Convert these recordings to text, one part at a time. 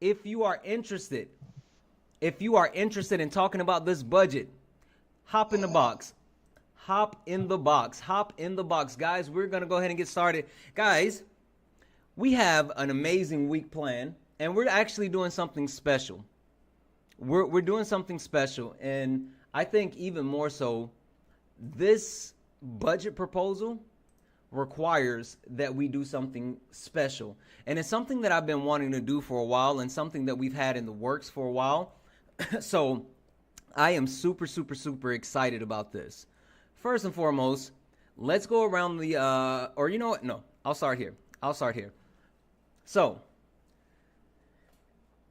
if you are interested, in talking about this budget, hop in the box. Hop in the box. Hop in the box. Guys, we're going to go ahead and get started. Guys, we have an amazing week planned, and we're actually doing something special. We're doing something special, and I think even more so, this budget proposal requires that we do something special. And it's something that I've been wanting to do for a while and something that we've had in the works for a while. So I am super, super, super excited about this. First and foremost, let's go around the, or you know what? No, I'll start here. So,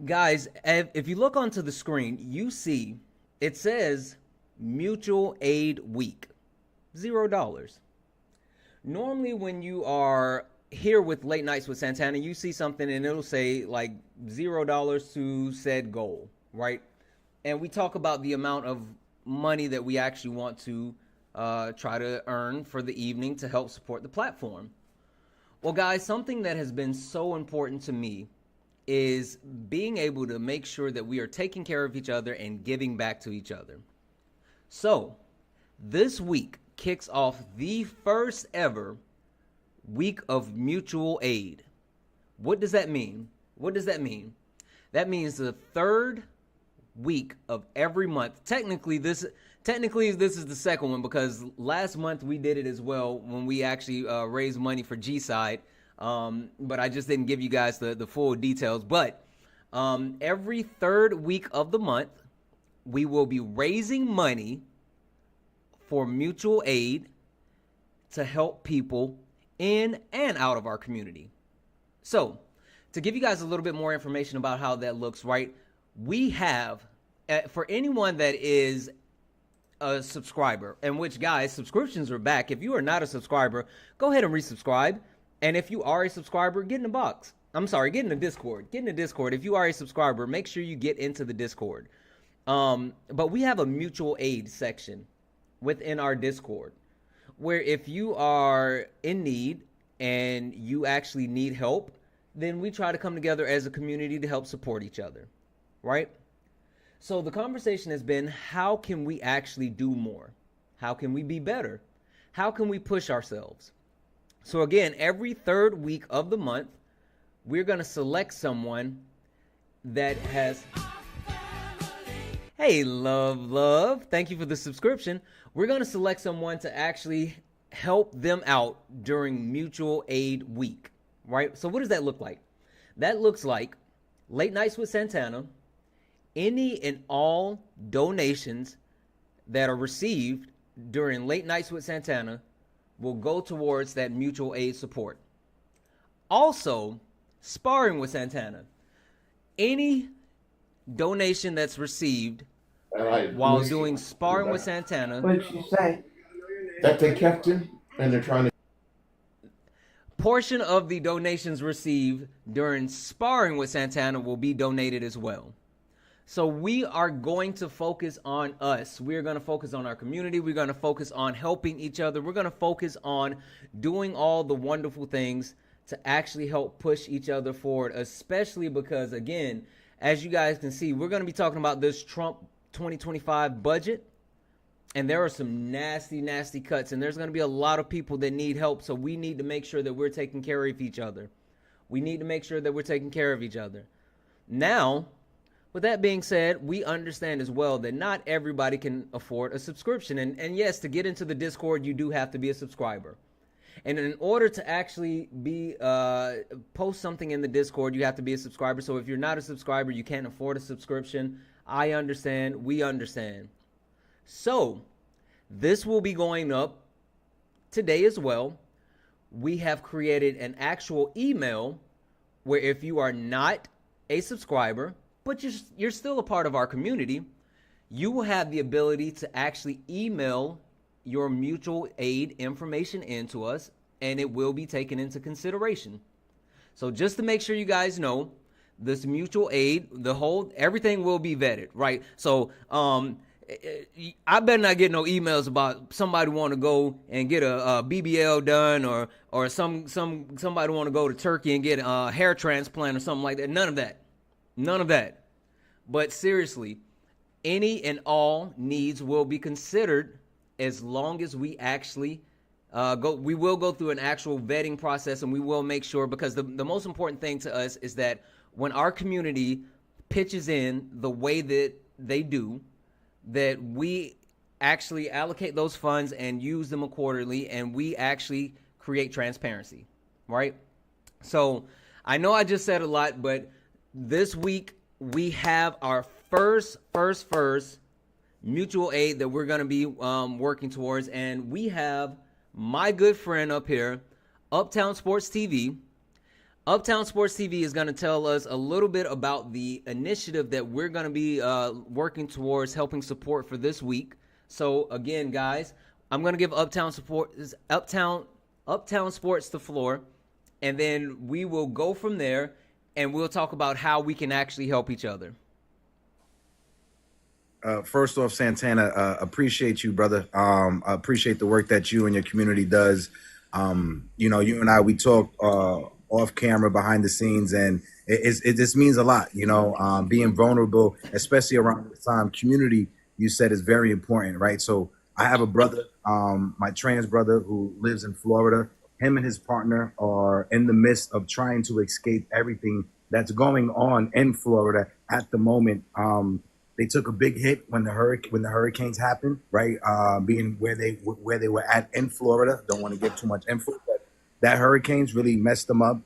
guys, if you look onto the screen, you see it says Mutual Aid Week, $0. Normally when you are here with Late Nights with Santana, you see something and it'll say like $0 to said goal, right? And we talk about the amount of money that we actually want to try to earn for the evening to help support the platform. Well, guys, something that has been so important to me is being able to make sure that we are taking care of each other and giving back to each other. So this week kicks off the first ever week of mutual aid. What does that mean? That means the third week of every month. Technically this is the second one, because last month we did it as well when we actually raised money for G-Side, but I just didn't give you guys the full details. But every third week of the month we will be raising money for mutual aid to help people in and out of our community. So to give you guys a little bit more information about how that looks, right, we have, for anyone that is a subscriber, and which, guys, subscriptions are back. If you are not a subscriber, go ahead and resubscribe. And if you are a subscriber, get in the box. Get in the Discord. If you are a subscriber, make sure you get into the Discord. But we have a mutual aid section within our Discord, where if you are in need and you actually need help, then we try to come together as a community to help support each other, right? So the conversation has been, how can we actually do more? How can we be better? How can we push ourselves? So again, every third week of the month, we're going to select someone that has... Hey, love. Thank you for the subscription. We're going to select someone to actually help them out during Mutual Aid Week, right? So what does that look like? That looks like Late Nights with Santana. Any and all donations that are received during Late Nights with Santana will go towards that mutual aid support. Also, Sparring with Santana. Any donation that's received while doing Sparring with Santana. What did you say? That they kept him and they're trying to. Portion of the donations received during Sparring with Santana will be donated as well. So we are going to focus on us. We're going to focus on our community. We're going to focus on helping each other. We're going to focus on doing all the wonderful things to actually help push each other forward, especially because, again, as you guys can see, we're going to be talking about this Trump 2025 budget, and there are some nasty, nasty cuts, and there's going to be a lot of people that need help, so we need to make sure that we're taking care of each other. Now, with that being said, we understand as well that not everybody can afford a subscription. And yes, to get into the Discord, you do have to be a subscriber. And in order to actually post something in the Discord, you have to be a subscriber. So if you're not a subscriber, you can't afford a subscription. I understand. We understand. So this will be going up today as well. We have created an actual email where if you are not a subscriber, but you're still a part of our community, you will have the ability to actually email your mutual aid information into us, and it will be taken into consideration. So just to make sure you guys know, this mutual aid, everything will be vetted, right? So I better not get no emails about somebody want to go and get a BBL done, or somebody want to go to Turkey and get a hair transplant or something like that. None of that. None of that. But seriously, any and all needs will be considered as long as we actually we will go through an actual vetting process, and we will make sure, because the most important thing to us is that when our community pitches in the way that they do, that we actually allocate those funds and use them accordingly, and we actually create transparency, right? So I know I just said a lot, but this week we have our first mutual aid that we're going to be working towards, and we have my good friend up here, Uptown Sports TV. Uptown Sports TV is going to tell us a little bit about the initiative that we're going to be working towards helping support for this week. So again, guys, I'm going to give Uptown Sports the floor, and then we will go from there, and we'll talk about how we can actually help each other. First off, Santana, appreciate you, brother. Appreciate the work that you and your community does. You and I, we talk off camera, behind the scenes, and it just means a lot. Being vulnerable, especially around this time. Community, you said, is very important, right? So I have a brother, my trans brother, who lives in Florida. Him and his partner are in the midst of trying to escape everything that's going on in Florida at the moment. They took a big hit when the hurricanes happened, right? Being where they were at in Florida. Don't want to give too much info, but that hurricanes really messed them up.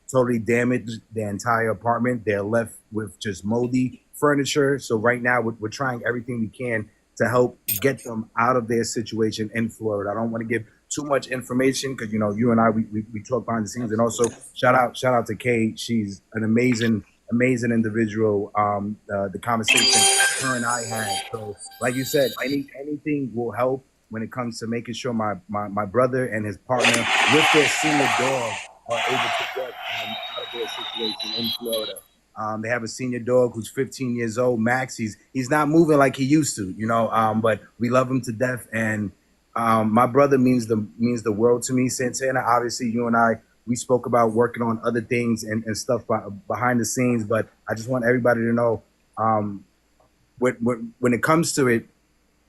Totally damaged their entire apartment. They're left with just moldy furniture. So right now we're trying everything we can to help get them out of their situation in Florida. I don't want to give too much information because you and I we talk behind the scenes, and also shout out to Kay. She's an amazing individual. The conversation her and I had. So, like you said, anything will help when it comes to making sure my brother and his partner with their senior dog are able to get out of their situation in Florida. They have a senior dog who's 15 years old, Max. He's not moving like he used to, but we love him to death. And my brother means the world to me. Santana, obviously, you and I, we spoke about working on other things and stuff behind the scenes, but I just want everybody to know when it comes to it,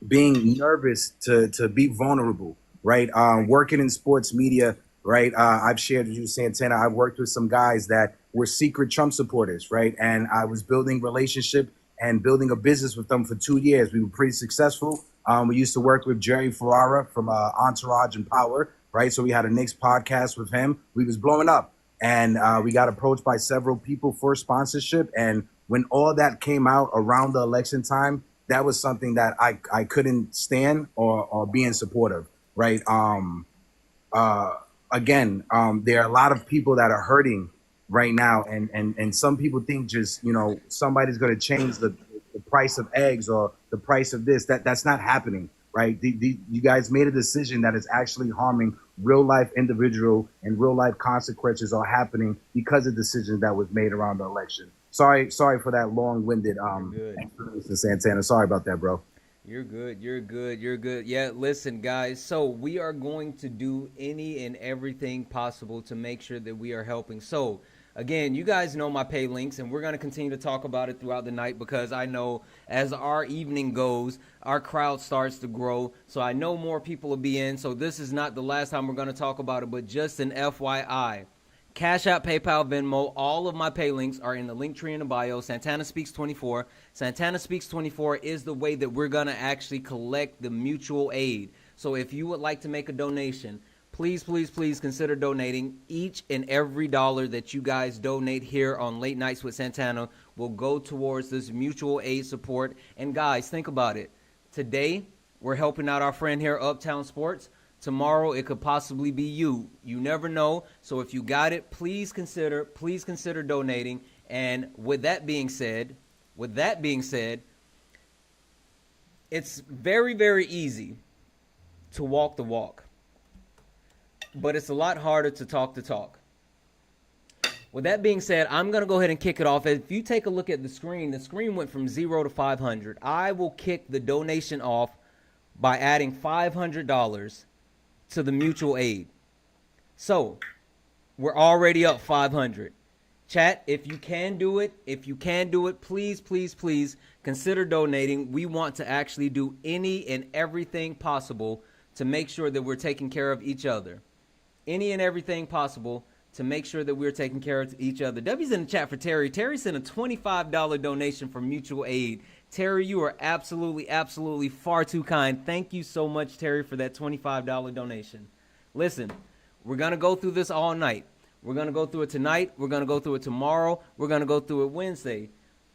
being nervous to be vulnerable, right? Working in sports media, right? I've shared with you, Santana, I've worked with some guys that were secret Trump supporters, right? And I was building relationship and building a business with them for 2 years. We were pretty successful. We used to work with Jerry Ferrara from Entourage and Power, right? So we had a Knicks podcast with him. We was blowing up, and we got approached by several people for sponsorship. And when all that came out around the election time, that was something that I couldn't stand or be in support of, right? Again, there are a lot of people that are hurting right now, and some people think just somebody's going to change the price of eggs or the price of this. That's not happening, right? You guys made a decision that is actually harming real life individual, and real life consequences are happening because of decisions that was made around the election. Sorry for that long-winded explanation, Santana. Sorry about that, bro. You're good. Yeah, listen, guys. So we are going to do any and everything possible to make sure that we are helping. So again, you guys know my pay links, and we're going to continue to talk about it throughout the night, because I know as our evening goes, our crowd starts to grow. So I know more people will be in. So this is not the last time we're going to talk about it, but just an FYI. Cash App, PayPal, Venmo, all of my pay links are in the link tree in the bio. Santana Speaks 24. Santana Speaks 24 is the way that we're going to actually collect the mutual aid. So if you would like to make a donation, please consider donating. Each and every dollar that you guys donate here on Late Nights with Santana will go towards this mutual aid support. And guys, think about it. Today, we're helping out our friend here, Uptown Sports. Tomorrow, it could possibly be you. You never know. So if you got it, please consider donating. And with that being said, it's very, very easy to walk the walk, but it's a lot harder to talk the talk. With that being said, I'm going to go ahead and kick it off. If you take a look at the screen went from 0 to 500. I will kick the donation off by adding $500 to the mutual aid. So we're already up 500. Chat, if you can do it, please, please, please consider donating. We want to actually do any and everything possible to make sure that we're taking care of each other. Any and everything possible to make sure that we're taking care of each other. W's in the chat for Terry. Terry sent a $25 donation for mutual aid. Terry, you are absolutely, absolutely far too kind. Thank you so much, Terry, for that $25 donation. Listen, we're going to go through this all night. We're going to go through it tonight. We're going to go through it tomorrow. We're going to go through it Wednesday.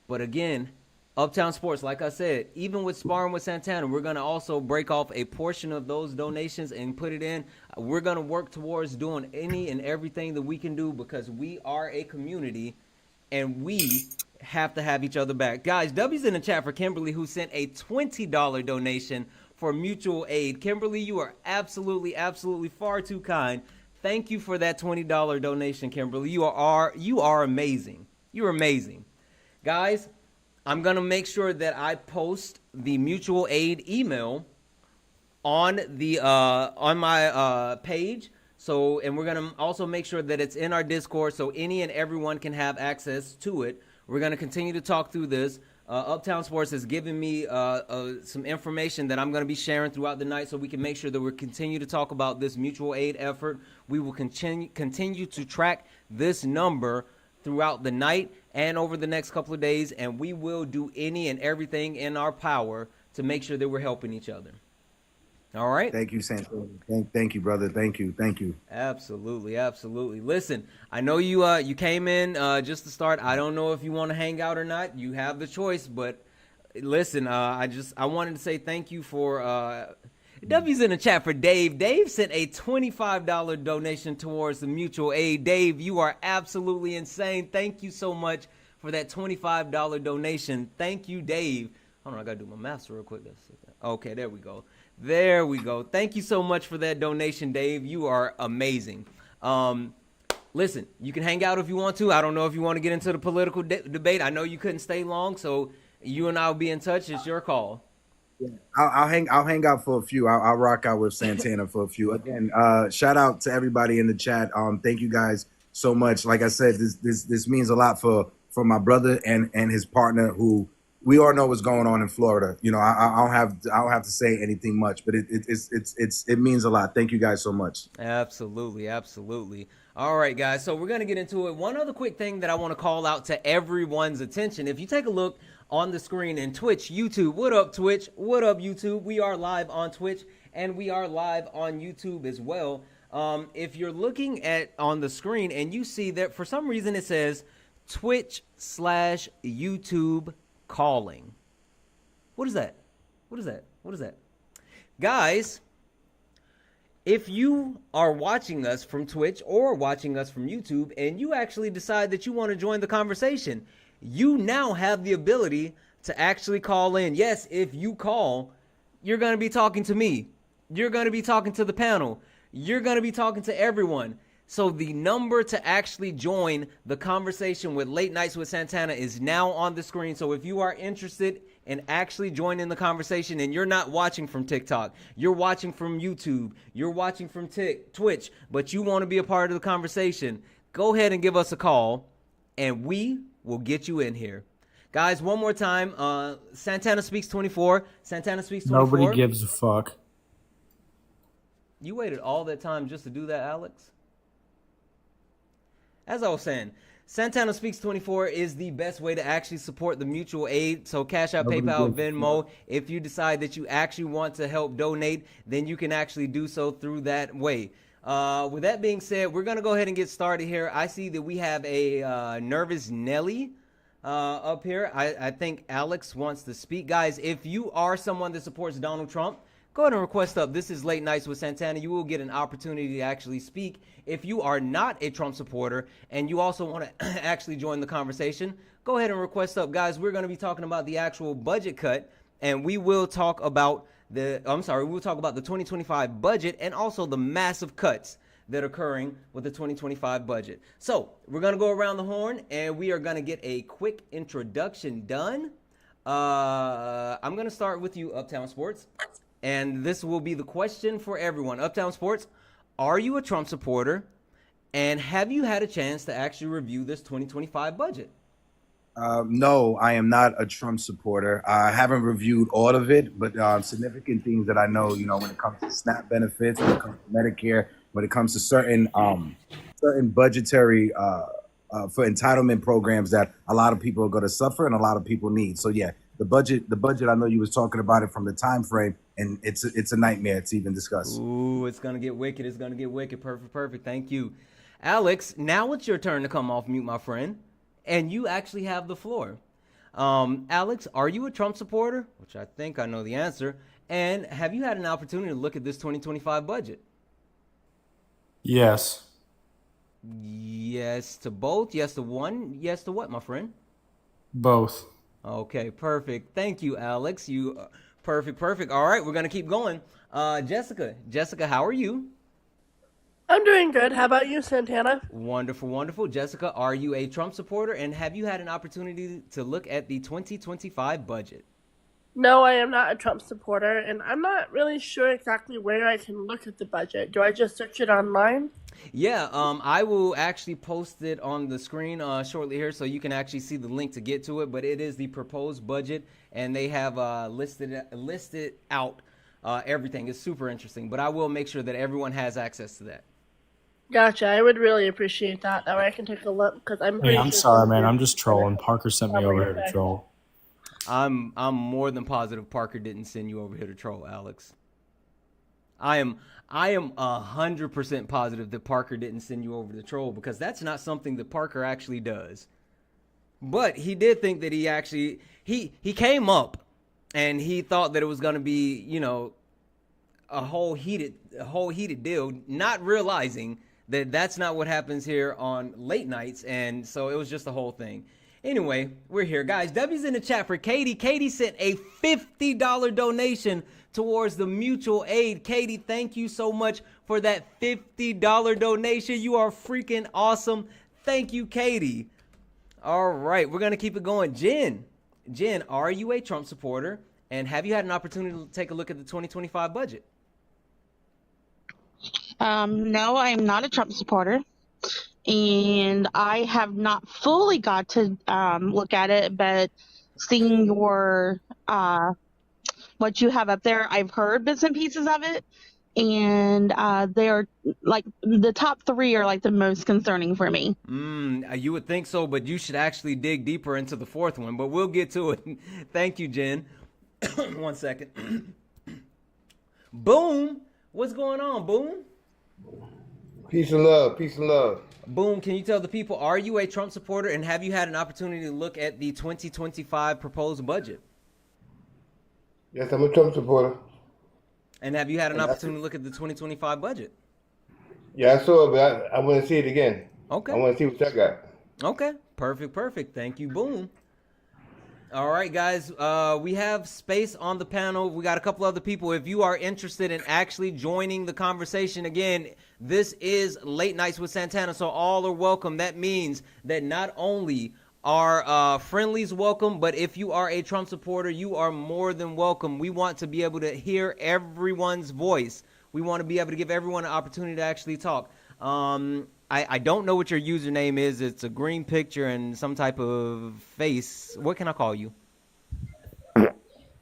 But again, Uptown Sports, like I said, even with Sparring with Santana, we're going to also break off a portion of those donations and put it in. We're going to work towards doing any and everything that we can do because we are a community and we have to have each other back. Guys, W's in the chat for Kimberly, who sent a $20 donation for mutual aid. Kimberly, you are absolutely, absolutely far too kind. Thank you for that $20 donation, Kimberly. You are amazing. You're amazing. Guys, I'm going to make sure that I post the mutual aid email on the on my page. So, and we're going to also make sure that it's in our Discord so any and everyone can have access to it. We're going to continue to talk through this. Uptown Sports has given me some information that I'm going to be sharing throughout the night so we can make sure that we continue to talk about this mutual aid effort. We will continue to track this number throughout the night and over the next couple of days, and we will do any and everything in our power to make sure that we're helping each other. All right. Thank you, Santana. Thank you, brother. Thank you. Absolutely, absolutely. Listen, I know you came in just to start. I don't know if you want to hang out or not. You have the choice, but listen, I wanted to say thank you for W's in the chat for Dave. Dave sent a $25 donation towards the mutual aid. Dave, you are absolutely insane. Thank you so much for that $25 donation. Thank you, Dave. Hold on, I gotta do my math real quick. Okay, there we go. There we go. Thank you so much for that donation, Dave. You are amazing. Listen, you can hang out if you want to. I don't know if you want to get into the political debate. I know you couldn't stay long, so you and I will be in touch. It's your call. Yeah, I'll hang out for a few. I'll rock out with Santana for a few. Again, shout out to everybody in the chat. Thank you guys so much. Like I said, this means a lot for my brother and his partner, who we all know what's going on in Florida. You know, I don't have to say anything much, but it means a lot. Thank you guys so much. Absolutely, absolutely. All right, guys. So we're gonna get into it. One other quick thing that I want to call out to everyone's attention. If you take a look on the screen in Twitch, YouTube. What up, Twitch? What up, YouTube? We are live on Twitch and we are live on YouTube as well. If you're looking at on the screen and you see that for some reason it says Twitch/YouTube calling. What is that? What is that? What is that? Guys, if you are watching us from Twitch or watching us from YouTube and you actually decide that you want to join the conversation, you now have the ability to actually call in. Yes, if you call, you're going to be talking to me. You're going to be talking to the panel. You're going to be talking to everyone. So the number to actually join the conversation with Late Nights with Santana is now on the screen. So if you are interested in actually joining the conversation and you're not watching from TikTok, you're watching from YouTube, you're watching from Twitch, but you want to be a part of the conversation, go ahead and give us a call and we will get you in here. Guys, one more time, Santana Speaks 24. Santana Speaks 24. Nobody gives a fuck. You waited all that time just to do that, Alex? As I was saying, Santana Speaks 24 is the best way to actually support the mutual aid. So Cash App, PayPal, Venmo. If you decide that you actually want to help donate, then you can actually do so through that way. With that being said, we're going to go ahead and get started here. I see that we have a nervous Nelly up here. I think Alex wants to speak. Guys, if you are someone that supports Donald Trump, go ahead and request up. This is Late Nights with Santana. You will get an opportunity to actually speak. If you are not a Trump supporter and you also want to actually join the conversation, go ahead and request up. Guys, we're going to be talking about the actual budget cut, and we will talk about we'll talk about the 2025 budget and also the massive cuts that are occurring with the 2025 budget. So we're going to go around the horn and we are going to get a quick introduction done. I'm going to start with you, Uptown Sports. And this will be the question for everyone. Uptown Sports, are you a Trump supporter? And have you had a chance to actually review this 2025 budget? No, I am not a Trump supporter. I haven't reviewed all of it, but significant things that I know, when it comes to SNAP benefits, when it comes to Medicare, when it comes to certain budgetary for entitlement programs that a lot of people are going to suffer and a lot of people need. So yeah, the budget. I know you was talking about it from the time frame, and it's a nightmare to even discuss. Ooh, it's gonna get wicked. It's gonna get wicked. Perfect, perfect. Thank you, Alex. Now it's your turn to come off mute, my friend, and you actually have the floor. Alex, are you a Trump supporter? Which I think I know the answer. And have you had an opportunity to look at this 2025 budget? Yes. Yes to both. Yes to one. Yes to what, my friend? Both. Okay, perfect. Thank you, Alex. You perfect, perfect. All right, we're gonna keep going. Jessica, how are you? I'm doing good. How about you, Santana? Wonderful, wonderful. Jessica, are you a Trump supporter? And have you had an opportunity to look at the 2025 budget? No, I am not a Trump supporter, and I'm not really sure exactly where I can look at the budget. Do I just search it online? Yeah, I will actually post it on the screen shortly here, so you can actually see the link to get to it. But it is the proposed budget, and they have listed out everything. It's super interesting, but I will make sure that everyone has access to that. Gotcha. I would really appreciate that. That way I can take a look, because I'm Hey, pretty I'm sure sorry, man. some I'm just trolling. Parker sent me over here to troll. I'm more than positive Parker didn't send you over here to troll, Alex. I am 100% positive that Parker didn't send you over to troll, because that's not something that Parker actually does. But he did think that he came up and he thought that it was going to be, a whole heated deal, not realizing that that's not what happens here on late nights. And so it was just the whole thing. Anyway, we're here, guys. W's in the chat for Katie. Katie sent a $50 donation towards the mutual aid. Katie, thank you so much for that $50 donation. You are freaking awesome. Thank you, Katie. All right, we're going to keep it going. Jen, are you a Trump supporter? And have you had an opportunity to take a look at the 2025 budget? No, I am not a Trump supporter. And I have not fully got to look at it, but seeing your what you have up there, I've heard bits and pieces of it, and they are like the top three are like the most concerning for me. You would think so, but you should actually dig deeper into the fourth one. But we'll get to it. Thank you, Jen. 1 second. Boom. What's going on, Boom? Peace and love. Peace and love. Boom, can you tell the people, are you a Trump supporter, and have you had an opportunity to look at the 2025 proposed budget? Yes, I'm a Trump supporter. And have you had an opportunity to look at the 2025 budget? Yeah, I saw it, but I want to see it again. Okay. I want to see what y'all got. Okay, perfect. Thank you, Boom. All right, guys, we have space on the panel. We got a couple other people. If you are interested in actually joining the conversation, again, this is Late Nights with Santana, so all are welcome. That means that not only are friendlies welcome, but if you are a Trump supporter, you are more than welcome. We want to be able to hear everyone's voice. We want to be able to give everyone an opportunity to actually talk. I don't know what your username is. It's a green picture and some type of face. What can I call you?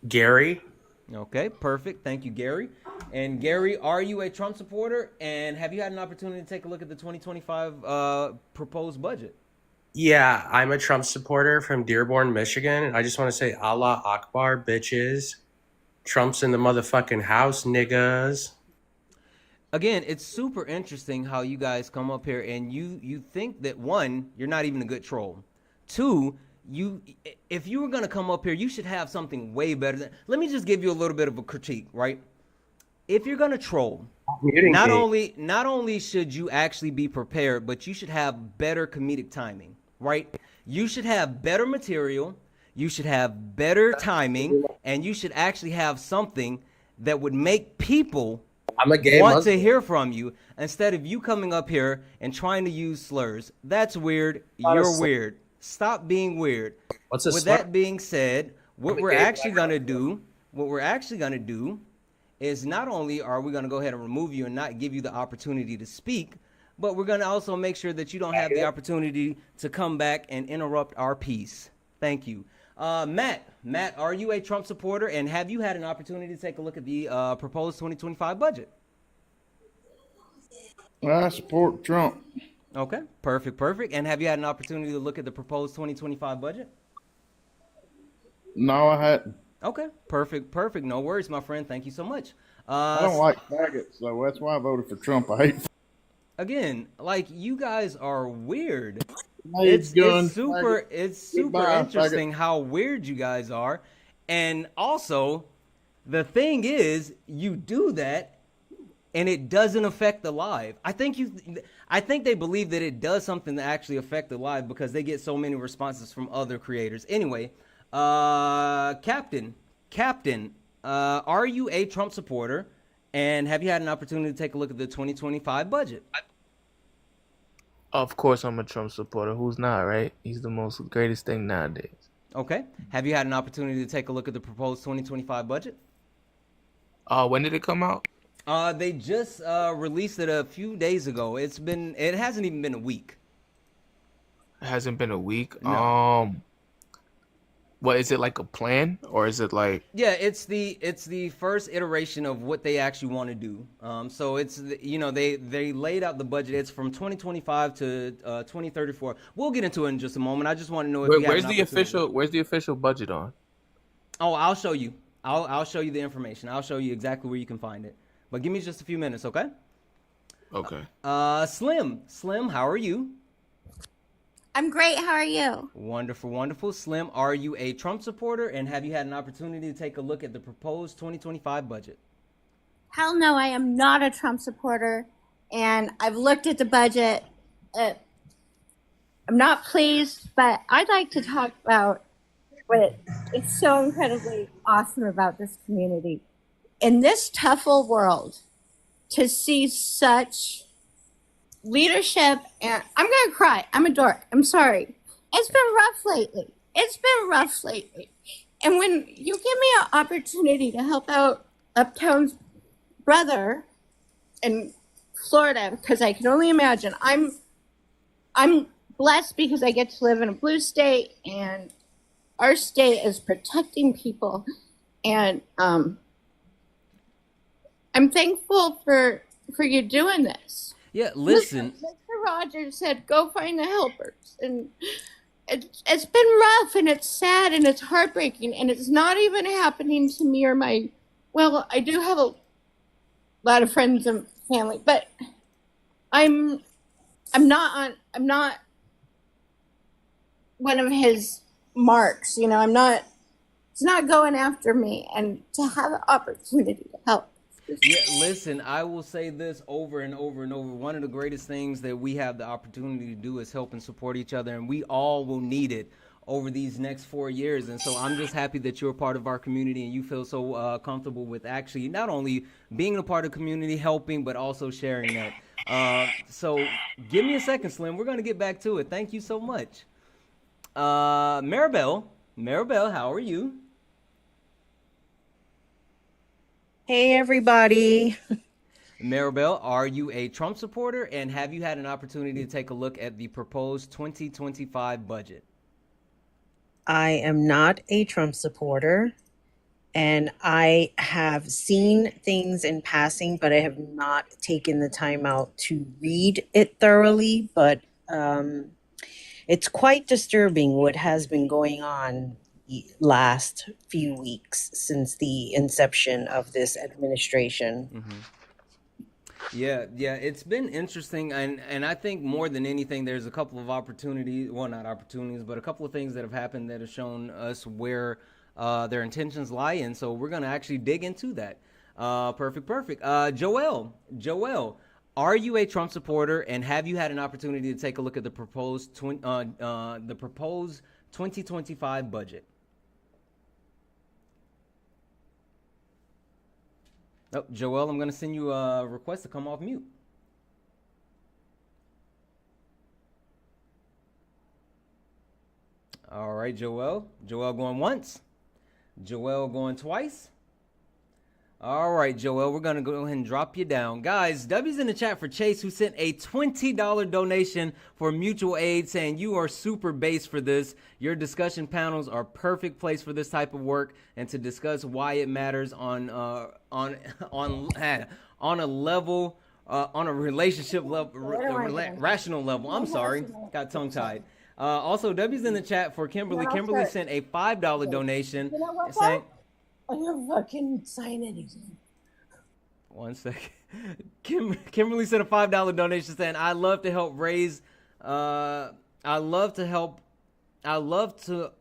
Gary. Okay, perfect. Thank you, Gary. And Gary, are you a Trump supporter? And have you had an opportunity to take a look at the 2025 proposed budget? Yeah, I'm a Trump supporter from Dearborn, Michigan. I just want to say Allah Akbar, bitches. Trump's in the motherfucking house, niggas. Again, it's super interesting how you guys come up here and you think that, one, you're not even a good troll. Two, if you were going to come up here, you should have something way better than. Let me just give you a little bit of a critique, right? If you're going to troll, not only should you actually be prepared, but you should have better comedic timing, right? You should have better material, you should have better timing, and you should actually have something that would make people want to hear from you, instead of you coming up here and trying to use slurs. That's weird. You're weird. Stop being weird. What's a With slur? that being said, what we're actually gonna do is not only are we gonna go ahead and remove you and not give you the opportunity to speak, but we're going to also make sure that you don't have the opportunity to come back and interrupt our peace. Thank you. Matt, are you a Trump supporter, and have you had an opportunity to take a look at the proposed 2025 budget? I support Trump. Okay, perfect. And have you had an opportunity to look at the proposed 2025 budget? No, I hadn't. Okay, perfect. No worries, my friend. Thank you so much. I don't like faggots, so that's why I voted for Trump. I hate Again, like, you guys are weird. AIDS, guns, It's super Goodbye, interesting how weird you guys are. And also, the thing is, you do that and it doesn't affect the live. I think they believe that it does something to actually affect the live because they get so many responses from other creators. Anyway, Captain, are you a Trump supporter? And have you had an opportunity to take a look at the 2025 budget? Of course, I'm a Trump supporter. Who's not, right? He's the most greatest thing nowadays. Okay. Have you had an opportunity to take a look at the proposed 2025 budget? When did it come out? They just released it a few days ago. It hasn't even been a week. It hasn't been a week. No. What is it, like a plan, or is it like? Yeah, it's the first iteration of what they actually want to do. So it's they laid out the budget. It's from 2025 to 2034. We'll get into it in just a moment. I just want to know if you have Where's an the opportunity. Where's the official budget on? Oh, I'll show you. I'll show you the information. I'll show you exactly where you can find it. But give me just a few minutes, okay? Okay. Slim, how are you? I'm great. How are you? Wonderful. Slim, are you a Trump supporter, and have you had an opportunity to take a look at the proposed 2025 budget? Hell no, I am not a Trump supporter, and I've looked at the budget. I'm not pleased, but I'd like to talk about what is so incredibly awesome about this community. In this toughful world, to see such leadership, and I'm gonna cry. I'm a dork. I'm sorry. It's been rough lately. And when you give me an opportunity to help out Uptown's brother in Florida, because I can only imagine, I'm blessed because I get to live in a blue state, and our state is protecting people, and I'm thankful for you doing this. Yeah, listen. Mr. Rogers said, go find the helpers. And it's been rough, and it's sad, and it's heartbreaking, and it's not even happening to me or well, I do have a lot of friends and family, but I'm not one of his marks, it's not going after me, and to have an opportunity to help. Yeah, listen, I will say this over and over and over. One of the greatest things that we have the opportunity to do is help and support each other, and we all will need it over these next 4 years. And so I'm just happy that you're a part of our community and you feel so comfortable with actually not only being a part of the community, helping, but also sharing that. So give me a second, Slim. We're going to get back to it. Thank you so much. Maribel, how are you? Hey, everybody. Maribel, are you a Trump supporter, and have you had an opportunity to take a look at the proposed 2025 budget? I am not a Trump supporter, and I have seen things in passing, but I have not taken the time out to read it thoroughly. But it's quite disturbing what has been going on last few weeks since the inception of this administration. Mm-hmm. Yeah, it's been interesting, and I think more than anything, there's a couple of opportunities, well, not opportunities, but a couple of things that have happened that have shown us where their intentions lie, and so we're going to actually dig into that. Perfect. Joel, are you a Trump supporter, and have you had an opportunity to take a look at the proposed 2025 budget? Oh, Joel, I'm going to send you a request to come off mute. All right, Joel. Joel going once. Joel going twice. All right, Joel, we're going to go ahead and drop you down. Guys, W's in the chat for Chase, who sent a $20 donation for mutual aid, saying you are super base for this. Your discussion panels are perfect place for this type of work and to discuss why it matters on a level, on a relationship level, rational level. I'm sorry, got tongue tied. Also, W's in the chat for Kimberly. Kimberly sent a $5 donation saying, I'm gonna fucking sign anything. One second. Kimberly sent a $5 donation saying, I love to help raise I love to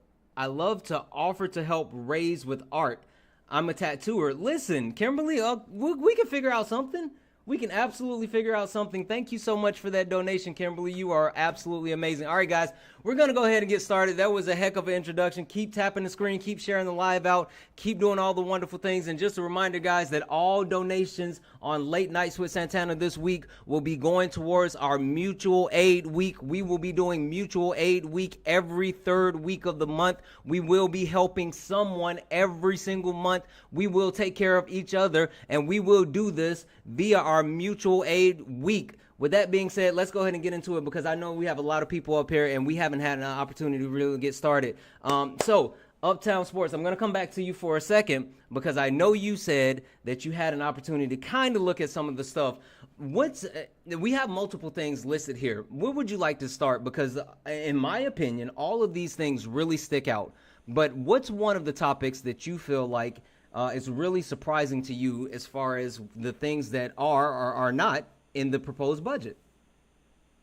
offer to help raise with art. I'm a tattooer. Listen, Kimberly, we can figure out something. We can absolutely figure out something. Thank you so much for that donation, Kimberly. You are absolutely amazing. All right, guys, we're going to go ahead and get started. That was a heck of an introduction. Keep tapping the screen. Keep sharing the live out. Keep doing all the wonderful things. And just a reminder, guys, that all donations on Late Nights with Santana this week will be going towards our mutual aid week. We will be doing mutual aid week every third week of the month. We will be helping someone every single month. We will take care of each other, and we will do this via our mutual aid week. With that being said, let's go ahead and get into it, because I know we have a lot of people up here and we haven't had an opportunity to really get started. So Uptown Sports, I'm going to come back to you for a second, because I know you said that you had an opportunity to kind of look at some of the stuff. We have multiple things listed here. Where would you like to start? Because in my opinion, all of these things really stick out. But what's one of the topics that you feel like is really surprising to you as far as the things that are or are not in the proposed budget?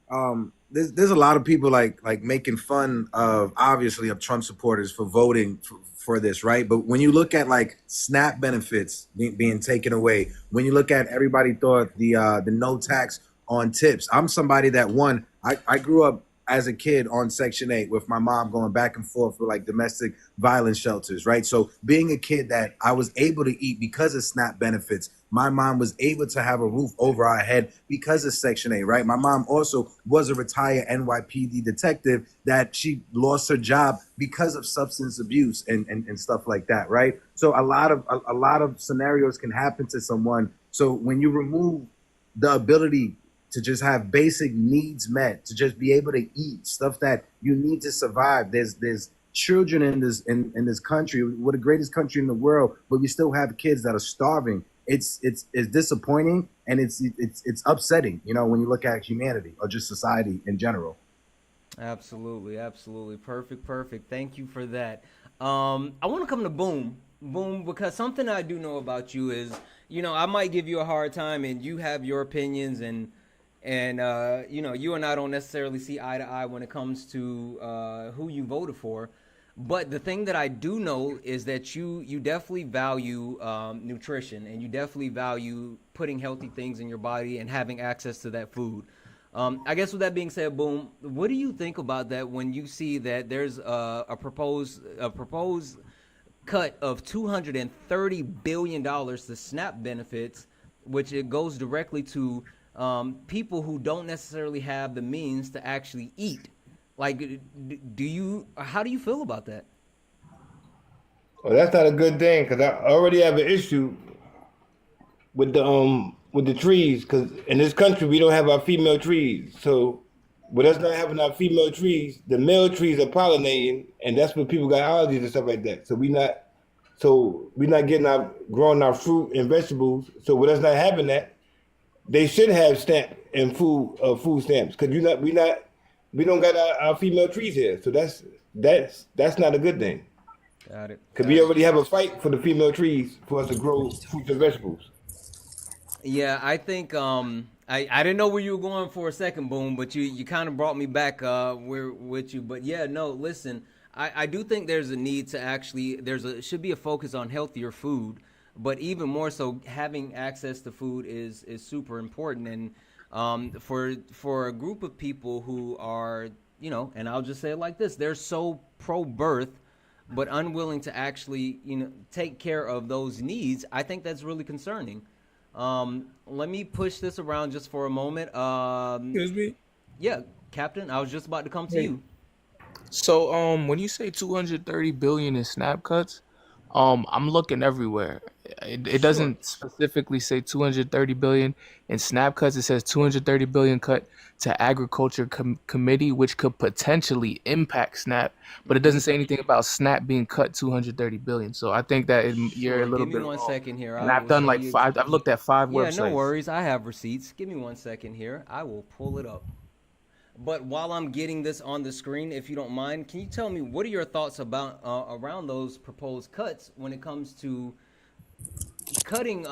There's a lot of people like making fun of, obviously, of Trump supporters for voting for this, right? But when you look at like SNAP benefits being taken away, when you look at, everybody thought the no tax on tips. I'm somebody that I grew up as a kid on Section 8 with my mom going back and forth for like domestic violence shelters, right? So being a kid that I was able to eat because of SNAP benefits, my mom was able to have a roof over our head because of Section 8, right? My mom also was a retired NYPD detective that she lost her job because of substance abuse and stuff like that, right? So a lot of scenarios can happen to someone. So when you remove the ability to just have basic needs met, to just be able to eat stuff that you need to survive. There's children in this country. We're the greatest country in the world, but we still have kids that are starving. It's disappointing, and it's upsetting, when you look at humanity or just society in general. Absolutely. Perfect. Thank you for that. I want to come to Boom, because something I do know about you is, I might give you a hard time, and you have your opinions, and you and I don't necessarily see eye to eye when it comes to who you voted for. But the thing that I do know is that you definitely value nutrition, and you definitely value putting healthy things in your body and having access to that food. I guess with that being said, Boom, what do you think about that when you see that there's a proposed cut of $230 billion to SNAP benefits, which it goes directly to people who don't necessarily have the means to actually eat? Like, how do you feel about that? Well, that's not a good thing, because I already have an issue with the trees, because in this country we don't have our female trees. So with us not having our female trees, the male trees are pollinating, and that's when people got allergies and stuff like that. So we're not growing our fruit and vegetables. So with us not having that, they should have stamp and food stamps, because we don't got our female trees here. So that's not a good thing. Got it. Because we already have a fight for the female trees for us to grow fruits and vegetables. Yeah, I think I didn't know where you were going for a second, Boom, but you kind of brought me back with you. But yeah, no, listen, I do think there's a need to actually should be a focus on healthier food, but even more so, having access to food is super important. And for a group of people who are, and I'll just say it like this, they're so pro-birth but unwilling to actually, take care of those needs, I think that's really concerning. Let me push this around just for a moment. Excuse me? Yeah, Captain, I was just about to come to you. So when you say 230 billion in SNAP cuts, I'm looking everywhere. It doesn't specifically say 230 billion. In SNAP cuts, it says 230 billion cut to agriculture committee, which could potentially impact SNAP, but it doesn't say anything about SNAP being cut 230 billion. So I think that you're a Sure. little Give me bit one wrong. second here. And I I've will done show like you. five. I've looked at 5 Yeah, no websites. worries. I have receipts. Give me one second here. I will pull it up. But while I'm getting this on the screen, if you don't mind, can you tell me what are your thoughts about around those proposed cuts when it comes to cutting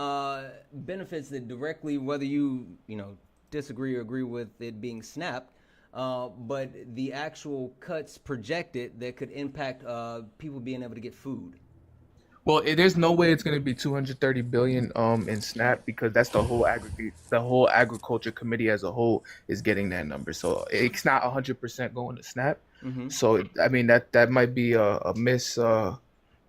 benefits that directly, whether you know disagree or agree with it being snapped, but the actual cuts projected that could impact people being able to get food. Well, there's no way it's going to be 230 billion in SNAP because that's the whole agriculture committee as a whole is getting that number. So it's not 100% going to SNAP. Mm-hmm. So I mean that might be a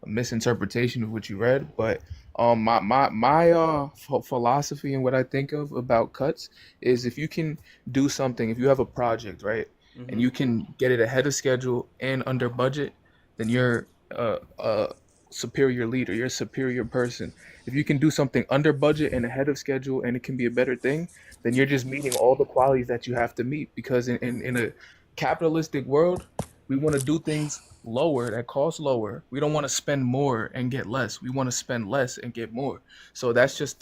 misinterpretation of what you read, but my philosophy and what I think of about cuts is if you can do something, if you have a project, right, and Mm-hmm. you can get it ahead of schedule and under budget, then you're a superior leader, you're a superior person. If you can do something under budget and ahead of schedule and it can be a better thing, then you're just meeting all the qualities that you have to meet because in a capitalistic world, we want to do things lower that cost lower. We don't want to spend more and get less. We want to spend less and get more. So that's just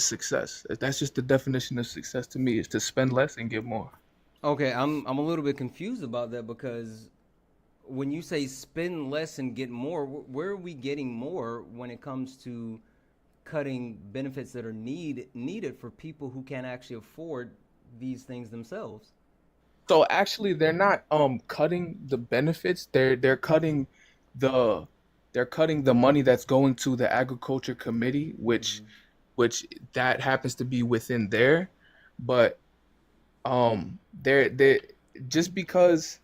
success. That's just the definition of success to me is to spend less and get more. Okay, I'm a little bit confused about that because when you say spend less and get more, where are we getting more when it comes to cutting benefits that are needed for people who can't actually afford these things themselves? So actually they're not cutting the benefits. The they're cutting the money that's going to the agriculture committee, which that happens to be within there. But they just because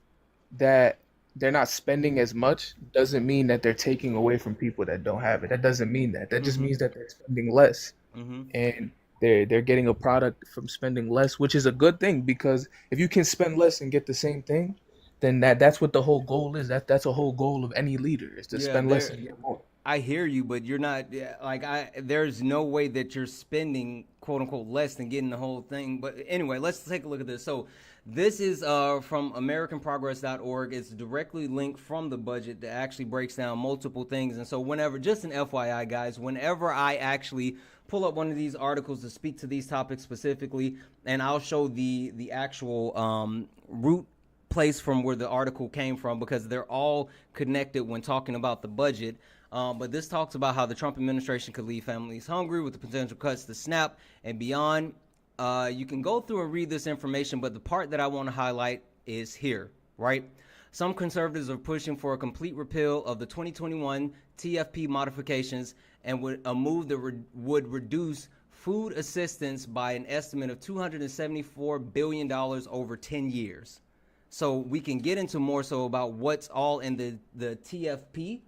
that they're not spending as much doesn't mean that they're taking away from people that don't have it. That doesn't mean that. That just Mm-hmm. means that they're spending less Mm-hmm. and they're getting a product from spending less, which is a good thing because if you can spend less and get the same thing, then that's what the whole goal is. That's a whole goal of any leader is to Yeah, spend less and get more. I hear you, but you're not yeah, like I. There's no way that you're spending quote unquote less than getting the whole thing. But anyway, let's take a look at this. So this is from AmericanProgress.org. It's directly linked from the budget that actually breaks down multiple things. And so whenever, just an FYI, guys, whenever I actually pull up one of these articles to speak to these topics specifically, and I'll show the actual root place from where the article came from because they're all connected when talking about the budget. But this talks about how the Trump administration could leave families hungry with the potential cuts to SNAP and beyond. You can go through and read this information, but the part that I want to highlight is here, right? Some conservatives are pushing for a complete repeal of the 2021 TFP modifications and a move that would reduce food assistance by an estimate of $274 billion over 10 years. So we can get into more so about what's all in the TFP,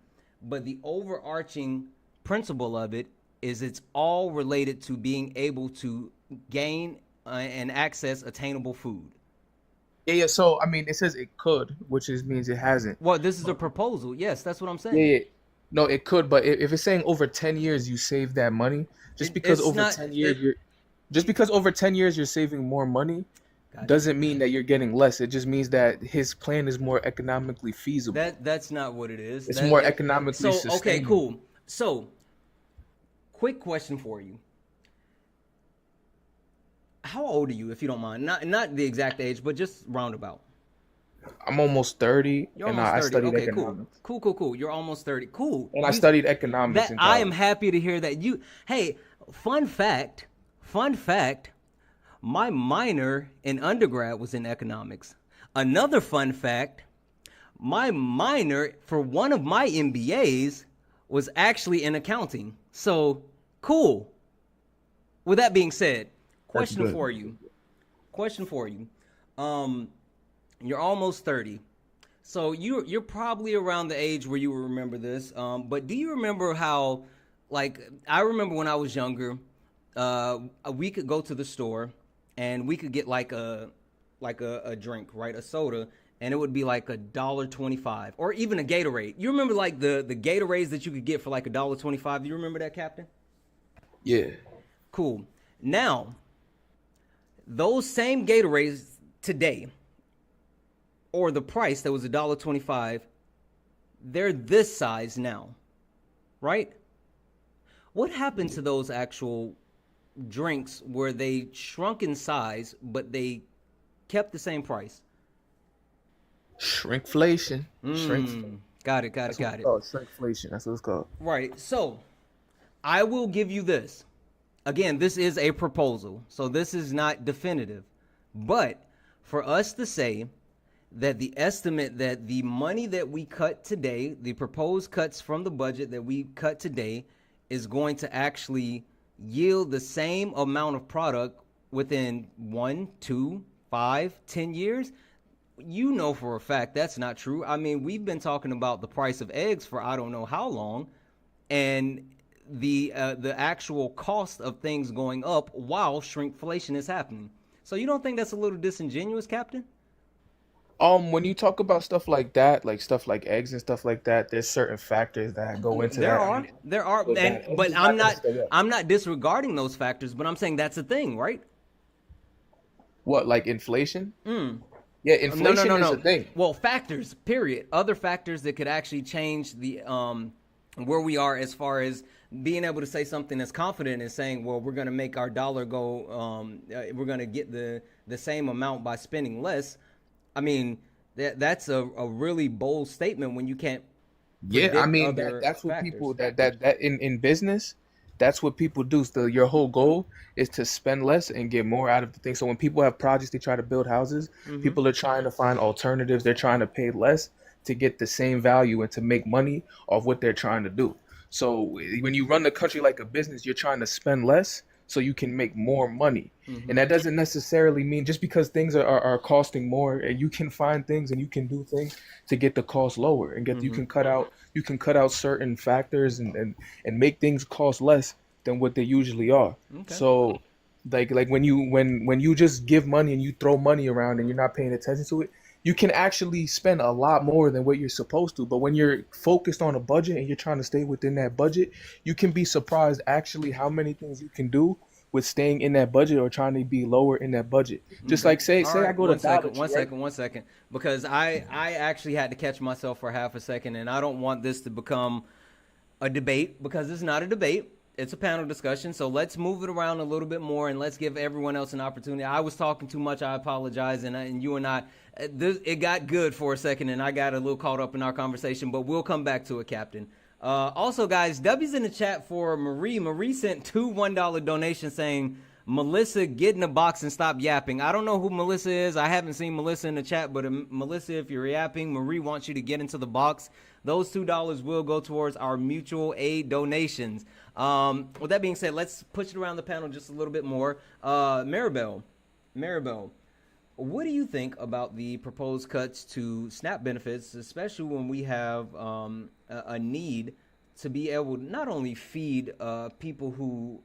but the overarching principle of it is it's all related to being able to gain and access attainable food. Yeah. So I mean, it says it could, which means it hasn't. Well, this is a proposal. Yes, that's what I'm saying. Yeah. No, it could, but if it's saying over 10 years you save that money, just because It's over not 10 years you're saving more money doesn't mean that you're getting less. It just means that his plan is more economically feasible. That's not what it is. It's more economically so okay, sustainable. cool. So, quick question for you. How old are you, if you don't mind? Not the exact age, but just roundabout. I'm almost 30, You're and almost I 30. studied Okay, economics. cool. You're almost 30. Cool. And I studied economics That in I am college. happy to hear that you. Hey, fun fact. My minor in undergrad was in economics. Another fun fact. My minor for one of my MBAs was actually in accounting. So cool. With that being said, question good. for you. You're almost 30. So you're probably around the age where you will remember this. But do you remember how, like, I remember when I was younger, we could go to the store and we could get like a drink, right? A soda, and it would be like $1.25 or even a Gatorade. You remember like the Gatorades that you could get for like $1.25? You remember that, Captain? Yeah. Cool. Now, those same Gatorades today, or the price that was $1.25, they're this size now, right? What happened to those actual drinks where they shrunk in size but they kept the same price? Shrinkflation. Got it. That's what it's called. Shrinkflation. That's what it's called. Right. So I will give you this. Again, this is a proposal, so this is not definitive. But for us to say that the estimate that the money that we cut today, the proposed cuts from the budget that we cut today, is going to actually yield the same amount of product within 1, 2, 5, 10 years, you know for a fact that's not true. I mean, we've been talking about the price of eggs for I don't know how long, and the actual cost of things going up while shrinkflation is happening. So you don't think that's a little disingenuous, Captain? When you talk about stuff like that, like stuff like eggs and stuff like that, there's certain factors that go into There that. are, there are, So and that but it's I'm not gonna not, stay up. I'm not disregarding those factors. But I'm saying that's a thing, right? What, like inflation? Mm. Yeah, No, inflation no, no, is a no. thing. Well, factors. Period. Other factors that could actually change the where we are as far as being able to say something as confident as saying, well, we're going to make our dollar go. We're going to get the same amount by spending less. I mean, that's a really bold statement when you can't Yeah, I predict mean other that's what factors. people that in business, that's what people do. So your whole goal is to spend less and get more out of the thing. So when people have projects, they try to build houses, Mm-hmm. people are trying to find alternatives. They're trying to pay less to get the same value and to make money off what they're trying to do. So when you run the country like a business, you're trying to spend less so you can make more money. Mm-hmm. And that doesn't necessarily mean just because things are costing more, and you can find things and you can do things to get the cost lower and get you Mm-hmm. can cut out certain factors and make things cost less than what they usually are. Okay. So like when you just give money and you throw money around and you're not paying attention to it, you can actually spend a lot more than what you're supposed to. But when you're focused on a budget and you're trying to stay within that budget, you can be surprised actually how many things you can do with staying in that budget or trying to be lower in that budget. Just like say All I right, go to Dollar Tree, right? one second, because I actually had to catch myself for half a second, and I don't want this to become a debate because it's not a debate. It's a panel discussion. So let's move it around a little bit more and let's give everyone else an opportunity. I was talking too much. I apologize. And you and I, it got good for a second and I got a little caught up in our conversation, but we'll come back to it, Captain. Also, guys, W's in the chat for Marie. Marie sent two $1 donations saying, Melissa, get in the box and stop yapping. I don't know who Melissa is. I haven't seen Melissa in the chat, but Melissa, if you're yapping, Marie wants you to get into the box. Those $2 will go towards our mutual aid donations. With that being said, let's push it around the panel just a little bit more. Maribel, what do you think about the proposed cuts to SNAP benefits, especially when we have a need to be able to not only feed people who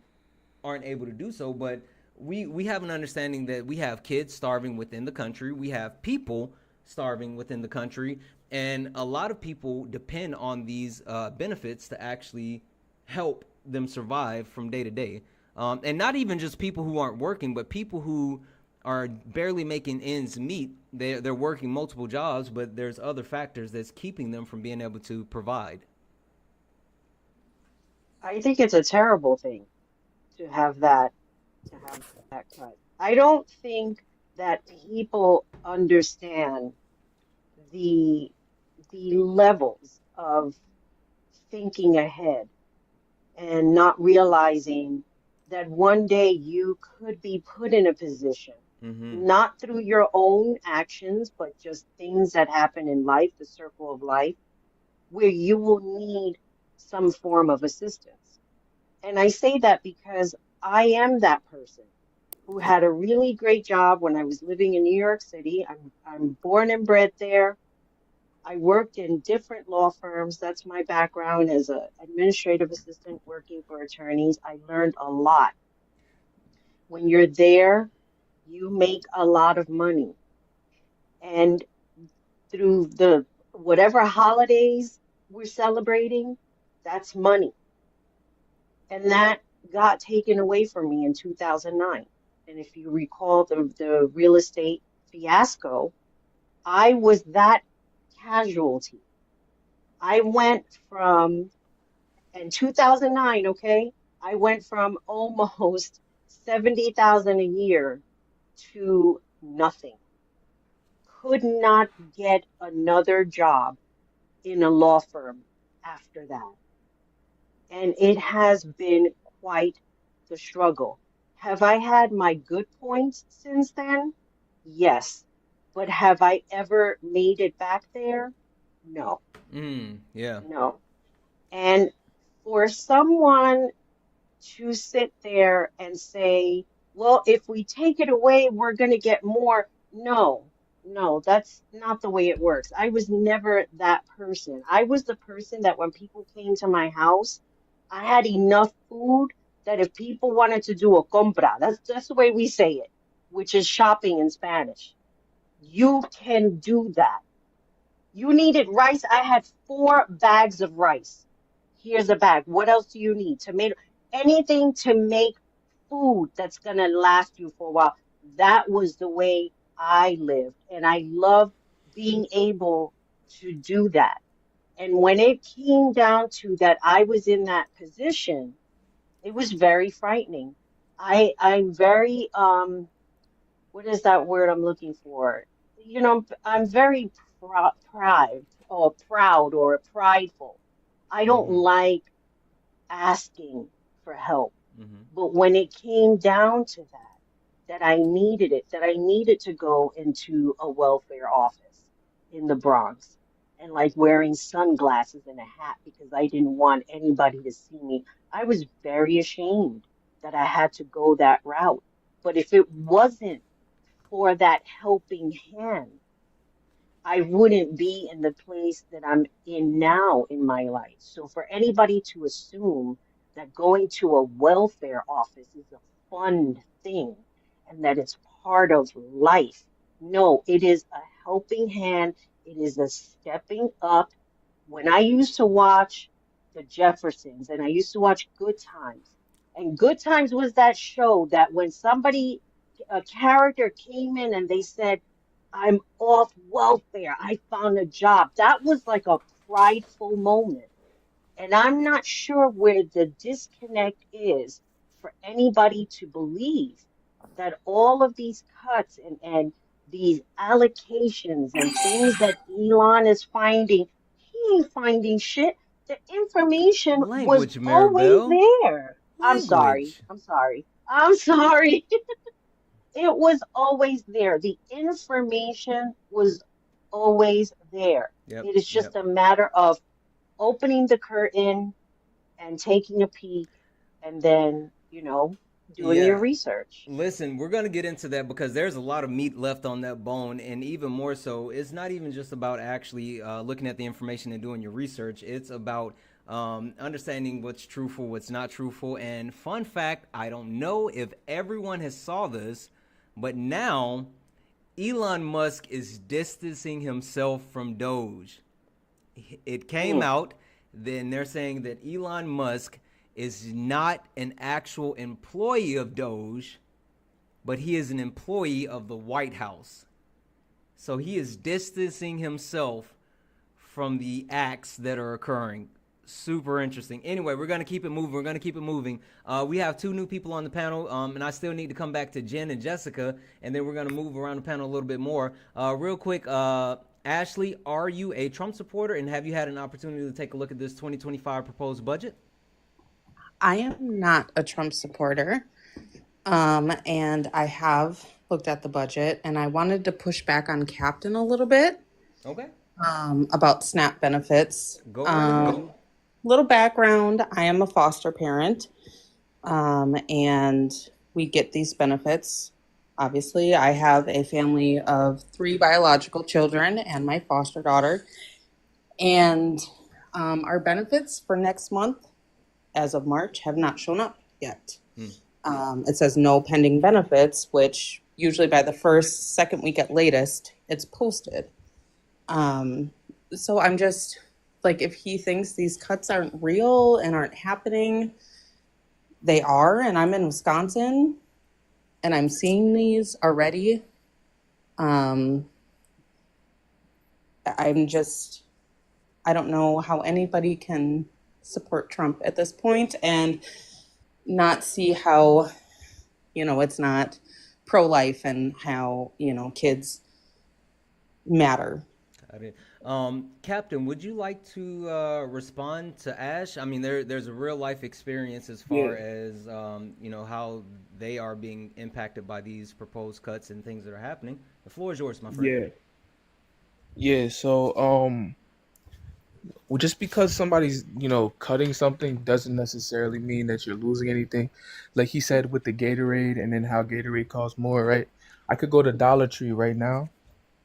aren't able to do so, but we have an understanding that we have kids starving within the country. We have people starving within the country. And a lot of people depend on these benefits to actually help them survive from day to day. And not even just people who aren't working, but people who are barely making ends meet. They're working multiple jobs, but there's other factors that's keeping them from being able to provide. I think it's a terrible thing to have that cut. I don't think that people understand the levels of thinking ahead and not realizing that one day you could be put in a position, not through your own actions, but just things that happen in life, the circle of life, where you will need some form of assistance. And I say that because I am that person who had a really great job when I was living in New York City. I'm born and bred there. I worked in different law firms. That's my background as an administrative assistant working for attorneys. I learned a lot. When you're there, you make a lot of money. And through the whatever holidays we're celebrating, that's money. And that got taken away from me in 2009. And if you recall the real estate fiasco, I was that casualty. I went from, in 2009, okay, I went from almost 70,000 a year to nothing. Could not get another job in a law firm after that. And it has been quite the struggle. Have I had my good points since then? Yes. But have I ever made it back there? No, Yeah. no. And for someone to sit there and say, well, if we take it away, we're going to get more. No, no, that's not the way it works. I was never that person. I was the person that when people came to my house, I had enough food that if people wanted to do a compra, that's the way we say it, which is shopping in Spanish. You can do that. You needed rice. I had 4 bags of rice. Here's a bag. What else do you need? Tomato, anything to make food that's going to last you for a while. That was the way I lived. And I love being able to do that. And when it came down to that, I was in that position, it was very frightening. I'm very, what is that word I'm looking for? I'm very proud or prideful. I don't like asking for help. But when it came down to that I needed it, that I needed to go into a welfare office in the Bronx and like wearing sunglasses and a hat because I didn't want anybody to see me, I was very ashamed that I had to go that route. But if it wasn't for that helping hand, I wouldn't be in the place that I'm in now in my life. So for anybody to assume that going to a welfare office is a fun thing and that it's part of life, no, it is a helping hand. It is a stepping up. When I used to watch the Jeffersons and I used to watch Good Times, and Good Times was that show that when somebody, a character came in and they said, I'm off welfare. I found a job. That was like a prideful moment. And I'm not sure where the disconnect is for anybody to believe that all of these cuts and these allocations and things that Elon is finding, he ain't finding shit. The information was Language, always Maribel. there. I'm sorry. Language. I'm sorry. I'm sorry. It was always there. The information was always there. Yep. It is Yep. just a matter of opening the curtain and taking a peek and then, doing your Yeah. research. Listen, we're going to get into that because there's a lot of meat left on that bone. And even more so, it's not even just about actually looking at the information and doing your research. It's about understanding what's truthful, what's not truthful. And fun fact, I don't know if everyone has saw this, but now Elon Musk is distancing himself from Doge. It came out, then they're saying that Elon Musk is not an actual employee of Doge, but he is an employee of the White House. So he is distancing himself from the acts that are occurring. Super interesting. Anyway, we're going to keep it moving. We have 2 new people on the panel, and I still need to come back to Jen and Jessica, and then we're going to move around the panel a little bit more. Real quick, Ashley, are you a Trump supporter, and have you had an opportunity to take a look at this 2025 proposed budget? I am not a Trump supporter, and I have looked at the budget, and I wanted to push back on Captain a little bit Okay. about SNAP benefits. Go right ahead. Little background, I am a foster parent, and we get these benefits. Obviously, I have a family of 3 biological children and my foster daughter, and our benefits for next month, as of March, have not shown up yet. It says no pending benefits, which usually by the second week at latest, it's posted. So I'm just like, if he thinks these cuts aren't real and aren't happening, they are, and I'm in Wisconsin, and I'm seeing these already. Um, I'm just, I don't know how anybody can support Trump at this point and not see how, it's not pro-life and how, kids matter. Got it. Captain, would you like to respond to Ash? I mean, there's a real life experience as Yeah, far as how they are being impacted by these proposed cuts and things that are happening. The floor is yours, my friend. yeah, yeah. So, well, just because somebody's, cutting something doesn't necessarily mean that you're losing anything. Like he said with the Gatorade and then how Gatorade costs more, right? I could go to Dollar Tree right now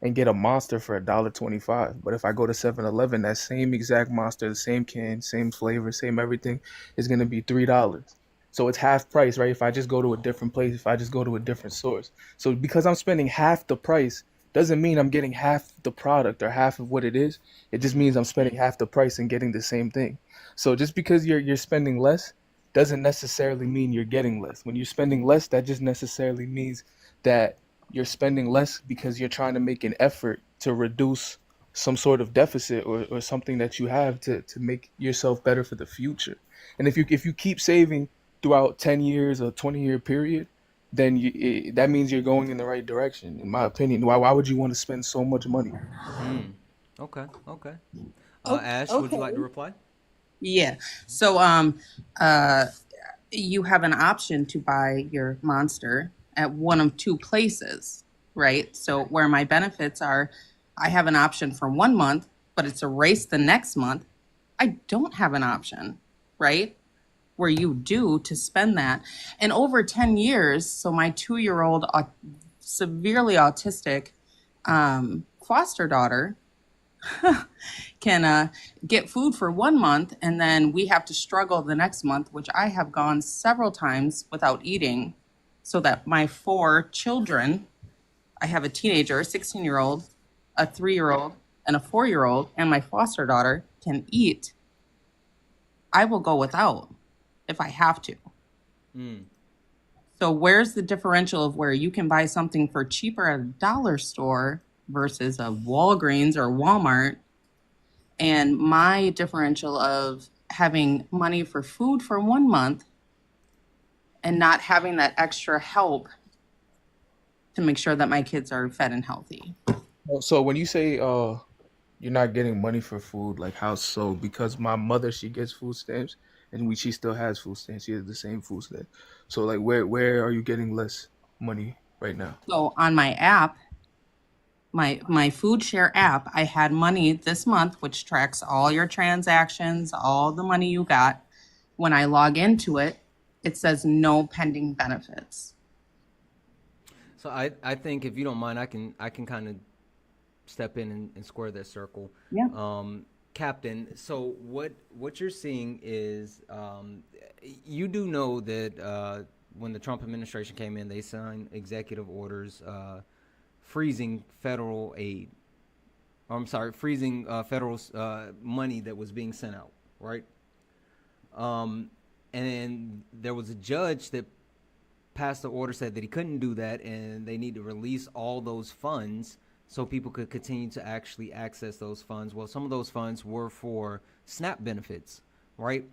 and get a monster for $1.25. But if I go to 7-Eleven, that same exact monster, the same can, same flavor, same everything, is gonna be $3. So it's half price, right? If I just go to a different place, if I just go to a different source. So because I'm spending half the price doesn't mean I'm getting half the product or half of what it is. It just means I'm spending half the price and getting the same thing. So just because you're spending less doesn't necessarily mean you're getting less. When you're spending less, that just necessarily means that you're spending less because you're trying to make an effort to reduce some sort of deficit or something that you have to make yourself better for the future. And if you keep saving throughout 10 years or 20-year period, then that means you're going in the right direction, in my opinion. Why would you want to spend so much money? Mm. Okay. Okay. Ash, would you Okay. like to reply? Yeah. So uh you have an option to buy your monster at one of two places, right? So where my benefits are, I have an option for 1 month, but it's erased the next month. I don't have an option, right? Where you do to spend that. And over 10 years, so my 2-year-old severely autistic foster daughter can get food for 1 month, and then we have to struggle the next month, which I have gone several times without eating, so that my 4 children, I have a teenager, a 16-year-old, a 3-year-old, and a 4-year-old, and my foster daughter can eat. I will go without if I have to. Mm. So where's the differential of where you can buy something for cheaper at a dollar store versus a Walgreens or Walmart, and my differential of having money for food for 1 month and not having that extra help to make sure that my kids are fed and healthy. So when you say you're not getting money for food, like how so? Because my mother, she gets food stamps, and she still has food stamps. She has the same food stamp. So like where are you getting less money right now? So on my app, my food share app, I had money this month, which tracks all your transactions, all the money you got. When I log into it, it says no pending benefits. So I think if you don't mind, I can kind of step in and square that circle. Yeah. Captain, so what you're seeing is you do know that when the Trump administration came in, they signed executive orders freezing federal aid. I'm sorry, freezing federal money that was being sent out, right? And then there was a judge that passed the order, said that he couldn't do that, and they need to release all those funds so people could continue to actually access those funds. Well, some of those funds were for SNAP benefits, right?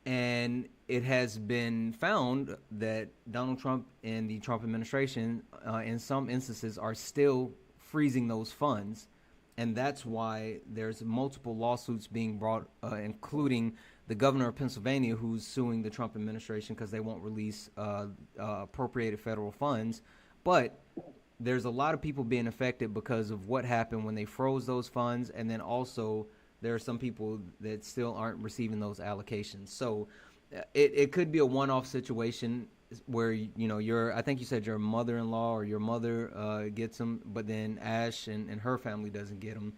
And it has been found that Donald Trump and the Trump administration, in some instances, are still freezing those funds. And that's why there's multiple lawsuits being brought, including the governor of Pennsylvania, who's suing the Trump administration because they won't release appropriated federal funds. But there's a lot of people being affected because of what happened when they froze those funds, and then also there are some people that still aren't receiving those allocations. So it could be a one-off situation where I think you said your mother-in-law or your mother gets them, but then Ash and her family doesn't get them.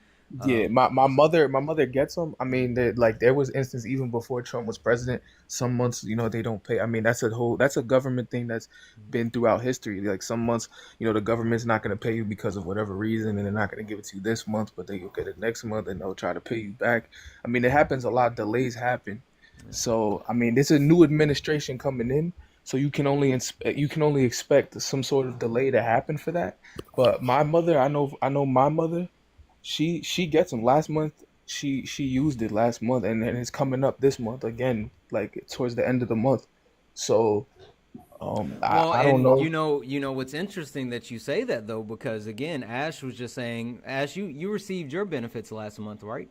Yeah, my mother gets them. I mean, there was instance even before Trump was president. Some months, they don't pay. I mean, that's a government thing that's been throughout history. Like some months, the government's not going to pay you because of whatever reason, and they're not going to give it to you this month, but then you'll get it next month, and they'll try to pay you back. I mean, it happens a lot. Delays happen. So I mean, there's a new administration coming in, so you can only expect some sort of delay to happen for that. But my mother, I know my mother, she gets them last month. She used it last month, and it's coming up this month again, like towards the end of the month. So Well, I don't and know. you know what's interesting that you say that though, because again, Ash was just saying, Ash, you received your benefits last month, right?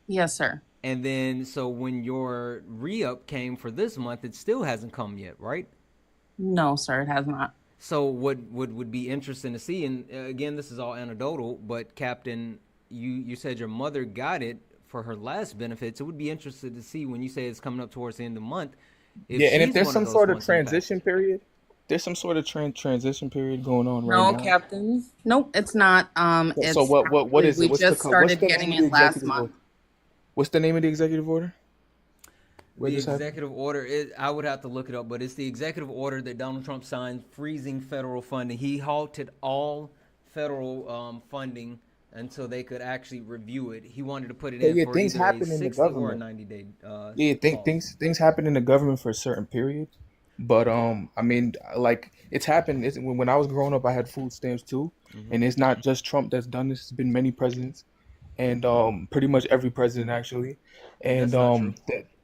Yes, sir. And then so when your re-up came for this month, it still hasn't come yet, right? No, sir, it has not. So what would be interesting to see, and again, this is all anecdotal, but Captain, you said your mother got it for her last benefits. It would be interesting to see when you say it's coming up towards the end of the month, if Yeah, and if she's there's one of some those sort of ones transition impacted. period, there's some sort of transition period going on right No, now. Captain. Nope, it's not. So It's what actually is it? we just What's started the name getting of the it last executive month. order? What's the name of the executive order? Where The this happened? executive order, I would have to look it up, but it's the executive order that Donald Trump signed freezing federal funding. He halted all federal funding until they could actually review it. He wanted to put it So in yeah, for things either a happen in the 60 or a government. 90-day Yeah, clause. things happen in the government for a certain period. But I mean, like it's happened. When I was growing up, I had food stamps too, and it's not just Trump that's done this. It's been many presidents, and pretty much every president actually, and That's not true.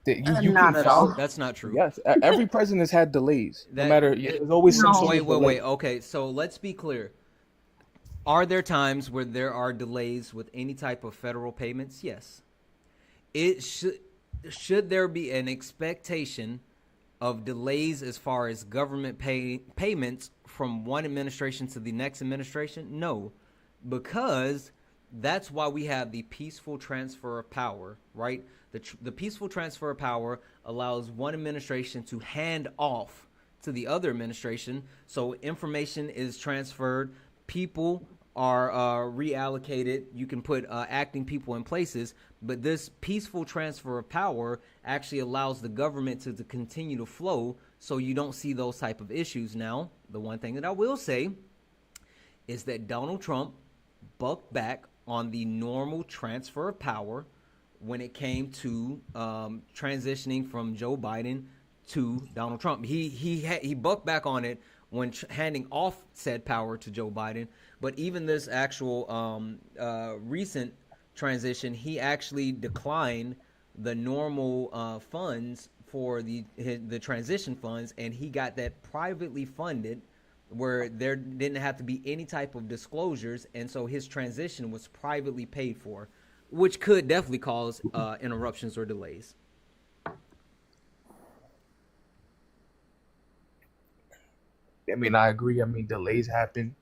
that you can Not at find. all. That's not true. Yes, every president has had delays. No That matter, it, there's always some No. sort wait, of wait, delay. wait. Okay, so let's be clear. Are there times where there are delays with any type of federal payments? Yes. It should there be an expectation of delays as far as government payments from one administration to the next administration? No, because that's why we have the peaceful transfer of power, right? The peaceful transfer of power allows one administration to hand off to the other administration, so information is transferred, people are reallocated. You can put acting people in places, but this peaceful transfer of power actually allows the government to continue to flow, so you don't see those type of issues. Now, the one thing that I will say is that Donald Trump bucked back on the normal transfer of power when it came to transitioning from Joe Biden to Donald Trump. He bucked back on it when handing off said power to Joe Biden. But even this actual recent transition, he actually declined the normal funds for the transition funds, and he got that privately funded where there didn't have to be any type of disclosures, and so his transition was privately paid for, which could definitely cause interruptions or delays. I mean, I agree. I mean, delays happen.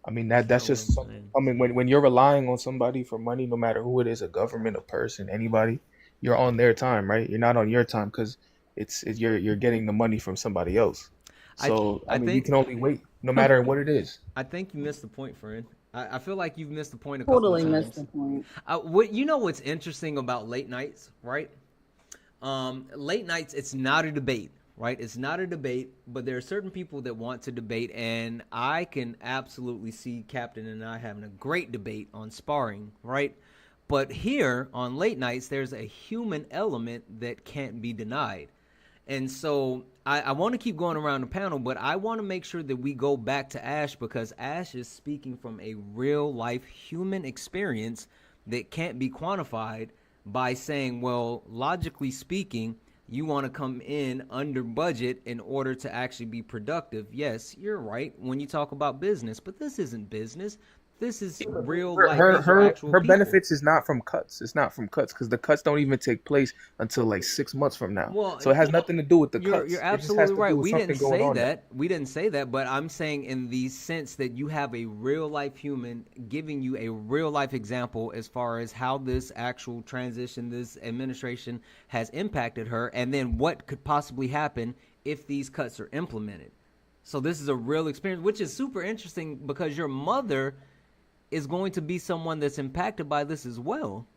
I mean That's that's not what just I'm something. saying. I mean, when you're relying on somebody for money, no matter who it is, a government, a person, anybody, you're on their time, right? You're not on your time because you're getting the money from somebody else. I So I I mean, you think can only wait, no matter what it is. I think you missed the point, friend. I feel like you've missed the point a couple of Totally missed the times. point. What you know what's interesting about late nights, right? Late nights, it's not a debate, right? It's not a debate, but there are certain people that want to debate, and I can absolutely see Captain and I having a great debate on sparring, right? But here on late nights, there's a human element that can't be denied. And so I want to keep going around the panel, but I want to make sure that we go back to Ash because Ash is speaking from a real life human experience that can't be quantified by saying, well, logically speaking, you want to come in under budget in order to actually be productive. Yes, you're right when you talk about business, but this isn't business. This is real Her life. her These are her, actual her people. benefits is not from cuts. It's not from cuts because the cuts don't even take place until like 6 months from now. Well, So it has nothing to do with the you're cuts. It just has absolutely to do right. with We didn't something going say on now. that. We didn't say that, but I'm saying in the sense that you have a real life human giving you a real life example as far as how this actual transition, this administration has impacted her, and then what could possibly happen if these cuts are implemented. So this is a real experience, which is super interesting because your mother is going to be someone that's impacted by this as well.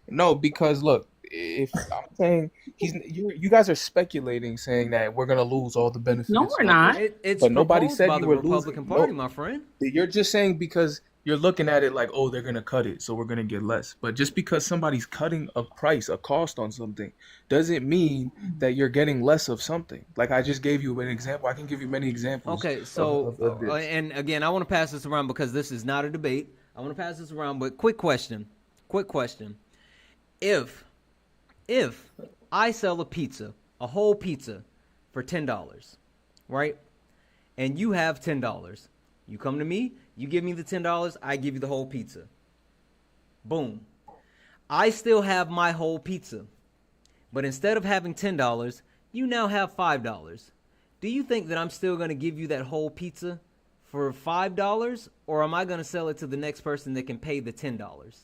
No, because look, if I'm saying you guys are speculating, saying that we're gonna lose all the No, benefits, we're not. It's but nobody proposed said by you the were losing. Republican Party, No, my friend. you're just saying because you're looking at it like, oh, they're gonna cut it, so we're gonna get less. But just because somebody's cutting a price, a cost on something, doesn't mean that you're getting less of something. Like I just gave you an example. I can give you many examples Okay, of, so of, of this. and again, I want to pass this around because this is not a debate. I want to pass this around, but quick question. If I sell a pizza, a whole pizza for $10, right? And you have $10. You come to me, you give me the $10, I give you the whole pizza. Boom. I still have my whole pizza. But instead of having $10, you now have $5. Do you think that I'm still going to give you that whole pizza for $5, or am I going to sell it to the next person that can pay the $10?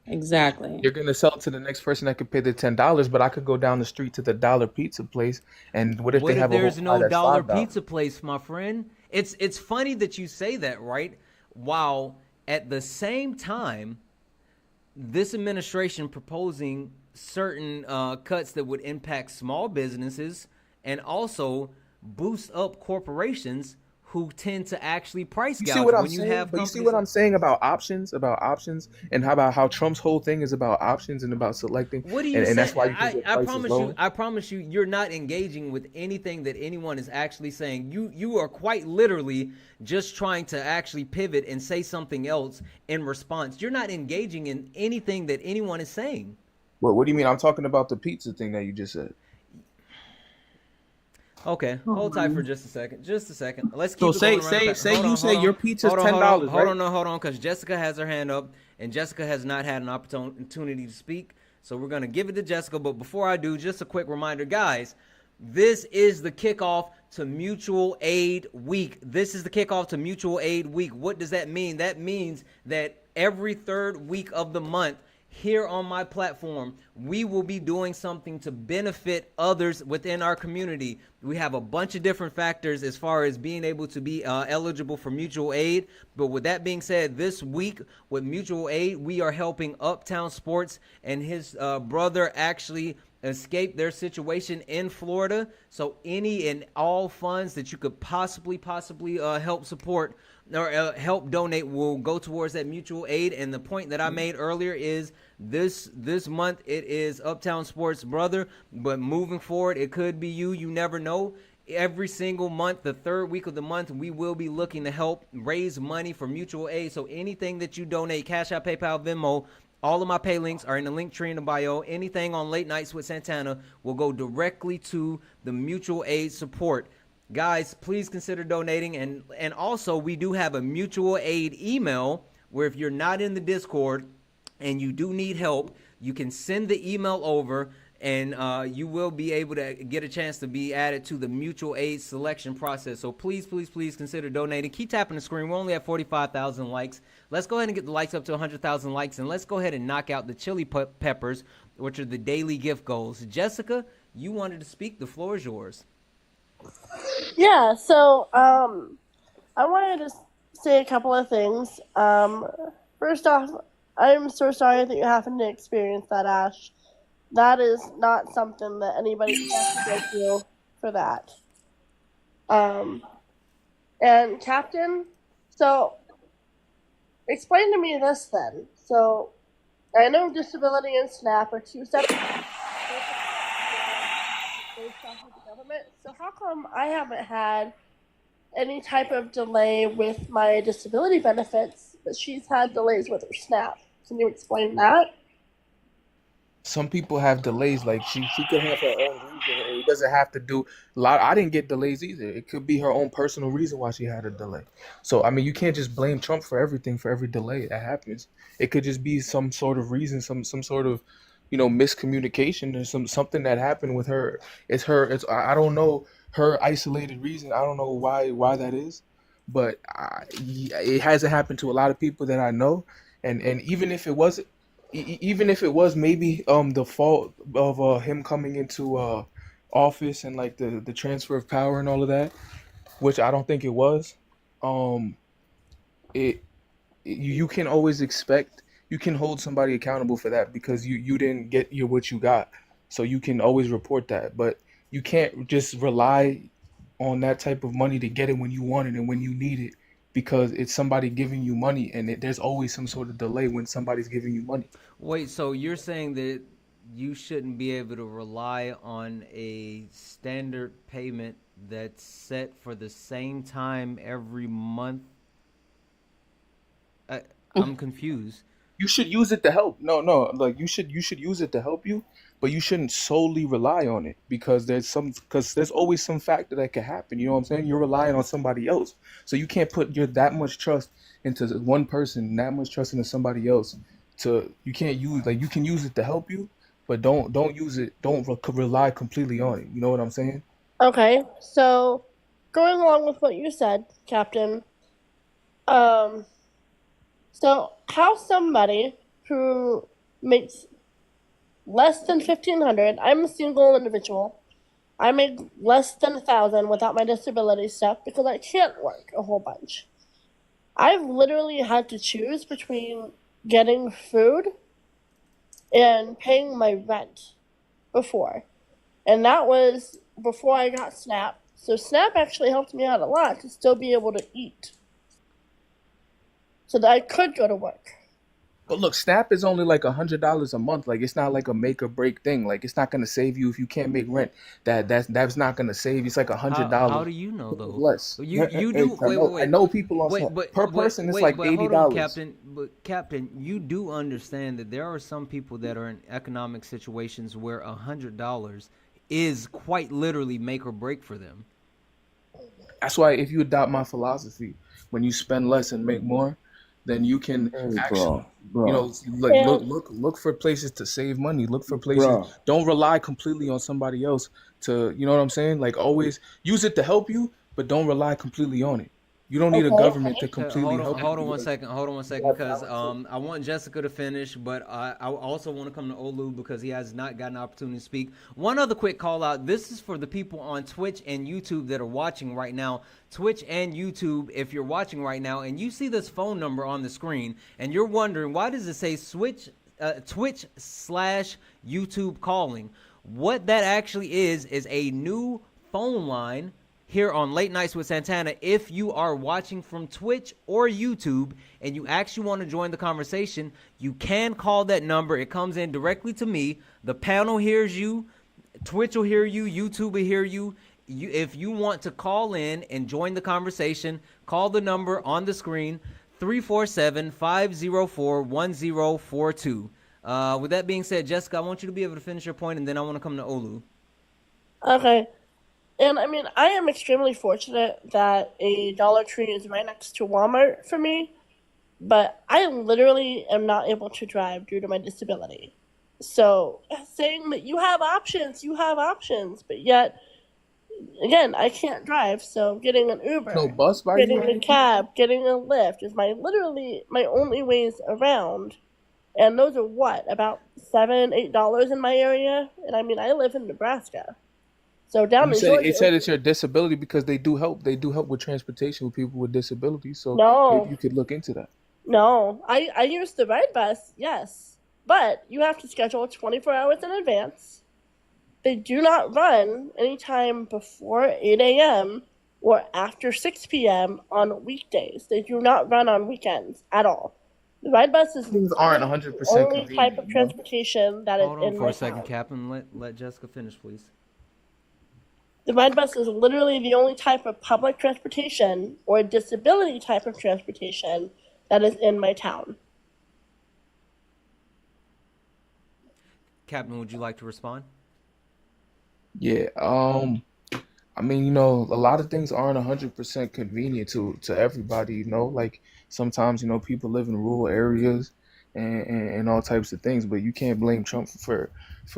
Exactly. You're gonna sell it to the next person that could pay the $10, but I could go down the street to the dollar pizza place, and what if What they if have a whole there's pie no that's dollar $5? pizza place, my friend? It's funny that you say that, right? While at the same time, this administration proposing certain cuts that would impact small businesses and also boost up corporations who tend to actually price You see gouge what I'm when you saying? have But you see companies what like. I'm saying about options, and how about how Trump's whole thing is about options and about selecting, What do you and say? that's why you can get prices lower. I promise you, you're not engaging with anything that anyone is actually saying. You are quite literally just trying to actually pivot and say something else in response. You're not engaging in anything that anyone is saying. What do you mean? I'm talking about the pizza thing that you just said. Okay, hold tight for just a second. Just a second. Let's So keep it going around the say hold you on, say hold your on. pizza's Hold on, hold on, $10, hold right? on, no, hold on, because Jessica has her hand up, and Jessica has not had an opportunity to speak. So we're gonna give it to Jessica. But before I do, just a quick reminder, guys. This is the kickoff to Mutual Aid Week. This is the kickoff to Mutual Aid Week. What does that mean? That means that every third week of the month, here on my platform, we will be doing something to benefit others within our community. We have a bunch of different factors as far as being able to be eligible for mutual aid. But with that being said, this week with mutual aid, we are helping Uptown Sports and his brother actually escape their situation in Florida. So any and all funds that you could possibly help support or help donate will go towards that mutual aid. And the point that I made earlier is this month it is Uptown Sports brother, but moving forward it could be you. You never know. Every single month, the third week of the month, we will be looking to help raise money for mutual aid. So anything that you donate, Cash App, PayPal, Venmo, all of my pay links are in the link tree in the bio. Anything on Late Nights with Santana will go directly to the mutual aid support. Guys, please consider donating. And also, we do have a mutual aid email where if you're not in the Discord and you do need help, you can send the email over and you will be able to get a chance to be added to the mutual aid selection process. So please consider donating. Keep tapping the screen. We're only at 45,000 likes. Let's go ahead and get the likes up to 100,000 likes, and let's go ahead and knock out the chili peppers, which are the daily gift goals. Jessica, you wanted to speak. The floor is yours. Yeah, so I wanted to say a couple of things. First off, I'm so sorry that you're having to experience that, Ash. That is not something that anybody has to go through for that. And Captain, so explain to me this then. So I know disability and SNAP are two separate based off of the government. So how come I haven't had any type of delay with my disability benefits, but she's had delays with her SNAP? Can you explain that? Some people have delays, like she could have her own reason. It doesn't have to do a lot. I didn't get delays either. It could be her own personal reason why she had a delay. So I mean, you can't just blame Trump for everything, for every delay that happens. It could just be some sort of reason, some sort of, miscommunication or something that happened with her. I don't know her isolated reason. I don't know why that is, but it hasn't happened to a lot of people that I know. And even if it was, even if it was maybe the fault of him coming into office and like the transfer of power and all of that, which I don't think it was, um it you can always expect, you can hold somebody accountable for that because you didn't get what you got, so you can always report that. But you can't just rely on that type of money to get it when you want it and when you need it, because it's somebody giving you money, and there's always some sort of delay when somebody's giving you money. Wait, so you're saying that you shouldn't be able to rely on a standard payment that's set for the same time every month? I, I'm confused. You should use it to help. No, like you should use it to help you, but you shouldn't solely rely on it because there's always some factor that could happen. You know what I'm saying? You're relying on somebody else, so you can't put your that much trust into one person, that much trust into somebody else. You can't use, like, you can use it to help you, but don't use it. Don't rely completely on it. You know what I'm saying? Okay, so going along with what you said, Captain, um, so how somebody who makes less than 1,500, I'm a single individual, I make less than 1,000 without my disability stuff because I can't work a whole bunch. I've literally had to choose between getting food and paying my rent before. And that was before I got SNAP. So SNAP actually helped me out a lot to still be able to eat. So that I could go to work. But look, SNAP is only like $100 a month. Like, it's not like a make or break thing. Like, it's not gonna save you if you can't make rent. That's not gonna save you. It's like How $100 do you know though? less. You Hey, do I know people on SNAP. Per person, it's like but hold on, $80. Captain, you do understand that there are some people that are in economic situations where $100 is quite literally make or break for them. That's why if you adopt my philosophy, when you spend less and make more, then you can Hey, actually, bro, like, And look for places to save money. Look for places. bro. Don't rely completely on somebody else to, you know what I'm saying? Like, always use it to help you, but don't rely completely on it. You don't need a okay, government to completely help Hold on you. one Like, second. Hold on one you second, gotta because balance it. I want Jessica to finish, but I also want to come to Olu because he has not gotten an opportunity to speak. One other quick call out. This is for the people on Twitch and YouTube that are watching right now. Twitch and YouTube, if you're watching right now and you see this phone number on the screen and you're wondering why does it say Twitch/YouTube calling? What that actually is a new phone line here on Late Nights with Santana. If you are watching from Twitch or YouTube and you actually want to join the conversation, you can call that number. It comes in directly to me. The panel hears you. Twitch will hear you. YouTube will hear you. If you want to call in and join the conversation, call the number on the screen, 347-504-1042. With that being said, Jessica, I want you to be able to finish your point, and then I want to come to Olu. okay. And I mean, I am extremely fortunate that a Dollar Tree is right next to Walmart for me, but I literally am not able to drive due to my disability. So saying that you have options, but yet, again, I can't drive, so getting an No Uber, bus by you getting or a anything? cab, getting a Lyft is literally my only ways around. And those are what, about $7, $8 in my area? And I mean, I live in Nebraska. So down You in said it Georgia, said it's your disability because they do help. They do help with transportation with people with disabilities. So maybe no, you could look into that. no. I use the ride bus, yes. But you have to schedule 24 hours in advance. They do not run anytime before 8 a.m. or after 6 p.m. on weekdays. They do not run on weekends at all. The ride bus is Things aren't the 100% only type convenient, of you know? transportation that is Hold on in for my a second, town. Captain. Let Jessica finish, please. The ride bus is literally the only type of public transportation or disability type of transportation that is in my town. Captain, would you like to respond? Yeah. I mean, a lot of things aren't 100% convenient to everybody, like sometimes, people live in rural areas and all types of things, but you can't blame Trump for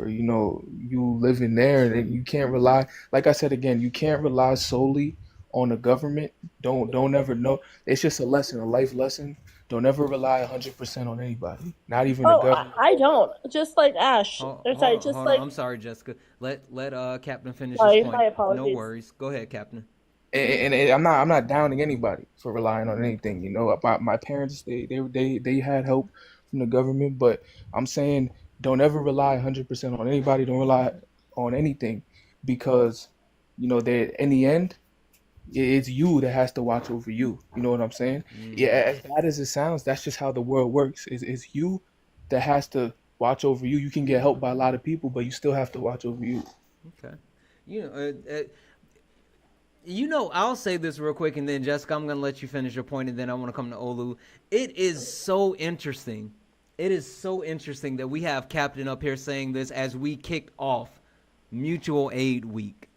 you living there, and you can't rely, like I said again, you can't rely solely on the government. Don't ever know. It's just a lesson, a life lesson. Don't ever rely 100% on anybody, not even the Oh, government. I don't. Just like Ash. Or sorry, just Hold on. like I'm sorry, Jessica. Let Captain finish his sorry, point. my No apologies. worries. Go ahead, Captain. And I'm not downing anybody for relying on anything. My parents, they had help from the government, but I'm saying don't ever rely 100% on anybody. Don't rely on anything because they in the end It's you that has to watch over you. You know what I'm saying? Yeah, as bad as it sounds, that's just how the world works. It's you that has to watch over you. You can get helped by a lot of people, but you still have to watch over you. Okay. You know, I'll say this real quick, and then Jessica, I'm gonna let you finish your point, and then I want to come to Olu. It is so interesting. It is so interesting that we have Captain up here saying this as we kicked off Mutual Aid Week.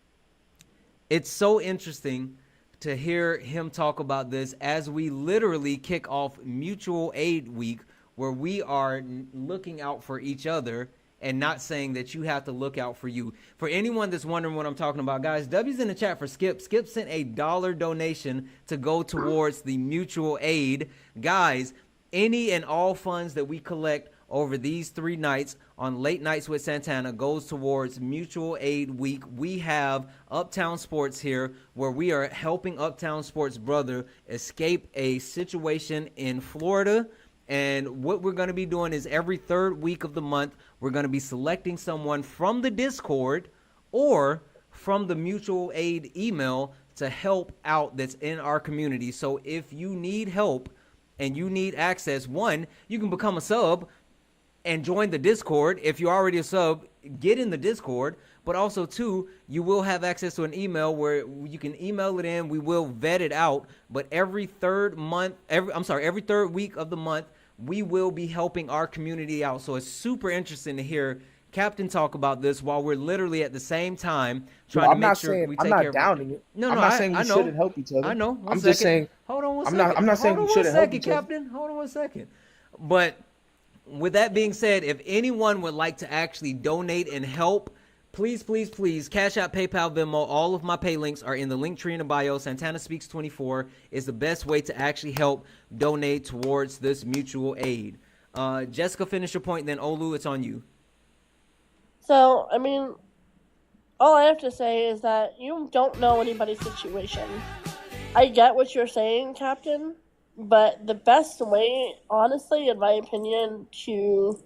It's so interesting to hear him talk about this as we literally kick off Mutual Aid Week, where we are looking out for each other and not saying that you have to look out for you. For anyone that's wondering what I'm talking about, guys, W's in the chat for Skip. Skip sent a $1 donation to go towards the mutual aid. Guys, any and all funds that we collect over these 3 nights on Late Nights with Santana goes towards Mutual Aid Week. We have Uptown Sports here, where we are helping Uptown Sports' brother escape a situation in Florida. And what we're going to be doing is every 3rd week of the month, we're going to be selecting someone from the Discord or from the mutual aid email to help out that's in our community. So if you need help and you need access, one, you can become a sub and join the Discord. If you're already a sub, get in the Discord. But also, two, you will have access to an email where you can email it in. We will vet it out. But every 3rd week of the month, we will be helping our community out. So it's super interesting to hear Captain talk about this while we're literally at the same time trying to make sure we take care of. I'm not downing it. No, I'm not saying we shouldn't help each other. I know. I'm just saying. Hold on one second. I'm not saying we shouldn't help each other. Captain. Hold on one second. But with that being said, if anyone would like to actually donate and help, please, please, please, Cash App, PayPal, Venmo, all of my pay links are in the link tree in the bio. Santana Speaks 24 is the best way to actually help donate towards this mutual aid. Jessica, finish your point, then Olu, it's on you. So, I mean, all I have to say is that you don't know anybody's situation. I get what you're saying, Captain, but the best way, honestly, in my opinion, to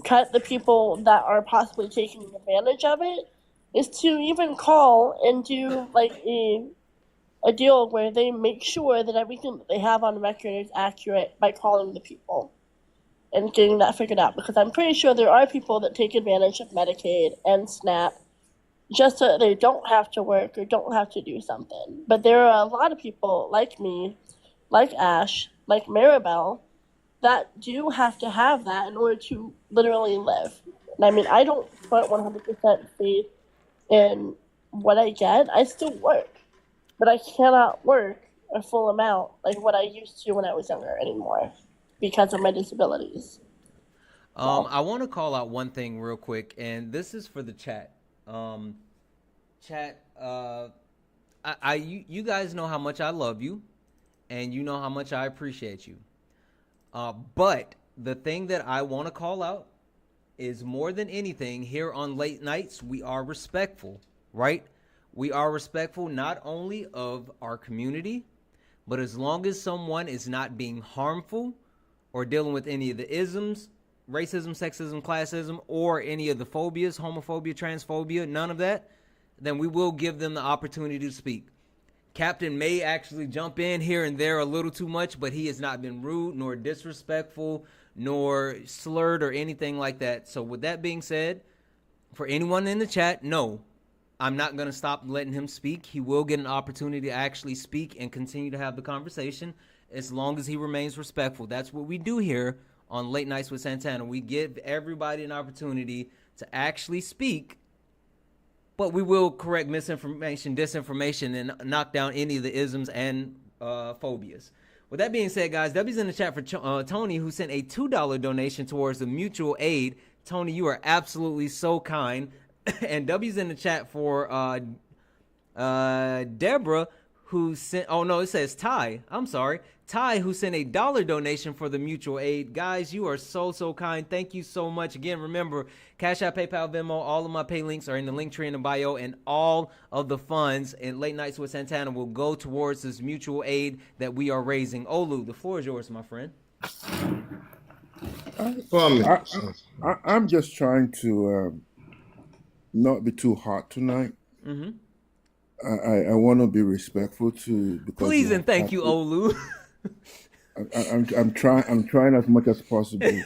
cut the people that are possibly taking advantage of it is to even call and do like a deal where they make sure that everything that they have on record is accurate by calling the people and getting that figured out, because I'm pretty sure there are people that take advantage of Medicaid and SNAP just so that they don't have to work or don't have to do something. But there are a lot of people like me, like Ash, like Maribel, that do have to have that in order to literally live. And I mean, I don't put 100% faith in what I get. I still work, but I cannot work a full amount like what I used to when I was younger anymore because of my disabilities. I want to call out one thing real quick, and this is for the chat. Chat, you guys know how much I love you, and you know how much I appreciate you. But the thing that I want to call out is, more than anything, here on Late Nights, we are respectful, right? We are respectful not only of our community, but as long as someone is not being harmful or dealing with any of the isms, racism, sexism, classism, or any of the phobias, homophobia, transphobia, none of that, then we will give them the opportunity to speak. Captain may actually jump in here and there a little too much, but he has not been rude nor disrespectful nor slurred or anything like that. So with that being said, for anyone in the chat, no, I'm not going to stop letting him speak. He will get an opportunity to actually speak and continue to have the conversation as long as he remains respectful. That's what we do here on Late Nights with Santana. We give everybody an opportunity to actually speak, but we will correct misinformation, disinformation, and knock down any of the isms and phobias. With that being said, guys, W's in the chat for Tony, who sent a $2 donation towards the mutual aid. Tony, you are absolutely so kind. And W's in the chat for Deborah, who sent, oh no, it says Ty. I'm sorry. Ty, who sent a $1 donation for the mutual aid. Guys, you are so, so kind. Thank you so much. Again, remember, Cash App, PayPal, Venmo, all of my pay links are in the link tree in the bio, and all of the funds in Late Nights with Santana will go towards this mutual aid that we are raising. Olu, the floor is yours, my friend. I'm just trying to not be too hot tonight. Mm-hmm. I want to be respectful to because Please you and have thank you, passed. Olu. I'm trying as much as possible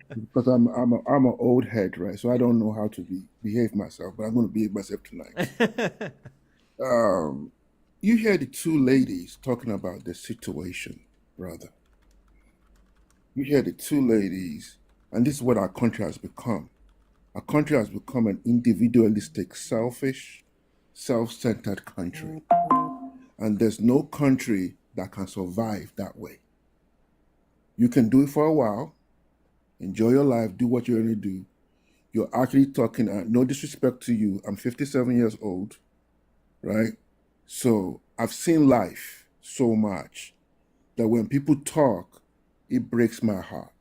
because I'm an old head, right? So I don't know how to behave myself, but I'm going to behave myself tonight. You hear the two ladies talking about the situation, brother. You hear the two ladies, and this is what our country has become. Our country has become an individualistic, selfish, self-centered country, and there's no country that can survive that way. You can do it for a while, enjoy your life, do what you're going to do. You're actually talking, no disrespect to you, I'm 57 years old, right? So I've seen life so much that when people talk, it breaks my heart.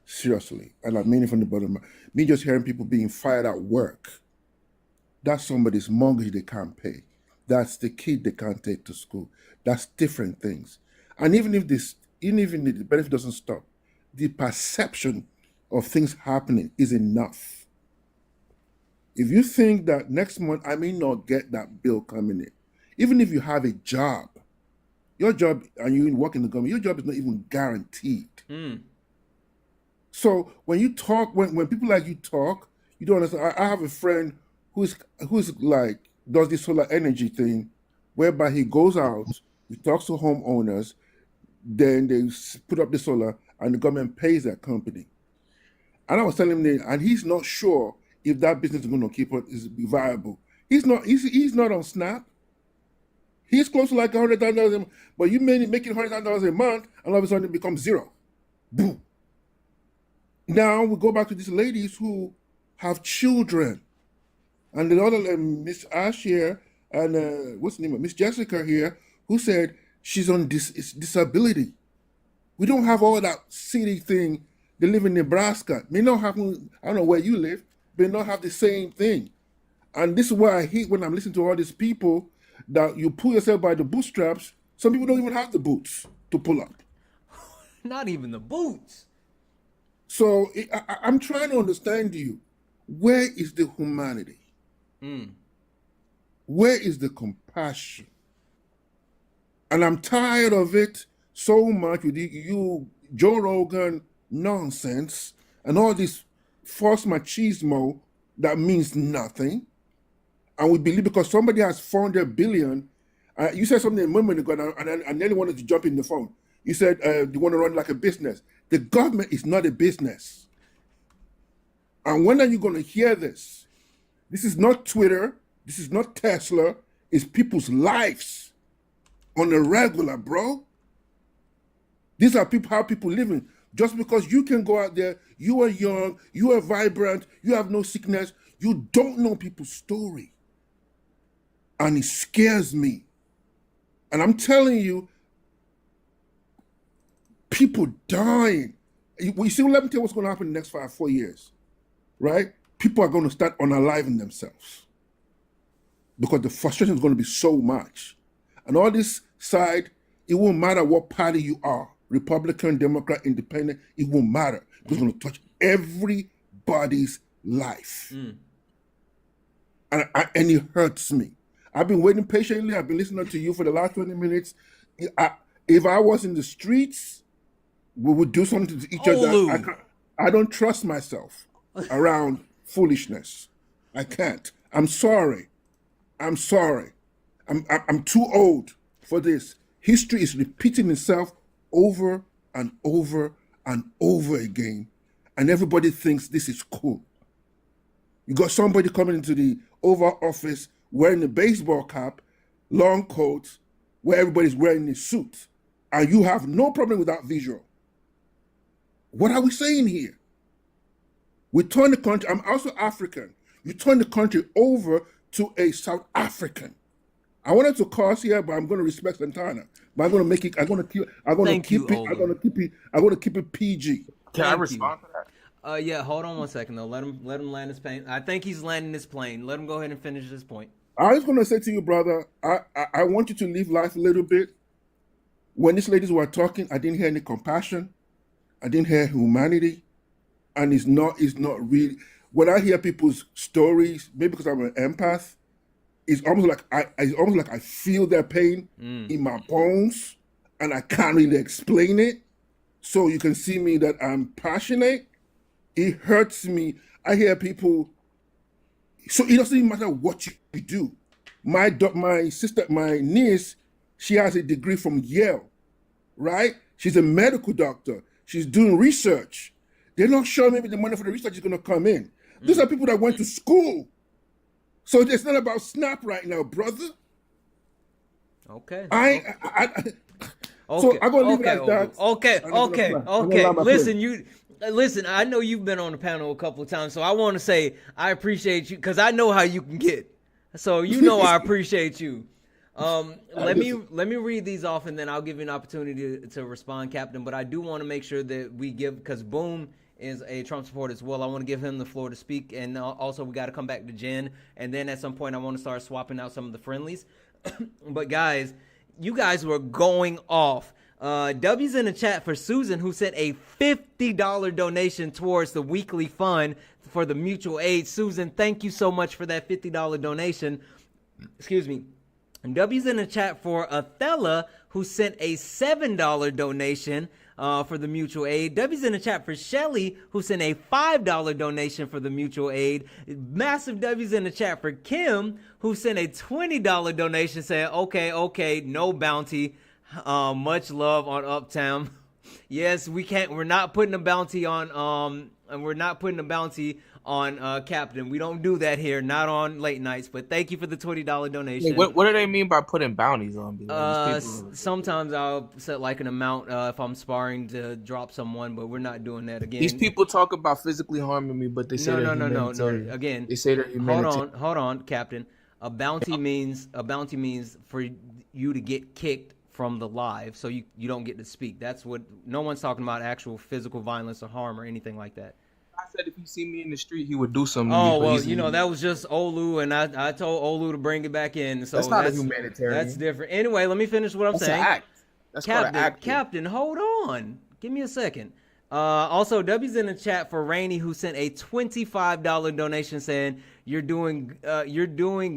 Seriously. And I mean it from the bottom of me just hearing people being fired at work. That's somebody's mortgage they can't pay. That's the kid they can't take to school. That's different things. And even if the benefit doesn't stop, the perception of things happening is enough. If you think that next month I may not get that bill coming in, even if you have a job, your job and you work in the government, your job is not even guaranteed. So when you talk, when people like you talk, you don't understand. I have a friend who's like does this solar energy thing, whereby he goes out, he talks to homeowners, then they put up the solar, and the government pays that company. And I was telling him, and he's not sure if that business is going to keep is viable. He's not on Snap. He's close to like $100,000, but you making $100,000 a month, and all of a sudden it becomes zero. Boom. Now we go back to these ladies who have children, and the other Miss Ash here, and what's the name of Miss Jessica here, who said she's on disability. We don't have all that city thing. They live in Nebraska. May not happen. I don't know where you live. May not have the same thing. And this is why I hate when I'm listening to all these people that you pull yourself by the bootstraps. Some people don't even have the boots to pull up. Not even the boots. So I'm trying to understand you. Where is the humanity? Where is the compassion? And I'm tired of it so much with you Joe Rogan nonsense and all this false machismo that means nothing. And we believe because somebody has 400 billion. You said something a moment ago, and then you wanted to jump in the phone. You said you want to run like a business. The government is not a business. And when are you going to hear this? This is not Twitter. This is not Tesla. It's people's lives on a regular, bro. These are how people living. Just because you can go out there, you are young, you are vibrant, you have no sickness, you don't know people's story. And it scares me. And I'm telling you, people dying. You see, let me tell you what's going to happen in the next 4 years, right? People are going to start unaliving themselves because the frustration is going to be so much. And all this side, it won't matter what party you are, Republican, Democrat, Independent, it won't matter. It's going to touch everybody's life. And it hurts me. I've been waiting patiently. I've been listening to you for the last 20 minutes. If I was in the streets, we would do something to each other. I don't trust myself around foolishness. I can't. I'm sorry. I'm too old for this. History is repeating itself over and over and over again. And everybody thinks this is cool. You got somebody coming into the Oval Office wearing a baseball cap, long coat, where everybody's wearing a suit. And you have no problem with that visual. What are we saying here? We turn the country, I'm also African. You turn the country over to a South African. I wanted to curse here, but I'm going to respect Santana. But I'm going to make it. I'm going to keep it PG. Can I respond to that? Yeah. Hold on 1 second though. Let him land his plane. I think he's landing his plane. Let him go ahead and finish his point. I was going to say to you, brother, I want you to live life a little bit. When these ladies were talking, I didn't hear any compassion. I didn't hear humanity. And it's not really, when I hear people's stories, maybe because I'm an empath, it's almost like I feel their pain in my bones, and I can't really explain it. So you can see me that I'm passionate. It hurts me. I hear people. So it doesn't even matter what you do. My sister, my niece, she has a degree from Yale, right? She's a medical doctor. She's doing research. They're not sure maybe the money for the research is going to come in. These are people that went to school. So it's not about SNAP right now, brother. Okay. So I'm gonna leave it at that. Okay. Listen. I know you've been on the panel a couple of times, so I want to say I appreciate you because I know how you can get. So you know I appreciate you. Let me read these off, and then I'll give you an opportunity to respond, Captain. But I do want to make sure that we give, because Boom is a Trump supporter as well. I want to give him the floor to speak, and also we got to come back to Jen, and then at some point I want to start swapping out some of the friendlies. But guys, you guys were going off. W's in the chat for Susan, who sent a $50 donation towards the weekly fund for the mutual aid. Susan, thank you so much for that $50 donation. Excuse me. And W's in the chat for Athela, who sent a $7 donation for the mutual aid. W's in the chat for Shelly, who sent a $5 donation for the mutual aid. Massive W's in the chat for Kim, who sent a $20 donation saying, okay, no bounty. Much love on Uptown. Yes, we're not putting a bounty on Captain. We don't do that here, not on late nights. But thank you for the $20 donation. What do they mean by putting bounties on? Sometimes I'll set like an amount if I'm sparring to drop someone, but we're not doing that again. These people talk about physically harming me, but they say no. Again, they say they're humanitarian. Hold on, Captain. A bounty means for you to get kicked from the live, so you don't get to speak. That's what, no one's talking about actual physical violence or harm or anything like that. I said if he see me in the street, he would do something. Oh, well, that was just Olu, and I told Olu to bring it back in. So that's not a humanitarian. That's different. Anyway, let me finish what I'm saying. An act. That's called an act. Captain, hold on. Give me a second. Also, W's in the chat for Rainey, who sent a $25 donation saying, you're doing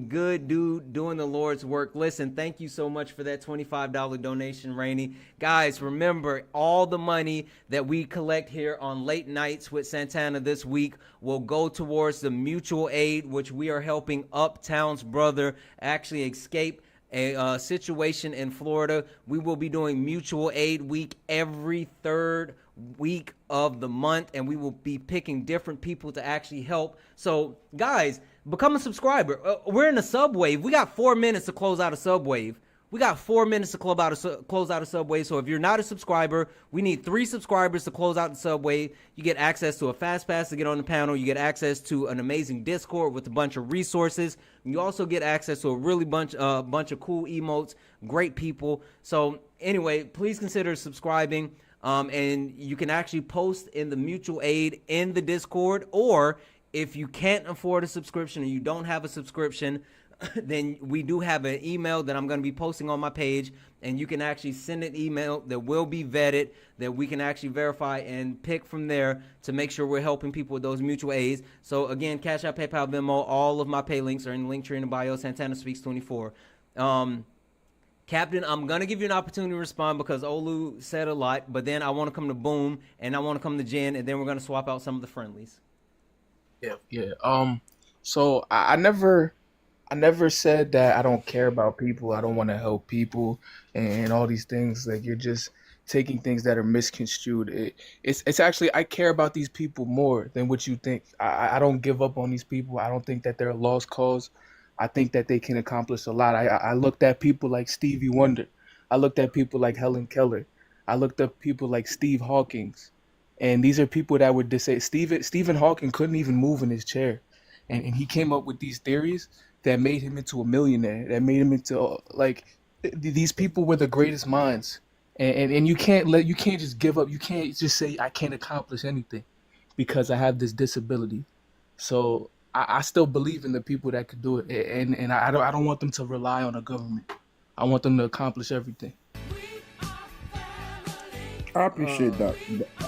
good, dude, doing the Lord's work. Listen, thank you so much for that $25 donation, Rainey. Guys, remember, all the money that we collect here on Late Nights with Santana this week will go towards the mutual aid, which we are helping Uptown's brother actually escape a situation in Florida. We will be doing mutual aid week every third week of the month, and we will be picking different people to actually help. So guys, become a subscriber. We're in a subwave. We got 4 minutes to close out a subwave. So if you're not a subscriber, we need 3 subscribers to close out the subway. You get access to a fast pass to get on the panel. You get access to an amazing Discord with a bunch of resources. You also get access to a really bunch of cool emotes, great people. So anyway, please consider subscribing. And you can actually post in the mutual aid in the Discord, or if you can't afford a subscription or you don't have a subscription, then we do have an email that I'm going to be posting on my page, and you can actually send an email that will be vetted, that we can actually verify and pick from there to make sure we're helping people with those mutual aids. So again, Cash App, PayPal, Venmo, all of my pay links are in the link tree in the bio. Santana Speaks 24. Captain, I'm going to give you an opportunity to respond because Olu said a lot, but then I want to come to Boom, and I want to come to Jen, and then we're going to swap out some of the friendlies. Yeah. So I never said that I don't care about people. I don't want to help people and all these things. Like, you're just taking things that are misconstrued. It's actually, I care about these people more than what you think. I don't give up on these people. I don't think that they're a lost cause. I think that they can accomplish a lot. I looked at people like Stevie Wonder. I looked at people like Helen Keller. I looked at people like Steve Hawkins. And these are people that would say Stephen Hawking couldn't even move in his chair. And he came up with these theories that made him into a millionaire, that made him into, these people were the greatest minds. And you can't just give up. You can't just say, I can't accomplish anything because I have this disability. So I still believe in the people that could do it, and I don't want them to rely on the government. I want them to accomplish everything. I appreciate that.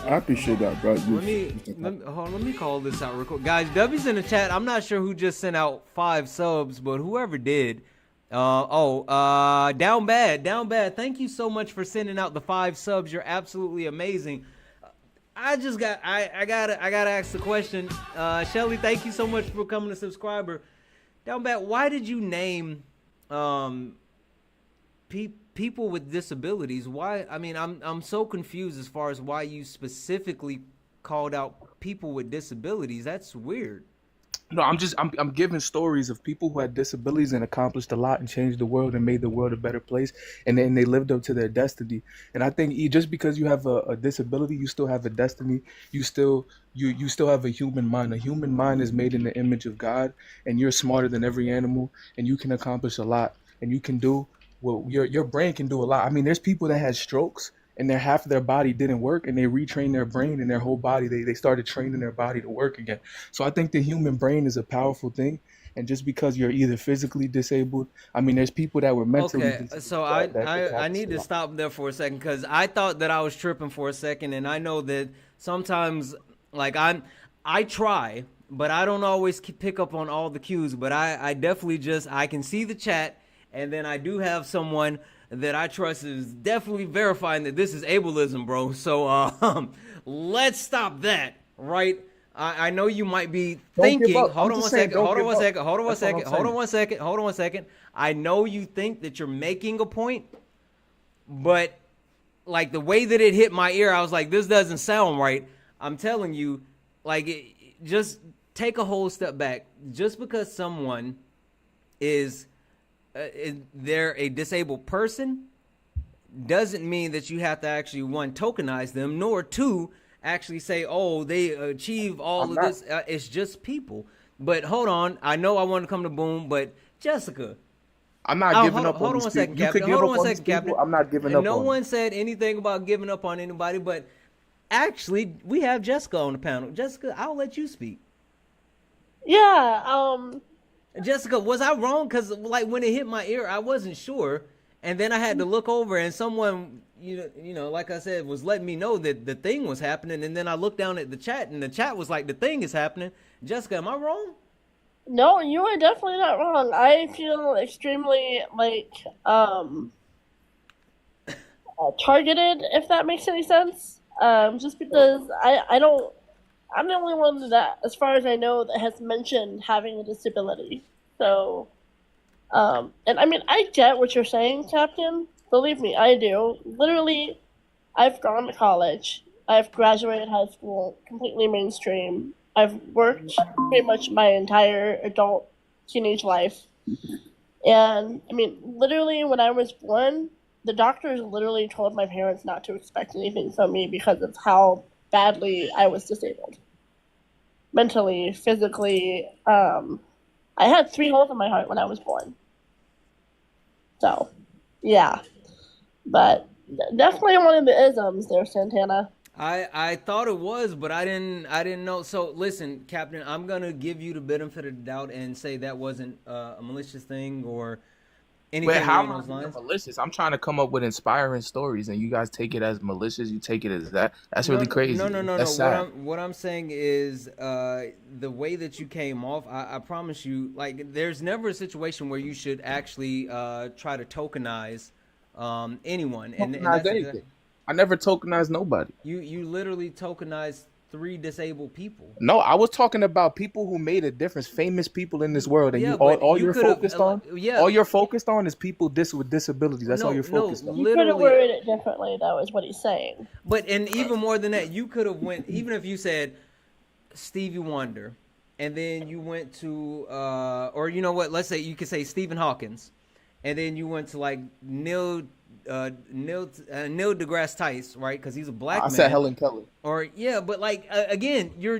I appreciate that, bro. Let me call this out real quick. Guys, W's in the chat. I'm not sure who just sent out 5 subs, but whoever did. Down bad. Thank you so much for sending out the 5 subs. You're absolutely amazing. I gotta ask the question. Shelly, thank you so much for becoming a subscriber. Down bad, why did you name people with disabilities? Why? I mean, I'm so confused as far as why you specifically called out people with disabilities. That's weird. No, I'm giving stories of people who had disabilities and accomplished a lot and changed the world and made the world a better place, and then they lived up to their destiny. And I think just because you have a disability, you still have a destiny. You still have a human mind. A human mind is made in the image of God, and you're smarter than every animal, and you can accomplish a lot, and you can do well. Your brain can do a lot. I mean, there's people that had strokes and half of their body didn't work, and they retrained their brain and their whole body. They started training their body to work again. So I think the human brain is a powerful thing. And just because you're either physically disabled, I mean, there's people that were mentally disabled. So I need to stop there for a second, because I thought that I was tripping for a second, and I know that sometimes, like, I try, but I don't always pick up on all the cues. But I definitely I can see the chat, and then I do have someone that I trust is definitely verifying that this is ableism, bro. So let's stop that, right? I know you might be thinking, hold on one second. I know you think that you're making a point, but like the way that it hit my ear, I was like, this doesn't sound right. I'm telling you, like, just take a whole step back. Just because someone is they're a disabled person doesn't mean that you have to actually, 1, tokenize them, nor 2, actually say, oh, they achieve all of this. It's just people. But hold on, I know I want to come to Boom, but Jessica, I'm not giving up on hold on these one second, people. Captain. Hold on one second, Captain. I'm not giving up no on one them. said anything about giving up on anybody, but actually we have Jessica on the panel. Jessica, I'll let you speak. Yeah, Jessica, was I wrong? Because like when it hit my ear, I wasn't sure, and then I had to look over, and someone, you know, like I said, was letting me know that the thing was happening, and then I looked down at the chat, and the chat was like, the thing is happening. Jessica, am I wrong? no, you are definitely not wrong. I feel extremely targeted, if that makes any sense. Just because I'm the only one that, as far as I know, that has mentioned having a disability. So, and I mean, I get what you're saying, Captain. Believe me, I do. Literally, I've gone to college. I've graduated high school, completely mainstream. I've worked pretty much my entire adult teenage life. And, I mean, literally, when I was born, the doctors literally told my parents not to expect anything from me because of how badly I was disabled. Mentally, physically. I had 3 holes in my heart when I was born. So, yeah. But definitely one of the isms there, Santana. I thought it was, but I didn't know. So listen, Captain, I'm gonna give you the benefit of the doubt and say that wasn't a malicious thing or anything Wait, how along am I those being lines. malicious? I'm trying to come up with inspiring stories, and you guys take it as malicious. You take it as that. That's really crazy. No. That's sad. What I'm saying is the way that you came off. I promise you, like, there's never a situation where you should actually try to tokenize anyone. And Tokenize anything. I never tokenized nobody. You literally tokenized 3 disabled people. No, I was talking about people who made a difference, famous people in this world, and Yeah, all you you're could've, focused on. yeah. All you're focused on is people with disabilities. That's all you're focused on. You could have worded it differently, though, is what he's saying. But, and even more than that, you could have went, even if you said Stevie Wonder, and then you went to, or you know what, let's say you could say Stephen Hawkins, and then you went to like Neil deGrasse Tyson, right? Because he's a black man. I said Helen Keller. Or yeah, but like again, you're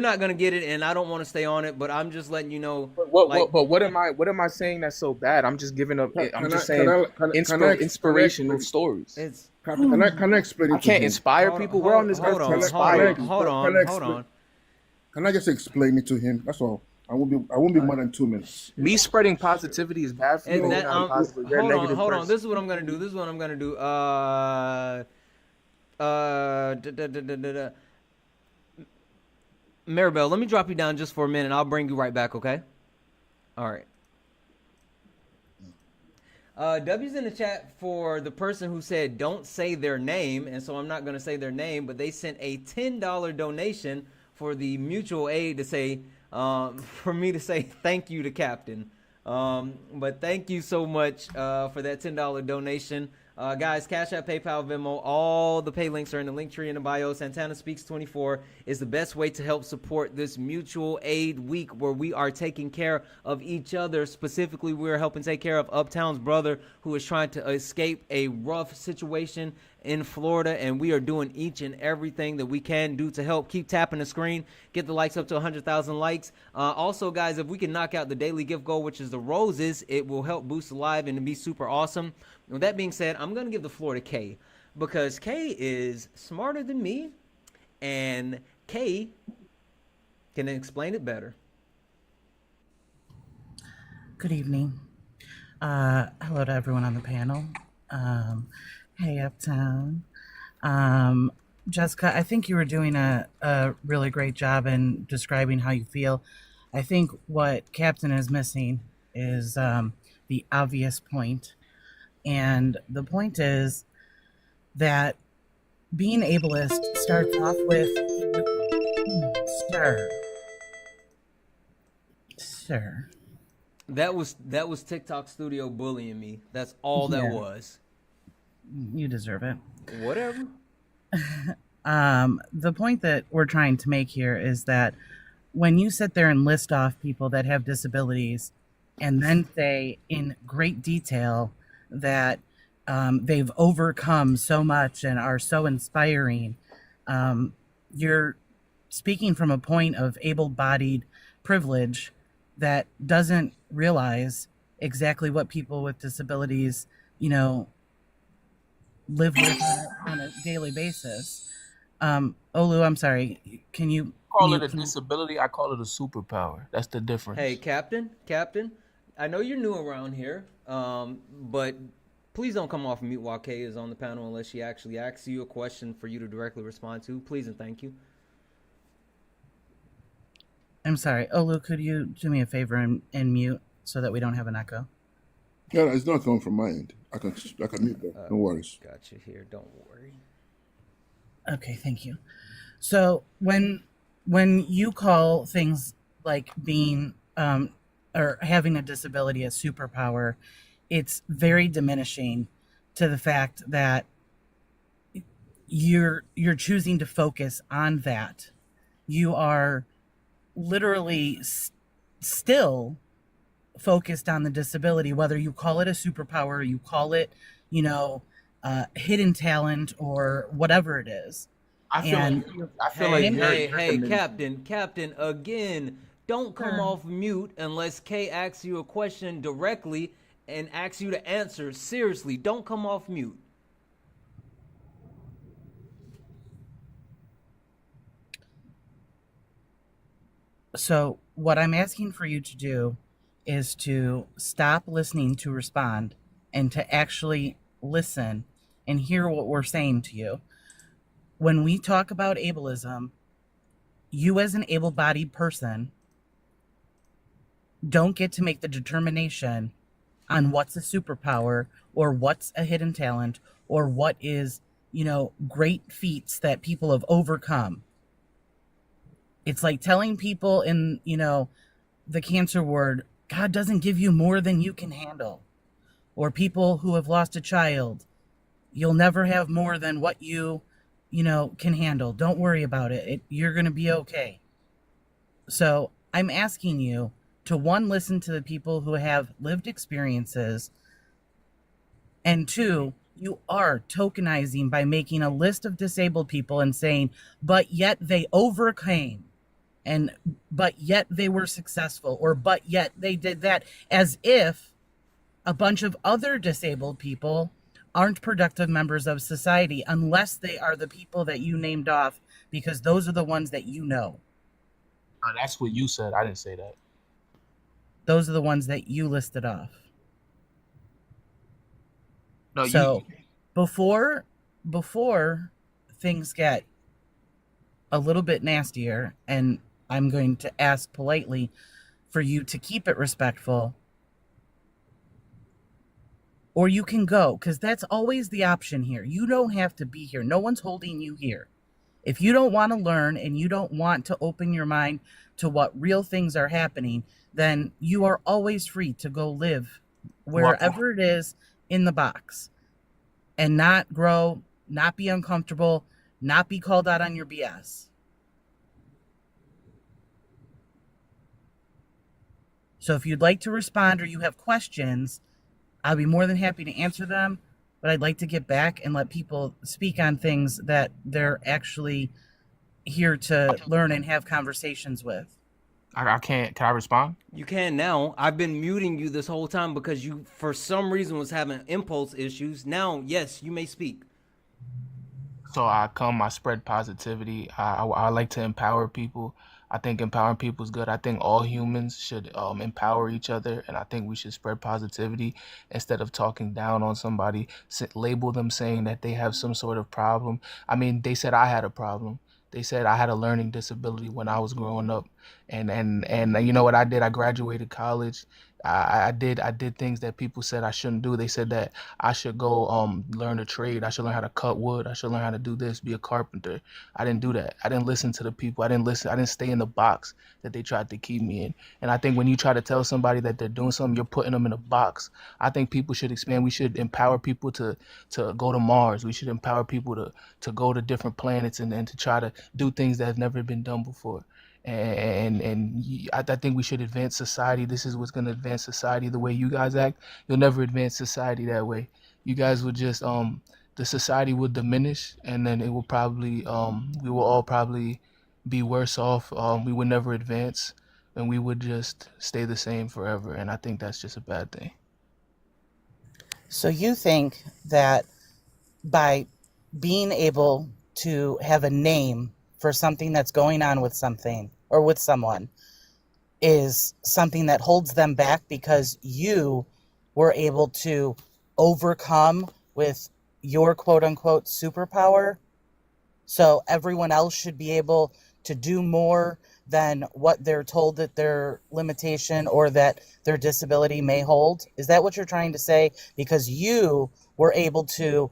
not gonna get it, and I don't want to stay on it, but I'm just letting you know. But what am I saying that's so bad? I'm just giving up. I'm just saying inspirational stories. Can I explain it? I can't inspire people. We're on this earth to inspire. Hold on. Can I just explain it to him? That's all. I won't be more than 2 minutes. Me spreading positivity is bad for you. And You're that not a positive. You're a hold on, negative hold on. person. This is what I'm gonna do. Da. Maribel, let me drop you down just for a minute. I'll bring you right back, okay? All right. W's in the chat for the person who said don't say their name, and so I'm not going to say their name, but they sent a $10 donation for the mutual aid to say, for me to say thank you to Captain. But thank you so much for that $10 donation. Guys, Cash App, PayPal, Venmo, all the pay links are in the link tree in the bio. Santana Speaks 24 is the best way to help support this mutual aid week where we are taking care of each other. Specifically, we are helping take care of Uptown's brother who is trying to escape a rough situation in Florida, and we are doing each and everything that we can do to help. Keep tapping the screen, get the likes up to 100,000 likes. Also, guys, if we can knock out the daily gift goal, which is the roses, it will help boost the live and be super awesome. With that being said, I'm going to give the floor to Kay because Kay is smarter than me, and Kay can explain it better. Good evening. Hello to everyone on the panel. Hey, Uptown. Jessica, I think you were doing a really great job in describing how you feel. I think what Captain is missing is the obvious point. And the point is that being ableist starts off with, sir. That was TikTok Studio bullying me. That's all that was. You deserve it. Whatever. The point that we're trying to make here is that when you sit there and list off people that have disabilities and then say in great detail that they've overcome so much and are so inspiring, you're speaking from a point of able-bodied privilege that doesn't realize exactly what people with disabilities, live with on a daily basis. Olu, I'm sorry. Can you Call it a disability? I call it a superpower. That's the difference. Hey, Captain, I know you're new around here, but please don't come off mute while Kay is on the panel unless she actually asks you a question for you to directly respond to. Please and thank you. I'm sorry. Olu, could you do me a favor and mute so that we don't have an echo? Yeah, it's not coming from my end. I can mute that. No worries. Got you here. Don't worry. Okay, thank you. So when you call things like being or having a disability a superpower, it's very diminishing to the fact that you're choosing to focus on that. You are literally still focused on the disability, whether you call it a superpower, or you call it, hidden talent or whatever it is. Hey, Captain, again, don't come off mute unless Kay asks you a question directly and asks you to answer. Seriously, don't come off mute. So what I'm asking for you to do is to stop listening to respond and to actually listen and hear what we're saying to you. When we talk about ableism, you as an able-bodied person don't get to make the determination on what's a superpower or what's a hidden talent or what is, great feats that people have overcome. It's like telling people in, the cancer ward, God doesn't give you more than you can handle. Or people who have lost a child, you'll never have more than what you can handle. Don't worry about it. You're going to be okay. So I'm asking you to, one, listen to the people who have lived experiences, and two, you are tokenizing by making a list of disabled people and saying, but yet they overcame, and but yet they were successful, or but yet they did that, as if a bunch of other disabled people aren't productive members of society unless they are the people that you named off, because those are the ones that you know. That's what you said. I didn't say that. Those are the ones that you listed off. No, So before things get a little bit nastier, and I'm going to ask politely for you to keep it respectful, or you can go, because that's always the option here. You don't have to be here. No one's holding you here. If you don't want to learn and you don't want to open your mind to what real things are happening, then you are always free to go live wherever it is in the box and not grow, not be uncomfortable, not be called out on your BS. So if you'd like to respond or you have questions, I'll be more than happy to answer them, but I'd like to get back and let people speak on things that they're actually here to learn and have conversations with. I can't. Can I respond? You can now. I've been muting you this whole time because you, for some reason, was having impulse issues. Now, yes, you may speak. So I spread positivity. I like to empower people. I think empowering people is good. I think all humans should empower each other, and I think we should spread positivity instead of talking down on somebody, label them saying that they have some sort of problem. I mean, they said I had a problem. They said I had a learning disability when I was growing up, and you know what I did? I graduated college. I did things that people said I shouldn't do. They said that I should go learn a trade. I should learn how to cut wood. I should learn how to do this, be a carpenter. I didn't do that. I didn't listen to the people. I didn't stay in the box that they tried to keep me in. And I think when you try to tell somebody that they're doing something, you're putting them in a box. I think people should expand. We should empower people to go to Mars. We should empower people to go to different planets and to try to do things that have never been done before. I think we should advance society. This is what's going to advance society. The way you guys act, you'll never advance society that way. You guys would just the society would diminish, and then it will probably we will all probably be worse off. We would never advance, and we would just stay the same forever. And I think that's just a bad thing. So you think that by being able to have a name for something that's going on with something or with someone is something that holds them back because you were able to overcome with your quote unquote superpower? So everyone else should be able to do more than what they're told that their limitation or that their disability may hold? Is that what you're trying to say? Because you were able to,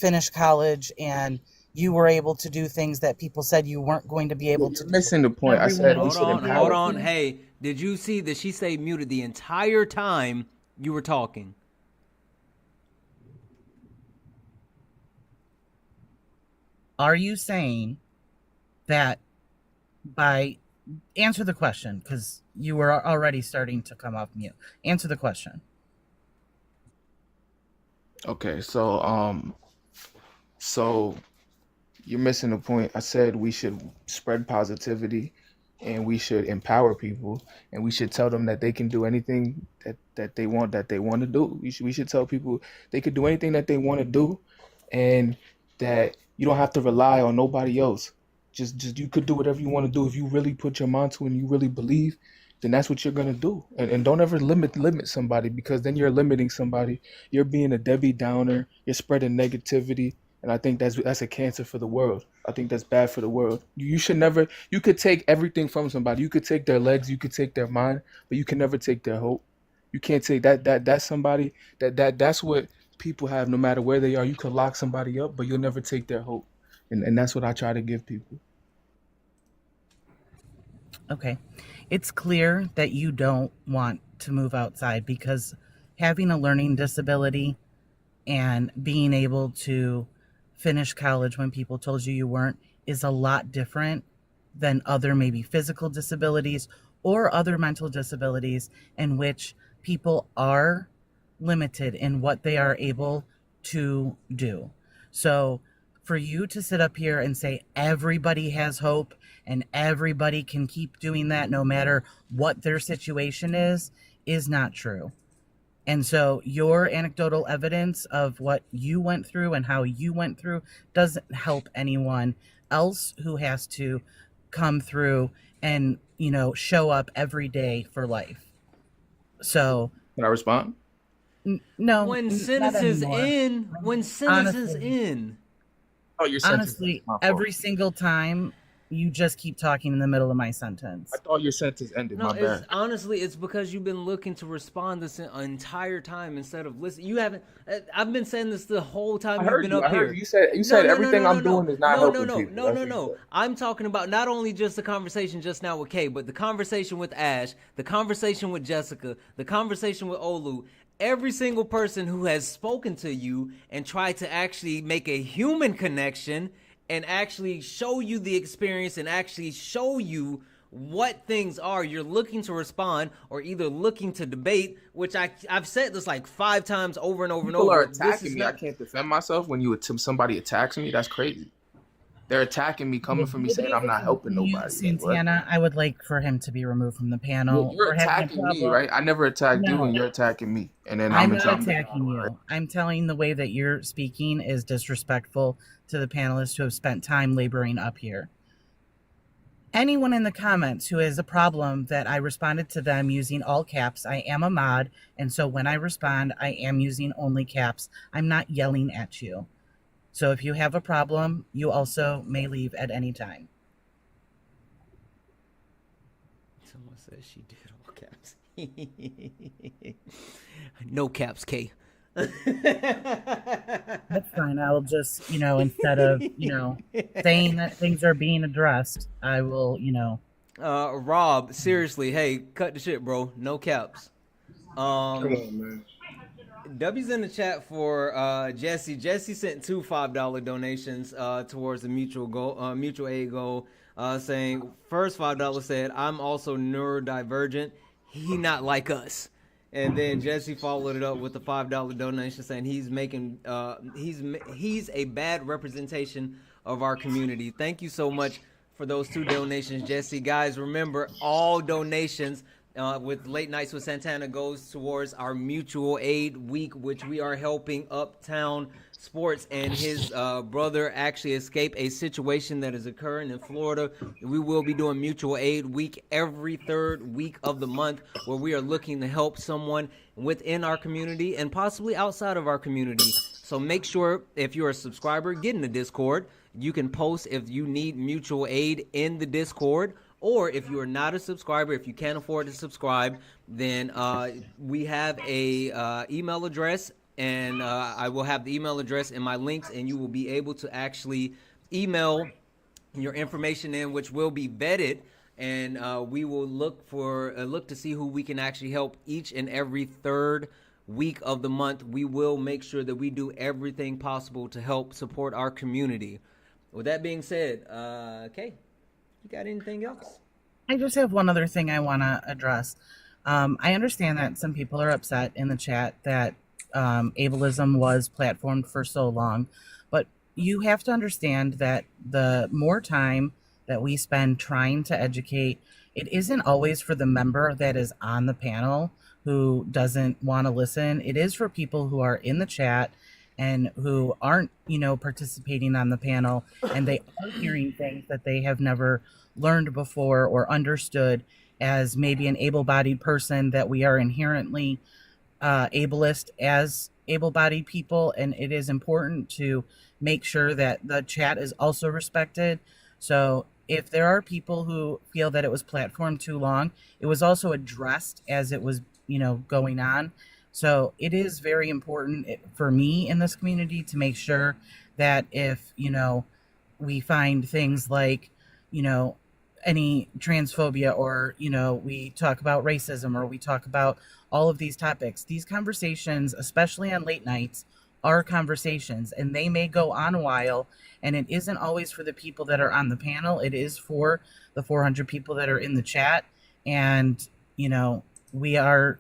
finish college and you were able to do things that people said you weren't going to be able to do. Missing the point. I said we should empower. Hold on. Hey, did you see that she stayed muted the entire time you were talking? Are you saying that answer the question, because you were already starting to come off mute. Answer the question. Okay, so you're missing the point. I said we should spread positivity and we should empower people and we should tell them that they can do anything that they want to do. We should tell people they could do anything that they want to do and that you don't have to rely on nobody else. Just you could do whatever you want to do. If you really put your mind to it and you really believe, then that's what you're gonna do. And don't ever limit somebody, because then you're limiting somebody. You're being a Debbie Downer, you're spreading negativity. And I think that's a cancer for the world. I think that's bad for the world. You should never. You could take everything from somebody. You could take their legs. You could take their mind, but you can never take their hope. You can't take that's somebody that's what people have. No matter where they are, you could lock somebody up, but you'll never take their hope. And that's what I try to give people. Okay, it's clear that you don't want to move outside because having a learning disability and being able to finish college when people told you weren't is a lot different than other maybe physical disabilities or other mental disabilities in which people are limited in what they are able to do. So for you to sit up here and say everybody has hope and everybody can keep doing that no matter what their situation is not true. And so your anecdotal evidence of what you went through and how you went through doesn't help anyone else who has to come through and, show up every day for life. So Can I respond? no, When not sentences anymore. end, when sentences Honestly, end. Oh, your sentence. honestly, My fault. every single time you just keep talking in the middle of my I sentence. thought your sentence ended. No, My bad. it's because you've been looking to respond this entire time instead of listen. You haven't. I've been saying this the whole time I you've heard been you. up I heard here. you. You said everything I'm doing is not helping people. No. That's what you said. I'm talking about not only just the conversation just now with Kay, but the conversation with Ash, the conversation with Jessica, the conversation with Olu. Every single person who has spoken to you and tried to actually make a human connection and actually show you the experience and actually show you what things are, you're looking to respond or either looking to debate, which I've said this like 5 times over and over and People over. are attacking me. I Not, can't defend myself when somebody attacks me. That's crazy. They're attacking me, coming for me, saying I'm not helping nobody. Santana, I would like for him to be removed from the panel. You're We're having a attacking me, problem. right? I never attacked you, No. and you're attacking me. And then I'm in not trouble. attacking you. I'm telling the way that you're speaking is disrespectful to the panelists who have spent time laboring up here. Anyone in the comments who has a problem that I responded to them using all caps, I am a mod, and so when I respond, I am using only caps. I'm not yelling at you. So if you have a problem, you also may leave at any time. someone says she did all caps. No caps, K. That's fine. I'll just, instead of, saying that things are being addressed, I will, Rob, seriously, hey, cut the shit, bro. No caps. Come on, man. W's in the chat for Jesse. Jesse sent 2 $5 donations towards the mutual aid goal, saying first $5 said, "I'm also neurodivergent. He not like us." And then Jesse followed it up with a $5 donation saying he's making he's a bad representation of our community. Thank you so much for those 2 donations, Jesse. Guys, remember all donations with Late Nights with Santana goes towards our mutual aid week, which we are helping Uptown Sports and his brother actually escape a situation that is occurring in Florida. We will be doing mutual aid week every 3rd week of the month, where we are looking to help someone within our community and possibly outside of our community. So make sure, if you're a subscriber, get in the Discord. You can post if you need mutual aid in the Discord. Or if you are not a subscriber, if you can't afford to subscribe, then we have a email address, and I will have the email address in my links, and you will be able to actually email your information in, which will be vetted, and we will look to see who we can actually help each and every 3rd week of the month. We will make sure that we do everything possible to help support our community. With that being said, Kay, you got anything else? I just have one other thing I want to address. I understand that some people are upset in the chat that ableism was platformed for so long, but you have to understand that the more time that we spend trying to educate, it isn't always for the member that is on the panel who doesn't want to listen. It is for people who are in the chat and who aren't, participating on the panel, and they are hearing things that they have never learned before or understood as maybe an able-bodied person, that we are inherently ableist as able-bodied people, and it is important to make sure that the chat is also respected. So if there are people who feel that it was platformed too long, it was also addressed as it was, going on. So it is very important for me in this community to make sure that if, we find things like, any transphobia, or, we talk about racism, or we talk about all of these topics, these conversations, especially on late nights, are conversations, and they may go on a while, and it isn't always for the people that are on the panel. It is for the 400 people that are in the chat. And, we are,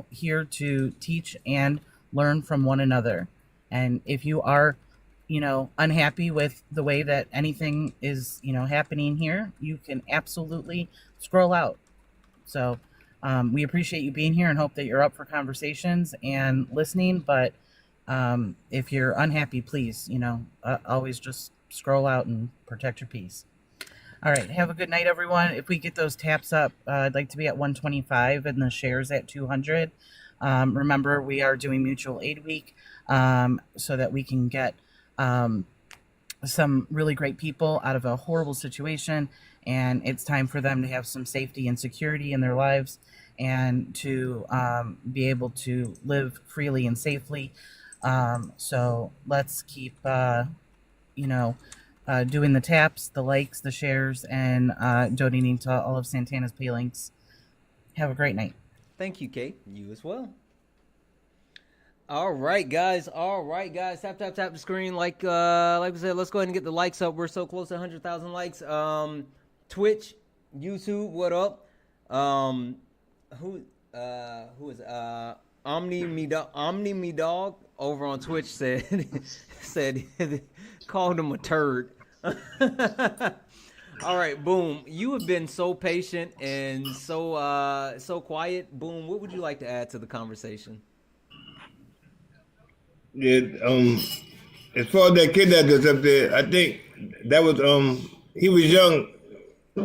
here to teach and learn from one another. And if you are, unhappy with the way that anything is, happening here, you can absolutely scroll out. So we appreciate you being here and hope that you're up for conversations and listening. But if you're unhappy, please, always just scroll out and protect your peace. All right. Have a good night, everyone. If we get those taps up, I'd like to be at 125 and the shares at 200. Remember, we are doing Mutual Aid Week so that we can get some really great people out of a horrible situation. And it's time for them to have some safety and security in their lives and to be able to live freely and safely. So let's keep, doing the taps, the likes, the shares, and donating to all of Santana's Peelings. Have a great night. Thank you, Kate. You as well. All right, guys. Tap the screen. Like we said, let's go ahead and get the likes up. We're so close to 100,000 likes. Twitch, YouTube, what up? Who is Omni Me Dog over on Twitch said called him a turd. All right, Boom. You have been so patient and so quiet. Boom. What would you like to add to the conversation? Yeah, as far as that kid that was up there, I think that was he was young.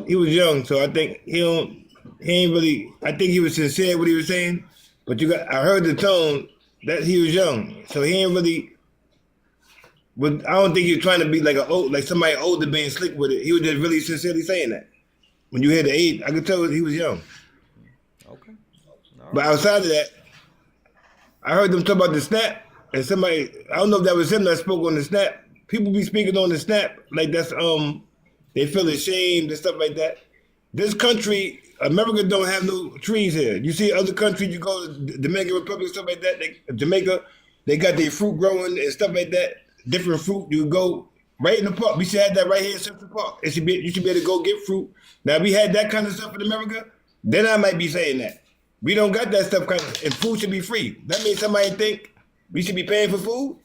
He was young, so I think he ain't really. I think he was sincere what he was saying, but I heard the tone that he was young, so he ain't really. But I don't think he was trying to be like somebody older being slick with it. He was just really sincerely saying that. When you hear the age, I could tell he was young. Okay. But outside of that, I heard them talk about the snap, and somebody, I don't know if that was him that spoke on the snap. People be speaking on the snap like that's they feel ashamed and stuff like that. This country, America don't have no trees here. You see other countries, you go to Dominican Republic, stuff like that. Jamaica, they got their fruit growing and stuff like that. Different fruit, you go right in the park. We should have that right here in Central Park. You should be able to go get fruit. Now, if we had that kind of stuff in America, then I might be saying that. We don't got that stuff, and food should be free. That means somebody think we should be paying for food.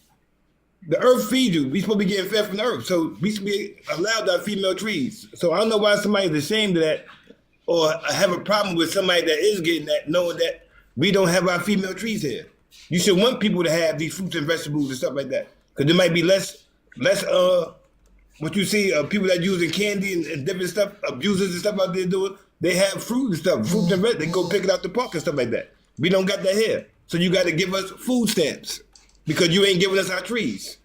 The earth feeds you. We supposed to be getting fed from the earth, so we should be allowed our female trees. So I don't know why somebody's ashamed of that, or have a problem with somebody that is getting that, knowing that we don't have our female trees here. You should want people to have these fruits and vegetables and stuff like that, because there might be less what you see people that using candy and different stuff, abusers and stuff out there doing. They have fruit and stuff, fruits and vegetables. They go pick it out the park and stuff like that. We don't got that here, so you got to give us food stamps because you ain't giving us our trees.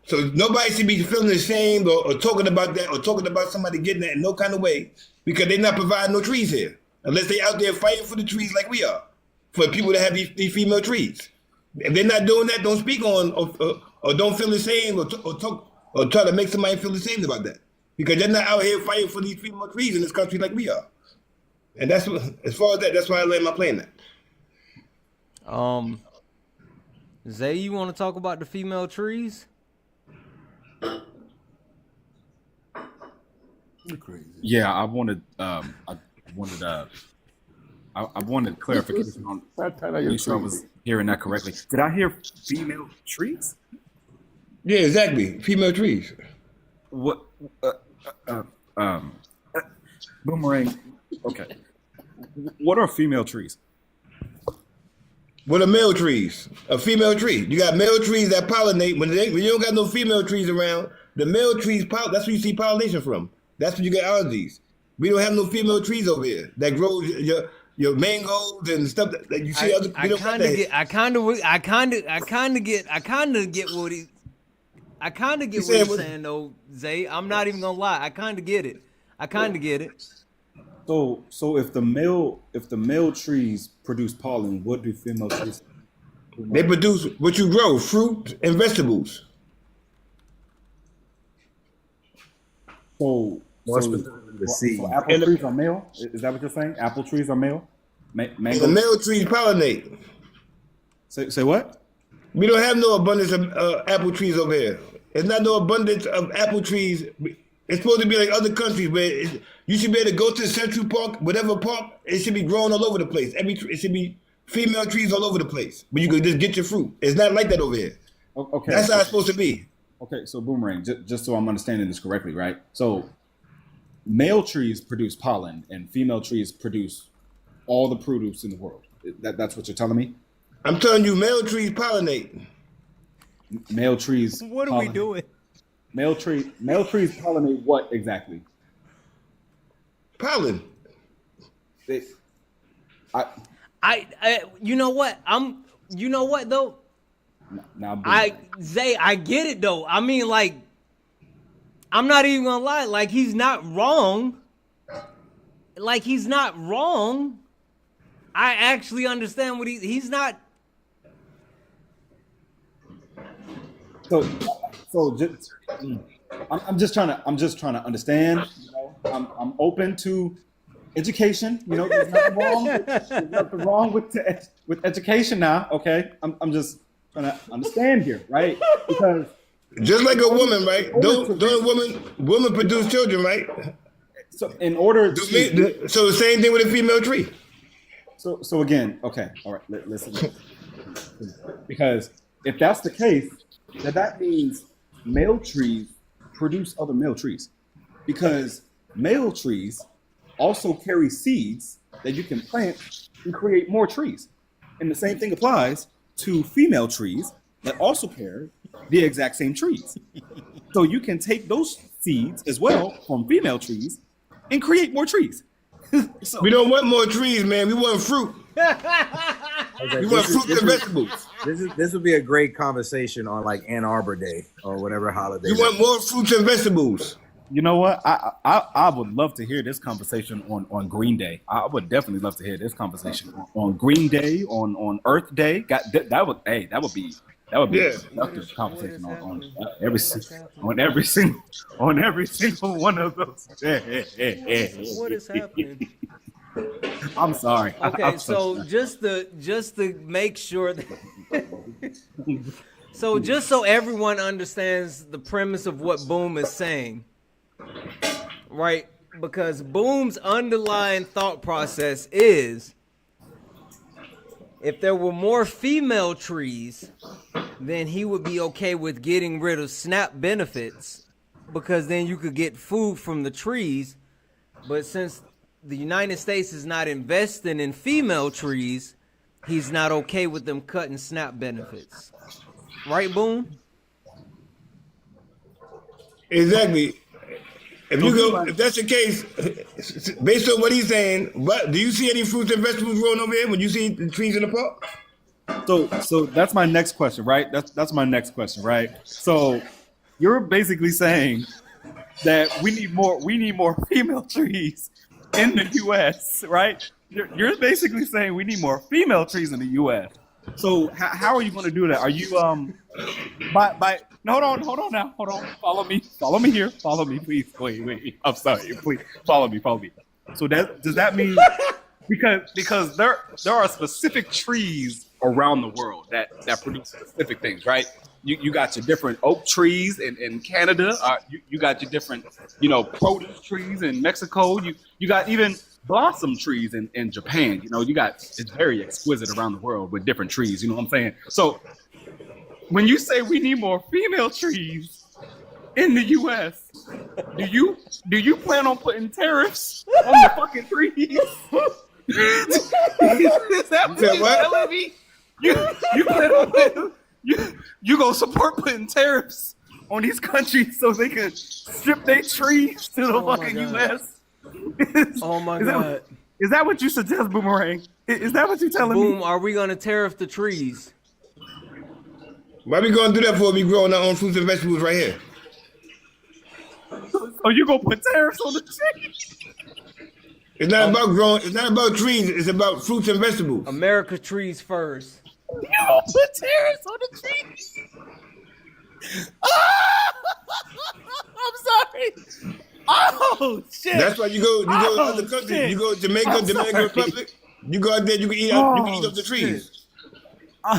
So nobody should be feeling ashamed or talking about that or talking about somebody getting that in no kind of way because they're not providing no trees here unless they out there fighting for the trees like we are, for people to have these female trees. If they're not doing that, don't speak on or don't feel ashamed or talk or try to make somebody feel ashamed about that because they're not out here fighting for these female trees in this country like we are. And that's what, as far as that, that's why I land my plane at. Zay, you want to talk about the female trees? You're crazy. Yeah, I wanted clarification on. Make sure I was hearing that correctly. Did I hear female trees? Yeah, exactly. Female trees. What? Boomerang. Okay. What are female trees? What are male trees? A female tree. You got male trees that pollinate. When you don't got no female trees around, the male trees, that's where you see pollination from. That's where you get allergies. We don't have no female trees over here that grow your mangoes and stuff that you see other. I kind of get what he's saying though, Zay. I'm not even gonna lie. I kind of get it. So if the male trees produce pollen, what do female trees? They produce what you grow, fruit and vegetables. So apple trees are male? Is that what you're saying? Apple trees are male? Mango? The male trees pollinate. Say what? We don't have no abundance of apple trees over here. There's not no abundance of apple trees. It's supposed to be like other countries where you should be able to go to Central Park, whatever park, it should be growing all over the place. It should be female trees all over the place, but you can just get your fruit. It's not like that over here. Okay. That's how it's supposed to be. Okay, so Boomerang, just so I'm understanding this correctly, right? So male trees produce pollen and female trees produce all the produce in the world. That's what you're telling me? I'm telling you, male trees pollinate. Male trees. What are we doing? Male trees pollinate what exactly? pollen. You know what? You know what though? Now, Zay, I get it though. I mean, like, I'm not even gonna lie. Like, he's not wrong. Like, he's not wrong. I actually understand what he's not. So just, I'm just trying to understand. You know, I'm open to education. You know, there's nothing wrong with education now. Okay, I'm just trying to understand here, right? Because just like a woman, right? Don't women produce children, right? So in order to, so the same thing with a female tree. So again, okay, all right, listen. Because if that's the case, then that means male trees produce other male trees, because male trees also carry seeds that you can plant and create more trees. And the same thing applies to female trees that also carry the exact same trees. So you can take those seeds as well from female trees and create more trees. So, we don't want more trees, man. We want fruit. We want fruit and vegetables. This would be a great conversation on like Ann Arbor Day or whatever holiday. You want more fruits and vegetables. You know what? I would love to hear this conversation on Green Day. I would definitely love to hear this conversation on Green Day, on Earth Day. That would be a productive conversation on every single one of those. What is happening? I'm sorry. Okay, so just to make sure that so just so everyone understands the premise of what Boom is saying, right? Because Boom's underlying thought process is, if there were more female trees, then he would be okay with getting rid of SNAP benefits, because then you could get food from the trees. But since the United States is not investing in female trees, he's not okay with them cutting SNAP benefits. Right, Boom? Exactly. If that's the case, based on what he's saying, but do you see any fruits and vegetables growing over here when you see the trees in the park? So that's my next question, right? That's my next question, right? So you're basically saying that we need more female trees in the U.S., right? You're basically saying we need more female trees in the U.S. So how are you going to do that? Are you by no, hold on now, hold on. Follow me here. Follow me, please. Wait. I'm sorry. Please follow me. So does that mean because there are specific trees around the world that produce specific things, right? You got your different oak trees in Canada. You got your different, produce trees in Mexico. You got even blossom trees in Japan. It's very exquisite around the world with different trees. You know what I'm saying? So when you say we need more female trees in the U.S., do you plan on putting tariffs on the fucking trees? Is that what you're telling me? You plan on putting, you gonna support putting tariffs on these countries so they can strip their trees to the fucking U.S.? Oh my God! Is that what you suggest, Boomerang? Is that what you're telling me? Boom, are we gonna tariff the trees? Why we gonna do that for? We growing our own fruits and vegetables right here. So you gonna put tariffs on the trees? It's not about growing. It's not about trees. It's about fruits and vegetables. America trees first. You gonna put tariffs on the trees? I'm sorry. Oh shit! That's why you go to other countries. Shit. You go to Jamaica, Dominican Republic. You go out there. You can eat. You can eat off the trees.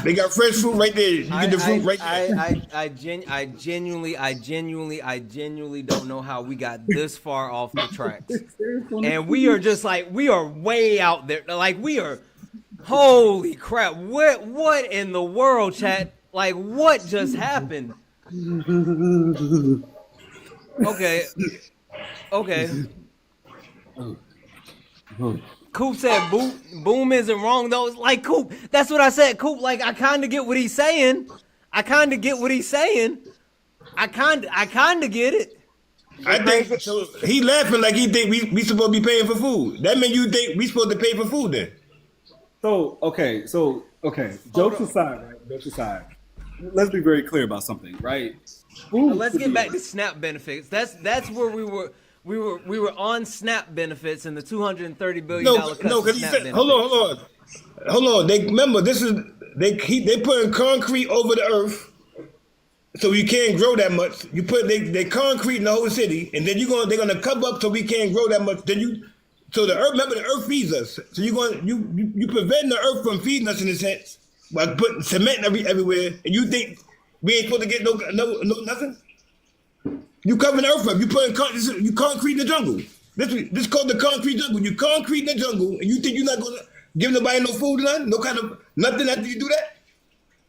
They got fresh fruit right there. You get the fruit right there. I genuinely don't know how we got this far off the tracks. And we are just like, we are way out there. Like, we are, holy crap. What in the world, chat? Like, what just happened? Okay. Coop said Boom isn't wrong though. It's like, Coop, that's what I said. Coop, like, I kind of get what he's saying. I kind of get it. I think so. He laughing like he think we supposed to be paying for food. That mean you think we supposed to pay for food then? So okay. Jokes aside, right? Jokes aside. Let's be very clear about something, right? Food Let's should get be- back to SNAP benefits. That's where we were. We were on SNAP benefits and the $230 billion cuts No, to because he SNAP said, benefits. hold on. They remember this is they putting concrete over the earth, so you can't grow that much. You put they concrete in the whole city, and then they're gonna cover up so we can't grow that much. So the earth, remember the earth feeds us. So you prevent the earth from feeding us in a sense by putting cement everywhere, and you think we ain't supposed to get no nothing. You covering the earth up. You concrete in the jungle. This is called the concrete jungle. You concrete in the jungle, and you think you're not gonna give nobody no food, nothing, no kind of nothing after you do that.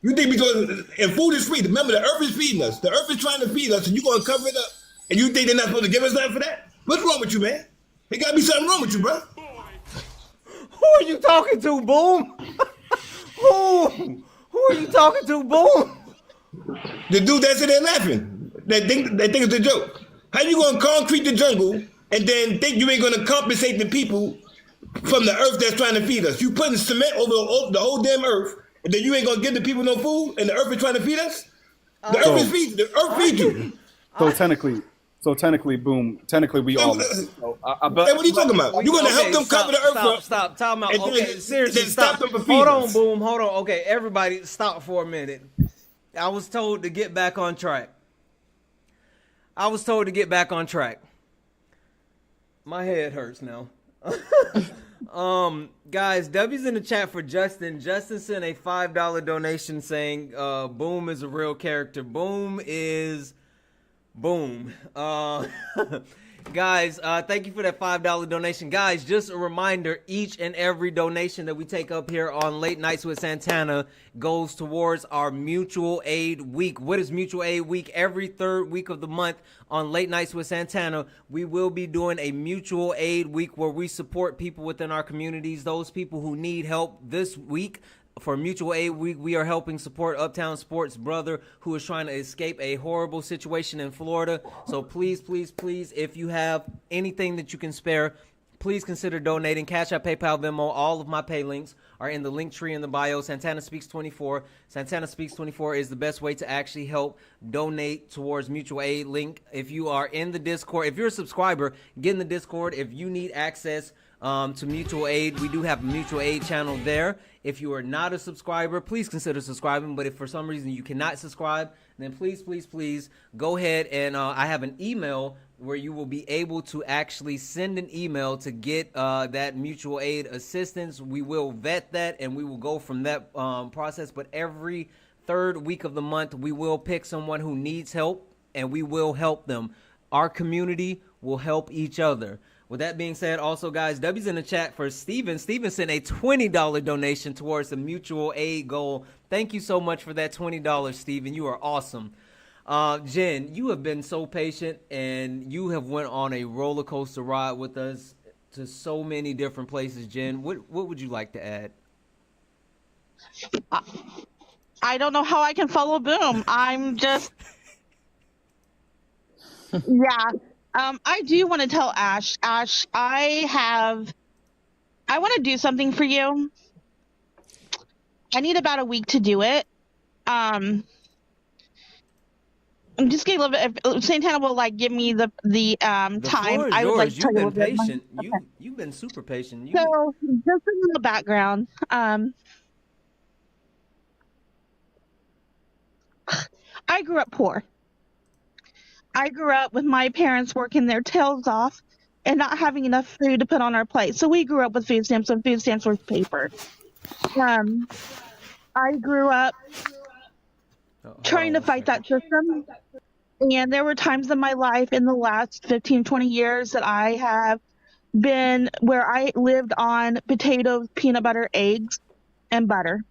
You think because and food is free. Remember, the earth is feeding us. The earth is trying to feed us, and you're gonna cover it up, and you think they're not supposed to give us nothing for that? What's wrong with you, man? There gotta be something wrong with you, bro. Who are you talking to, Boom? Who are you talking to, Boom? The dude that's in there laughing. They think it's a joke. How you gonna concrete the jungle and then think you ain't gonna compensate the people from the earth that's trying to feed us? You putting cement over the whole damn earth, and then you ain't gonna give the people no food, and the earth is trying to feed us? The earth feeds you. So technically, Boom. Technically, we all. So Hey, what are you talking about? You're gonna help them cover the earth up. Stop. Time out. And Okay, then- seriously, then stop. stop them from feeding Hold on, us. Boom. Hold on. Okay, everybody, stop for a minute. I was told to get back on track. My head hurts now. Guys, W's in the chat for Justin. Justin sent a $5 donation saying, Boom is a real character. Boom is Boom. Guys, thank you for that $5 donation. Guys, just a reminder, each and every donation that we take up here on Late Nights with Santana goes towards our Mutual Aid Week. What is Mutual Aid Week? Every third week of the month on Late Nights with Santana, we will be doing a Mutual Aid Week where we support people within our communities, those people who need help. This week, for Mutual Aid Week, we are helping support Uptown Sports' brother who is trying to escape a horrible situation in Florida. So please, if you have anything that you can spare, please consider donating. Cash App, PayPal, Venmo, all of my pay links are in the link tree in the bio. Santana Speaks 24. Santana Speaks 24 is the best way to actually help donate towards mutual aid link. If you are in the Discord, if you're a subscriber, get in the Discord. If you need access to mutual aid, we do have a mutual aid channel there. If you are not a subscriber, please consider subscribing. But if for some reason you cannot subscribe, then please go ahead and I have an email where you will be able to actually send an email to get that mutual aid assistance. We will vet that and we will go from that process. But every third week of the month, we will pick someone who needs help and we will help them. Our community will help each other. With that being said, also, guys, W's in the chat for Steven. Steven sent a $20 donation towards the mutual aid goal. Thank you so much for that $20, Steven. You are awesome. Jen, you have been so patient, and you have went on a roller coaster ride with us to so many different places. Jen, what would you like to add? I don't know how I can follow Boom. I'm just, yeah. I do want to tell Ash, I want to do something for you. I need about a week to do it. I'm just getting a little bit. If Santana will give me the time, Floor is I would yours. like to tell You've you a been little bit. patient. You've been super patient. So just in the background, I grew up poor. I grew up with my parents working their tails off and not having enough food to put on our plate. So we grew up with food stamps and food stamps with paper. I grew up trying to fight that system. And there were times in my life in the last 15, 20 years that I have been where I lived on potatoes, peanut butter, eggs, and butter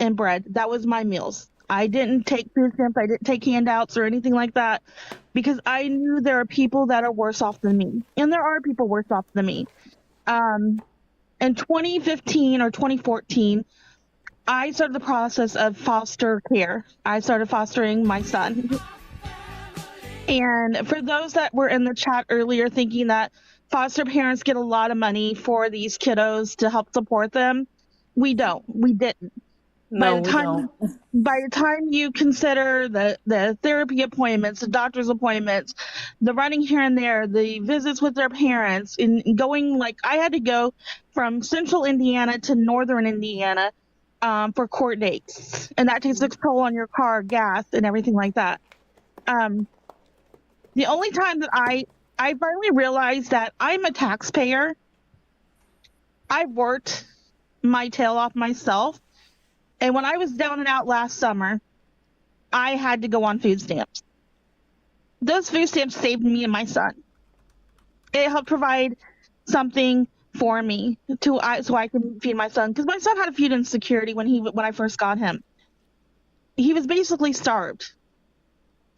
and bread. That was my meals. I didn't take food stamps. I didn't take handouts or anything like that because I knew there are people that are worse off than me. And there are people worse off than me. In 2015 or 2014, I started the process of foster care. I started fostering my son. And for those that were in the chat earlier thinking that foster parents get a lot of money for these kiddos to help support them, we don't. We didn't. No, we don't. By the time you consider the therapy appointments, the doctor's appointments, the running here and there, the visits with their parents, and going, like, I had to go from central Indiana to northern Indiana for court dates, and that takes a toll on your car, gas, and everything like that. The only time that I finally realized that I'm a taxpayer, I've worked my tail off myself. And when I was down and out last summer, I had to go on food stamps. Those food stamps saved me and my son. It helped provide something for me so I can feed my son, because my son had a food insecurity when I first got him. He was basically starved.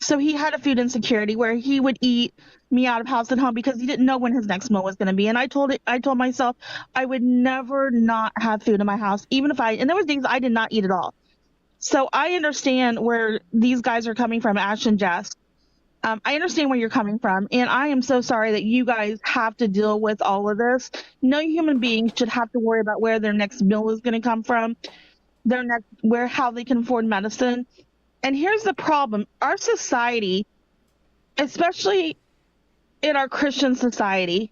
So he had a food insecurity where he would eat me out of house and home because he didn't know when his next meal was going to be. And I told myself I would never not have food in my house, even if and there was days I did not eat at all. So I understand where these guys are coming from, Ash and Jess. I understand where you're coming from, and I am so sorry that you guys have to deal with all of this. No human being should have to worry about where their next meal is going to come from, how they can afford medicine. And here's the problem. Our society, especially in our Christian society,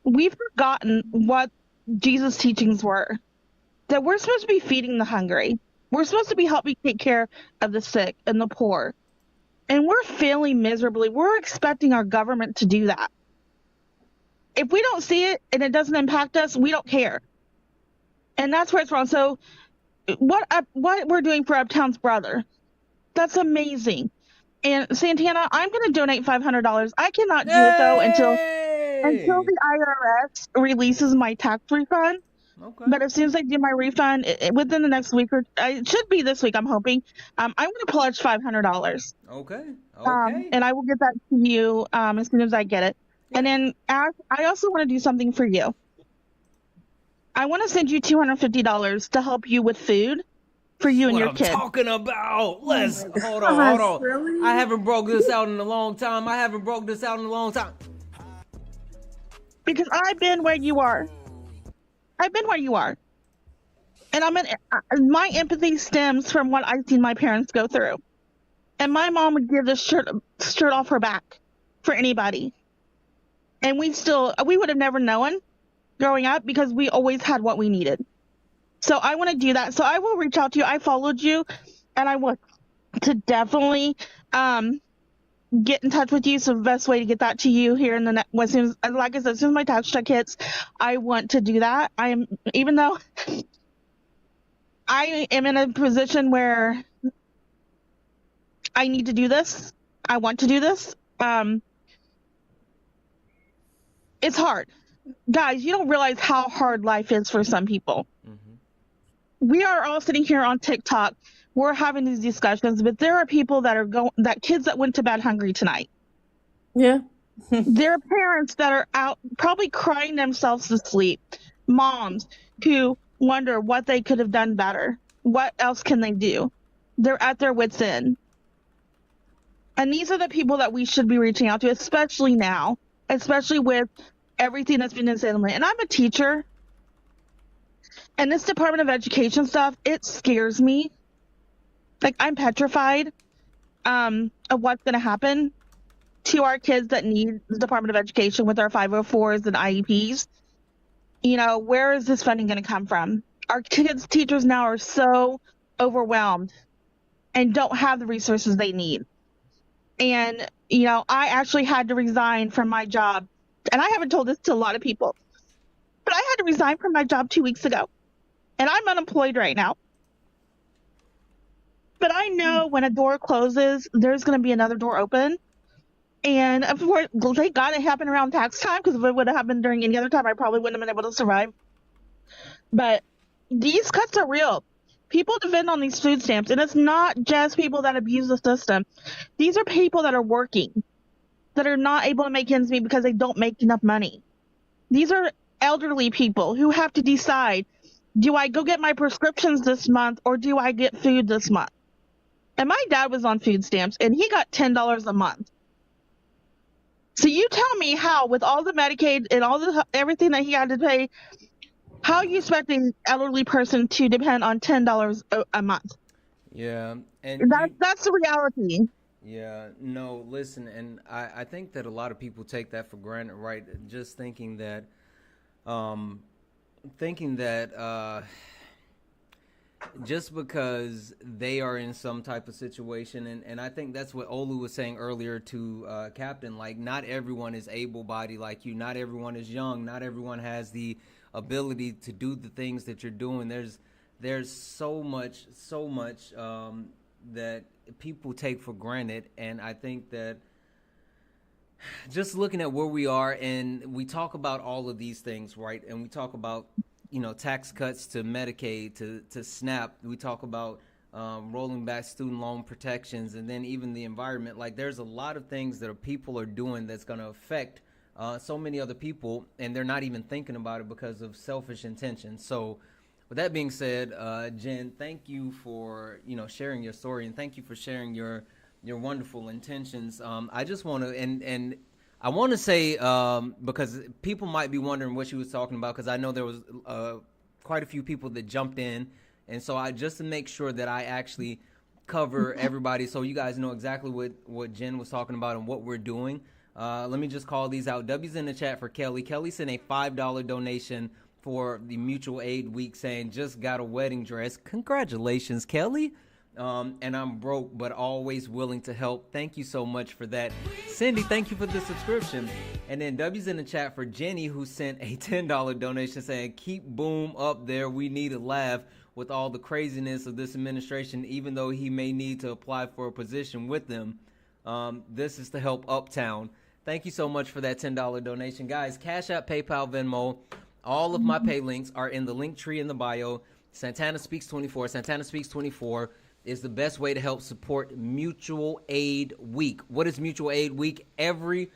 we've forgotten what Jesus' teachings were. That we're supposed to be feeding the hungry. We're supposed to be helping take care of the sick and the poor. And we're failing miserably. We're expecting our government to do that. If we don't see it and it doesn't impact us, we don't care. And that's where it's wrong. So what we're doing for Uptown's brother, that's amazing. And Santana, I'm going to donate $500. I cannot do it though until the IRS releases my tax refund. Okay. But as soon as I do my refund, within the next week, or it should be this week, I'm hoping, I'm going to pledge $500. Okay. And I will get that to you as soon as I get it. Yeah. And then I also want to do something for you. I want to send you $250 to help you with food for you and your kid. What I'm talking about. Let's hold on. Really? I haven't broke this out in a long time. Because I've been where you are. And my empathy stems from what I've seen my parents go through. And my mom would give this shirt off her back for anybody. And we would have never known growing up because we always had what we needed. So I want to do that. So I will reach out to you. I followed you, and I want to definitely get in touch with you. So the best way to get that to you here in the next, as soon as my tax check hits, I want to do that. Even though I am in a position where I need to do this, I want to do this. It's hard. Guys, you don't realize how hard life is for some people. Mm-hmm. We are all sitting here on TikTok. We're having these discussions, but there are people that kids that went to bed hungry tonight. Yeah. There are parents that are out probably crying themselves to sleep. Moms who wonder what they could have done better. What else can they do? They're at their wits' end. And these are the people that we should be reaching out to, especially now, especially with everything that's been in. And I'm a teacher. And this Department of Education stuff, it scares me. Like, I'm petrified of what's going to happen to our kids that need the Department of Education with our 504s and IEPs. You know, where is this funding going to come from? Our kids' teachers now are so overwhelmed and don't have the resources they need. And, you know, I actually had to resign from my job. And I haven't told this to a lot of people, but I had to resign from my job 2 weeks ago. And I'm unemployed right now. But I know when a door closes, there's going to be another door open. And of course, thank God it happened around tax time, because if it would have happened during any other time, I probably wouldn't have been able to survive. But these cuts are real. People depend on these food stamps, and it's not just people that abuse the system. These are people that are working, that are not able to make ends meet because they don't make enough money. These are elderly people who have to decide, do I go get my prescriptions this month or do I get food this month? And my dad was on food stamps, and he got $10 a month. So you tell me how, with all the Medicaid and all the everything that he had to pay, how are you expecting an elderly person to depend on $10 a month? Yeah, and That's the reality. yeah, no, listen, and I think that a lot of people take that for granted, right? Just um, thinking that just because they are in some type of situation, and I think that's what Olu was saying earlier to Captain, like not everyone is able-bodied like you, not everyone is young, not everyone has the ability to do the things that you're doing. There's so much that people take for granted, and I think that just looking at where we are, and we talk about all of these things, right? And we talk about, tax cuts to Medicaid, to SNAP. We talk about rolling back student loan protections, and then even the environment. Like, there's a lot of things that people are doing that's going to affect so many other people, and they're not even thinking about it because of selfish intentions. So, with that being said, Jen, thank you for sharing your story, and thank you for sharing your wonderful intentions. I just want to and I want to say because people might be wondering what she was talking about, because I know there was quite a few people that jumped in, and so I just to make sure that I actually cover everybody, so you guys know exactly what Jen was talking about and what we're doing. Let me just call these out. W's in the chat for Kelly. Kelly sent a $5 donation for the Mutual Aid Week, saying just got a wedding dress. Congratulations, Kelly. And I'm broke, but always willing to help. Thank you so much for that. Cindy, thank you for the subscription. And then W's in the chat for Jenny, who sent a $10 donation saying, keep Boom up there. We need a laugh with all the craziness of this administration, even though he may need to apply for a position with them. This is to help Uptown. Thank you so much for that $10 donation. Guys, Cash App, PayPal, Venmo, all of my pay links are in the link tree in the bio. Santana Speaks 24. Santana Speaks 24 is the best way to help support Mutual Aid Week. What is Mutual Aid Week? Every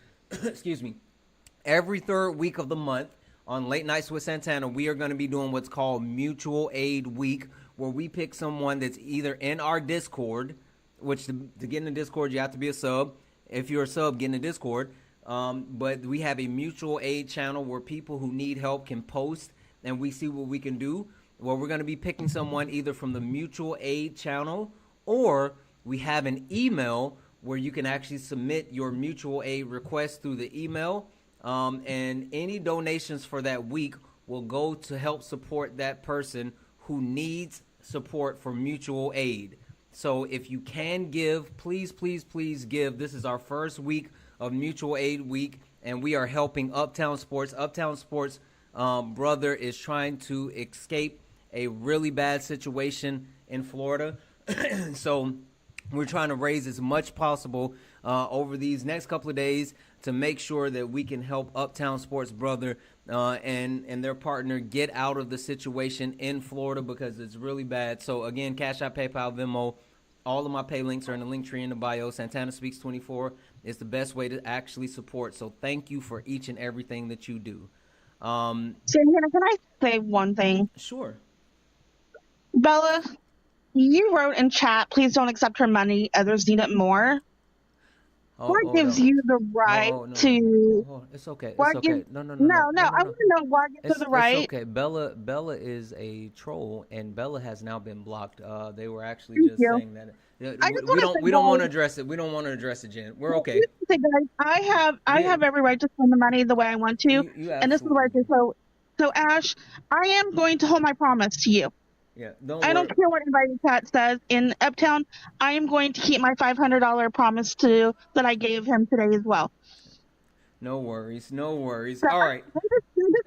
third week of the month on Late Nights with Santana, we are going to be doing what's called Mutual Aid Week, where we pick someone that's either in our Discord, which to get in the Discord, you have to be a sub. If you're a sub, get in the Discord. But we have a mutual aid channel where people who need help can post, and we see what we can do. Well, we're going to be picking someone either from the mutual aid channel, or we have an email where you can actually submit your mutual aid request through the email. And any donations for that week will go to help support that person who needs support for mutual aid. So if you can give, please, please, please give. This is our first week of Mutual Aid Week, and we are helping Uptown Sports. Uptown Sports, brother, is trying to escape a really bad situation in Florida. So we're trying to raise as much possible over these next couple of days to make sure that we can help Uptown Sports, brother, and their partner get out of the situation in Florida, because it's really bad. So again, Cash App, PayPal, Venmo, all of my pay links are in the link tree in the bio. Santana Speaks 24 is the best way to actually support. So thank you for each and everything that you do. Santana, can I say one thing? Sure. Bella, you wrote in chat, please don't accept her money. Others need it more. What gives you the right to? It's okay. It's okay. No. I want to know what gives you the right. It's okay. Bella is a troll, and Bella has now been blocked. They were actually just saying that. We don't want to address it. We don't want to address it, Jen. We're okay. I have every right to spend the money the way I want to, and this is what I do. So Ash, I am going to hold my promise to you. Yeah, I don't care what anybody in chat says. In Uptown, I am going to keep my $500 promise that I gave him today as well. No worries. So, all right. This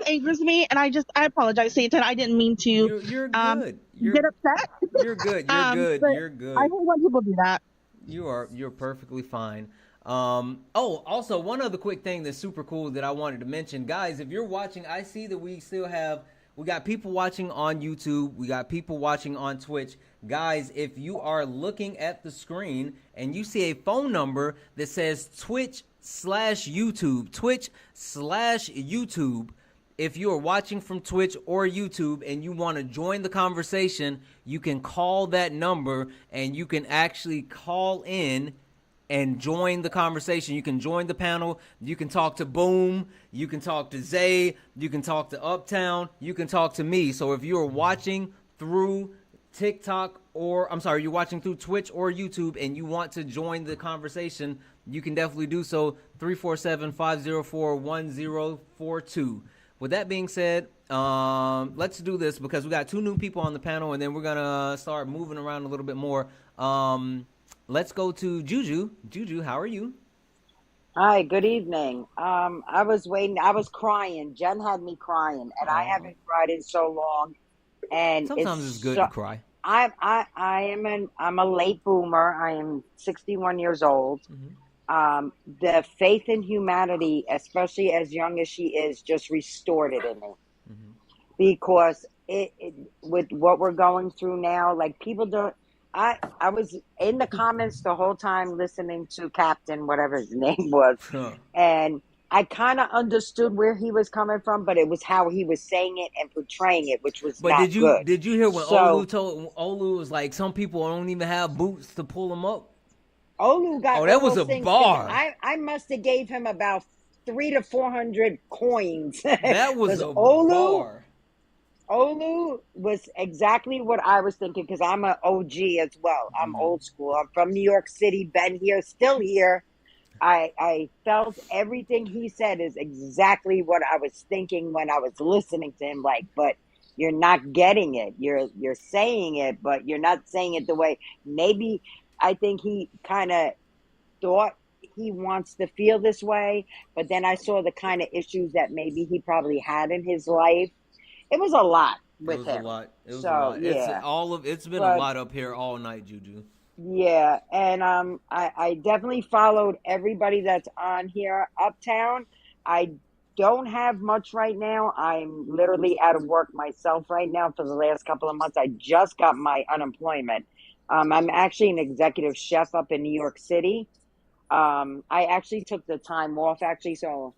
angers me, and I apologize, Satan. I didn't mean to. You're good. Get upset. You're good. You're good. I hate when people do that. You're perfectly fine. Also one other quick thing that's super cool that I wanted to mention, guys. If you're watching, I see that we got people watching on YouTube. We got people watching on Twitch. Guys, if you are looking at the screen and you see a phone number that says Twitch/YouTube, if you are watching from Twitch or YouTube and you want to join the conversation, you can call that number and you can actually call in and join the conversation. You can join the panel. You can talk to Boom. You can talk to Zay. You can talk to Uptown. You can talk to me. So if you're watching through TikTok you're watching through Twitch or YouTube and you want to join the conversation, you can definitely do so. 347-504-1042. With that being said, let's do this because we got 2 new people on the panel and then we're going to start moving around a little bit more. Let's go to Juju. Juju, how are you? Hi, good evening. I was waiting. I was crying. Jen had me crying, and I haven't cried in so long. And sometimes it's good to cry. I'm a late boomer. I am 61 years old. The faith in humanity, especially as young as she is, just restored it in me. Because with what we're going through now, like people don't. I was in the comments the whole time listening to Captain, whatever his name was, and I kind of understood where he was coming from, but it was how he was saying it and portraying it, which was not good. Did you hear when Olu was like, some people don't even have boots to pull them up? Olu got that was a bar. I must have gave him about 300 to 400 coins. That was a bar. Olu was exactly what I was thinking because I'm an OG as well. I'm old school. I'm from New York City, been here, still here. I felt everything he said is exactly what I was thinking when I was listening to him. Like, but you're not getting it. You're saying it, but you're not saying it the way. Maybe I think he kind of thought he wants to feel this way, but then I saw the kind of issues that maybe he probably had in his life. It was a lot with him. It was a lot. Yeah. It's been a lot up here all night, Juju. Yeah, and I definitely followed everybody that's on here. Uptown, I don't have much right now. I'm literally out of work myself right now for the last couple of months. I just got my unemployment. I'm actually an executive chef up in New York City. I actually took the time off, so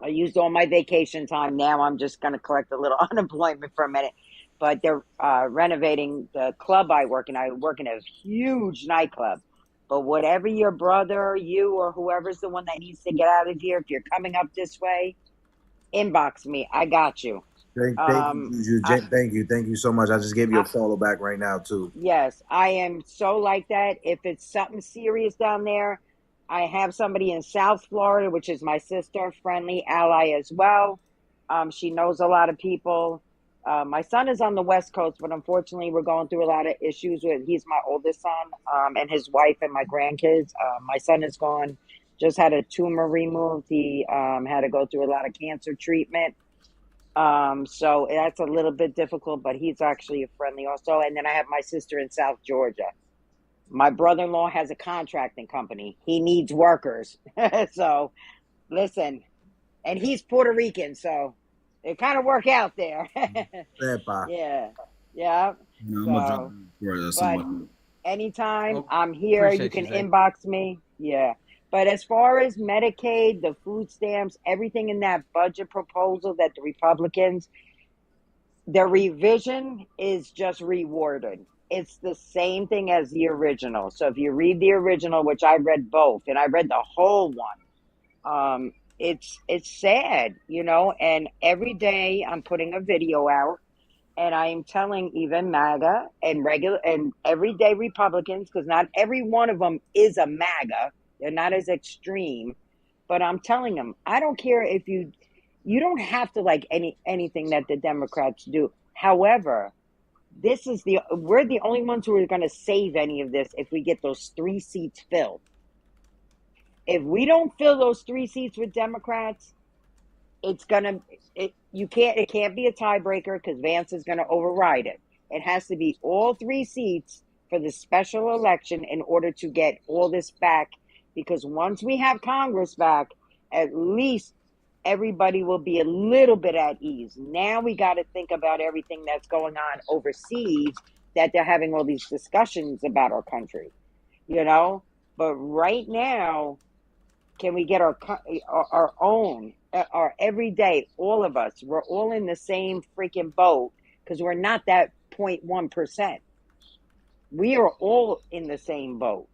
I used all my vacation time. Now I'm just going to collect a little unemployment for a minute. But they're renovating the club I work in. I work in a huge nightclub. But whatever your brother, you, or whoever's the one that needs to get out of here, if you're coming up this way, inbox me. I got you. Thank you, Juju. Thank you so much. I just gave you a follow back right now, too. Yes, I am so like that. If it's something serious down there, I have somebody in South Florida, which is my sister, friendly ally as well. She knows a lot of people. My son is on the West Coast, but unfortunately we're going through a lot of issues he's my oldest son, and his wife and my grandkids. My son is just had a tumor removed. He had to go through a lot of cancer treatment. So that's a little bit difficult, but he's actually a friendly also. And then I have my sister in South Georgia. My brother-in-law has a contracting company. He needs workers. So listen, and he's Puerto Rican, so it kind of work out there. Yeah. But anytime I'm here, you can inbox me. Yeah. But as far as Medicaid, the food stamps, everything in that budget proposal that the Republicans, the revision is just reworded. It's the same thing as the original. So if you read the original, which I read both, and I read the whole one, it's sad, and every day I'm putting a video out and I am telling even MAGA and everyday Republicans, because not every one of them is a MAGA. They're not as extreme, but I'm telling them, I don't care if you don't have to like anything that the Democrats do. However, we're the only ones who are going to save any of this if we get those 3 seats filled. If we don't fill those 3 seats with Democrats, it can't be a tiebreaker because Vance is going to override it. It has to be all 3 seats for the special election in order to get all this back. Because once we have Congress back, at least everybody will be a little bit at ease. Now we got to think about everything that's going on overseas, that they're having all these discussions about our country, But right now, can we get our own, our everyday, all of us, we're all in the same freaking boat because we're not that 0.1%. We are all in the same boat,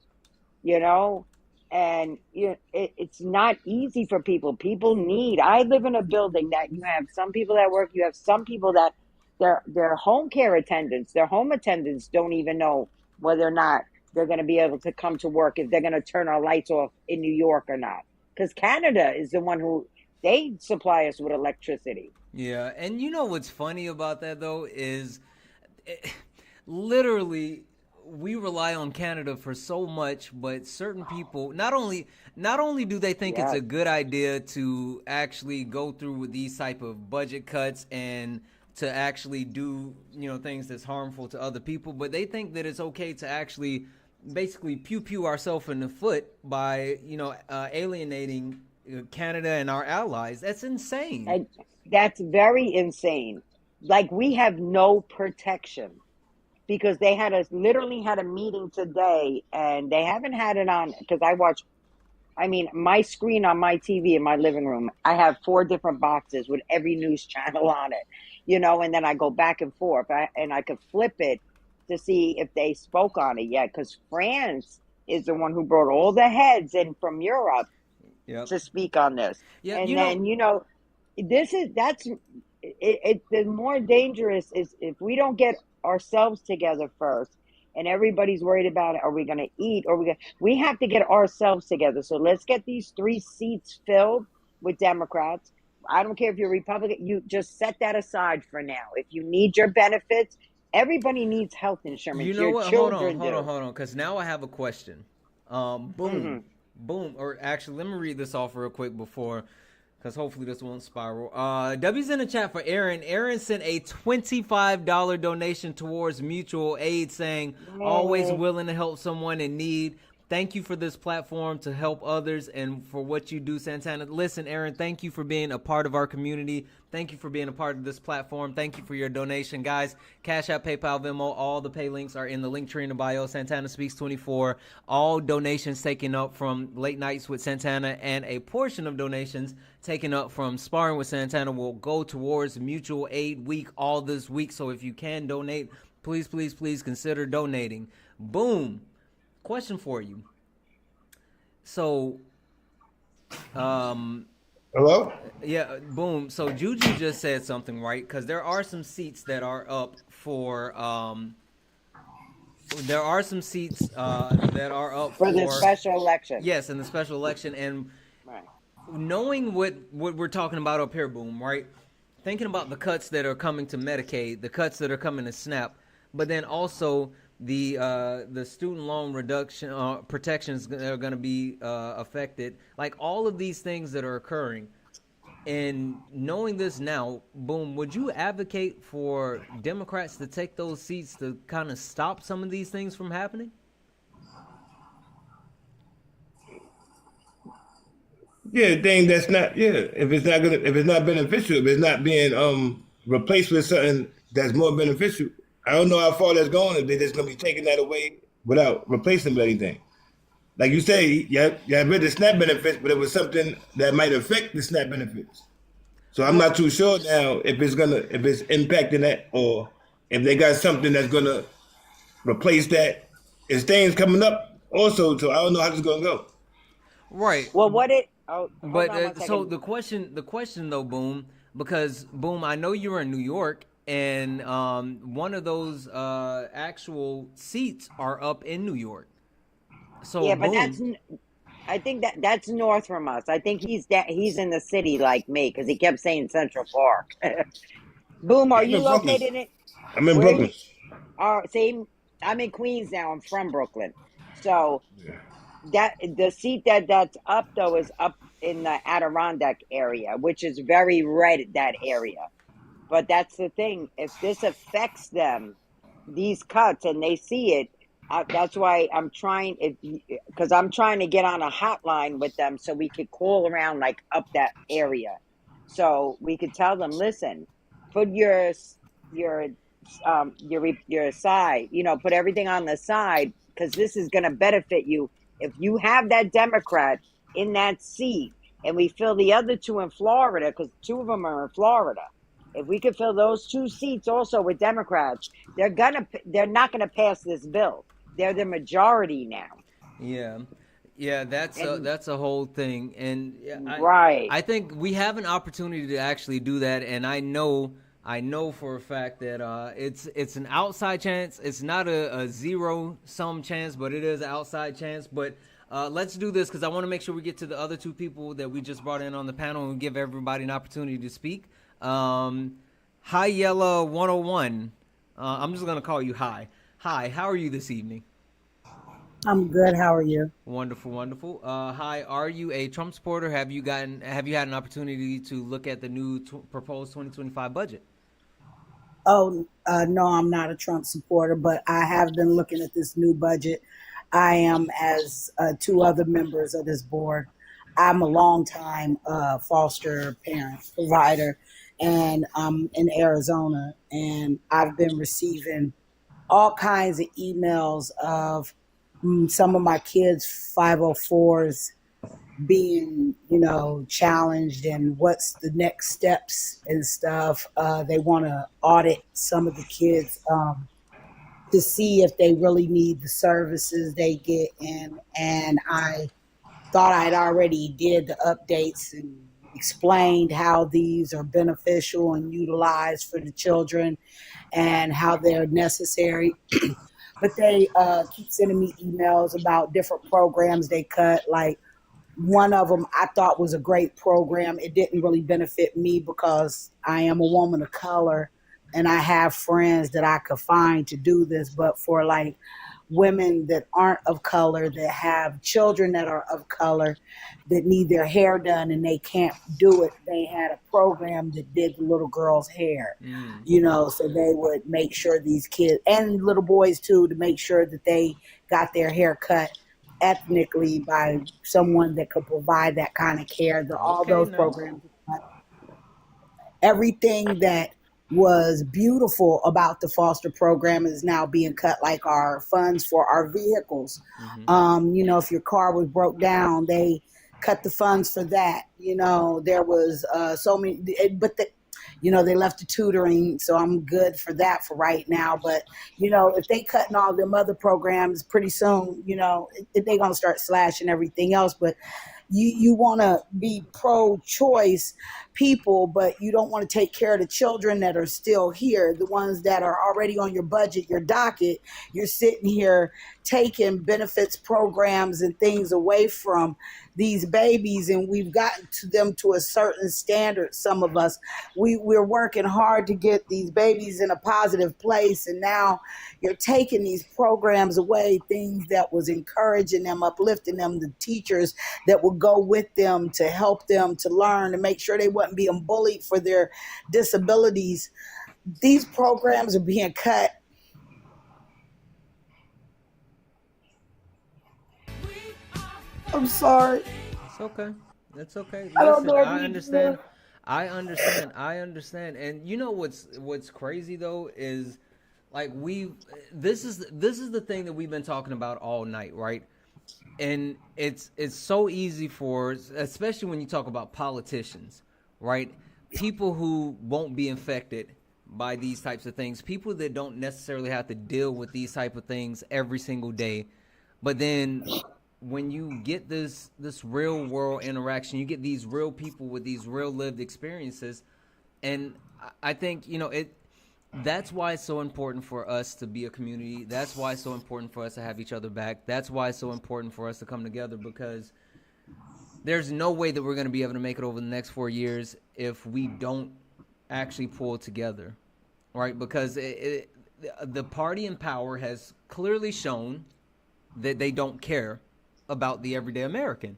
And it's not easy for people. People need. I live in a building that you have some people that work. You have some people that their home care attendants, their home attendants don't even know whether or not they're going to be able to come to work, if they're going to turn our lights off in New York or not. Because Canada is the one who they supply us with electricity. Yeah, and you know what's funny about that though is literally we rely on Canada for so much, but certain people not only do they think it's Yeah. a good idea to actually go through with these type of budget cuts and to actually do things that's harmful to other people, but they think that it's okay to actually basically pew pew ourselves in the foot by alienating Canada and our allies. That's insane. And that's very insane. Like, we have no protection, because they literally had a meeting today, and they haven't had it on, because my screen on my TV in my living room, I have 4 different boxes with every news channel on it, and then I go back and forth, and I could flip it to see if they spoke on it yet, because France is the one who brought all the heads in from Europe to speak on this. Yeah, And then, the more dangerous is if we don't get ourselves together first, and everybody's worried about it. Are we going to eat? We have to get ourselves together. So let's get these 3 seats filled with Democrats. I don't care if you're Republican. You just set that aside for now. If you need your benefits, everybody needs health insurance. You know your what? children Hold on. Because now I have a question. Boom, Mhm. boom. Or actually, let me read this off real quick before, because hopefully this won't spiral. W's in the chat for Aaron. Aaron sent a $25 donation towards mutual aid, saying, always willing to help someone in need. Thank you for this platform to help others and for what you do, Santana. Listen, Aaron, thank you for being a part of our community. Thank you for being a part of this platform. Thank you for your donation. Guys, Cash App, PayPal, Venmo, all the pay links are in the link tree in the bio. Santana Speaks 24. All donations taken up from Late Nights with Santana, and a portion of donations taken up from Sparring with Santana will go towards Mutual Aid Week all this week. So if you can donate, please, please, please consider donating. Boom. Question for you. So, Hello? yeah, boom. So Juju just said something, right? Because there are some seats that are up for there are some seats that are up For the special election. Yes, in the special election, and knowing what we're talking about up here, boom, right? Thinking about the cuts that are coming to Medicaid, the cuts that are coming to SNAP, but then also the student loan reduction protections that are going to be affected, like all of these things that are occurring. And knowing this now, boom, would you advocate for Democrats to take those seats to kind of stop some of these things from happening? Yeah, thing that's not. Yeah, if it's not beneficial, if it's not being replaced with something that's more beneficial, I don't know how far that's going. If they're just gonna be taking that away without replacing with anything. Like you say, you have rid of SNAP benefits, but it was something that might affect the SNAP benefits. So I'm not too sure now if it's impacting that, or if they got something that's gonna replace that. It's things coming up also, so I don't know how this is gonna go. Right. Well, hold but on one so second. the question though, boom, because boom, I know you're in New York, and one of those actual seats are up in New York. So Yeah, boom. but I think that's north from us. I think he's in the city like me, because he kept saying Central Park. Boom, are I'm you in Brooklyn. located in? I'm in Where Brooklyn. same. I'm in Queens now. I'm from Brooklyn, so that the seat that's up though is up in the Adirondack area, which is very red, that area. But that's the thing. If this affects them, these cuts, and they see it, that's why I'm trying. Because I'm trying to get on a hotline with them so we could call around like up that area, so we could tell them, listen, put your side, put everything on the side, because this is going to benefit you if you have that Democrat in that seat, and we fill the other 2 in Florida, because 2 of them are in Florida. If we could fill those 2 seats also with Democrats, they're not gonna pass this bill. They're the majority now. Yeah. Yeah, And that's a whole thing, and right. I think we have an opportunity to actually do that, and I know for a fact that it's an outside chance. It's not a zero sum chance, but it is an outside chance. But let's do this because I want to make sure we get to the other two people that we just brought in on the panel and give everybody an opportunity to speak. Hi, Yella 101. I'm just gonna call you Hi. Hi, how are you this evening? I'm good. How are you? Wonderful, wonderful. Hi, are you a Trump supporter? Have you had an opportunity to look at the new proposed 2025 budget? Oh, no, I'm not a Trump supporter, but I have been looking at this new budget. I am, as two other members of this board, I'm a longtime foster parent provider, and I'm in Arizona, and I've been receiving all kinds of emails of some of my kids' 504s being, challenged and what's the next steps and stuff. They want to audit some of the kids to see if they really need the services they get in. And I thought I'd already did the updates and explained how these are beneficial and utilized for the children and how they're necessary. But they keep sending me emails about different programs they cut, like one of them I thought was a great program. It didn't really benefit me because I am a woman of color and I have friends that I could find to do this. But for like women that aren't of color, that have children that are of color, that need their hair done and they can't do it, they had a program that did the little girls' hair, so they would make sure these kids and little boys too, to make sure that they got their hair cut ethnically by someone that could provide that kind of care. All Okay, those now. programs, everything that was beautiful about the foster program is now being cut, like our funds for our vehicles. If your car was broke down, they cut the funds for that. There was so many, but they left the tutoring, so I'm good for that for right now. But if they cutting all them other programs, pretty soon, they're gonna start slashing everything else. But you want to be pro-choice people, but you don't want to take care of the children that are still here, the ones that are already on your budget, your docket. You're sitting here taking benefits programs and things away from these babies, and we've gotten to them to a certain standard. Some of us, we're working hard to get these babies in a positive place, and now you're taking these programs away, things that was encouraging them, uplifting them, the teachers that would go with them to help them to learn, to make sure they wasn't being bullied for their disabilities. These programs are being cut. I'm sorry. It's okay. It's okay. I don't Listen, know if I you understand. I understand. I understand. And you know what's crazy though is like this is the thing that we've been talking about all night, right? And it's so easy for, especially when you talk about politicians, right? People who won't be infected by these types of things, people that don't necessarily have to deal with these type of things every single day, but then when you get this real world interaction, you get these real people with these real lived experiences, and I think that's why it's so important for us to be a community. That's why it's so important for us to have each other back. That's why it's so important for us to come together, because there's no way that we're going to be able to make it over the next 4 years if we don't actually pull together, right? Because the party in power has clearly shown that they don't care about the everyday American,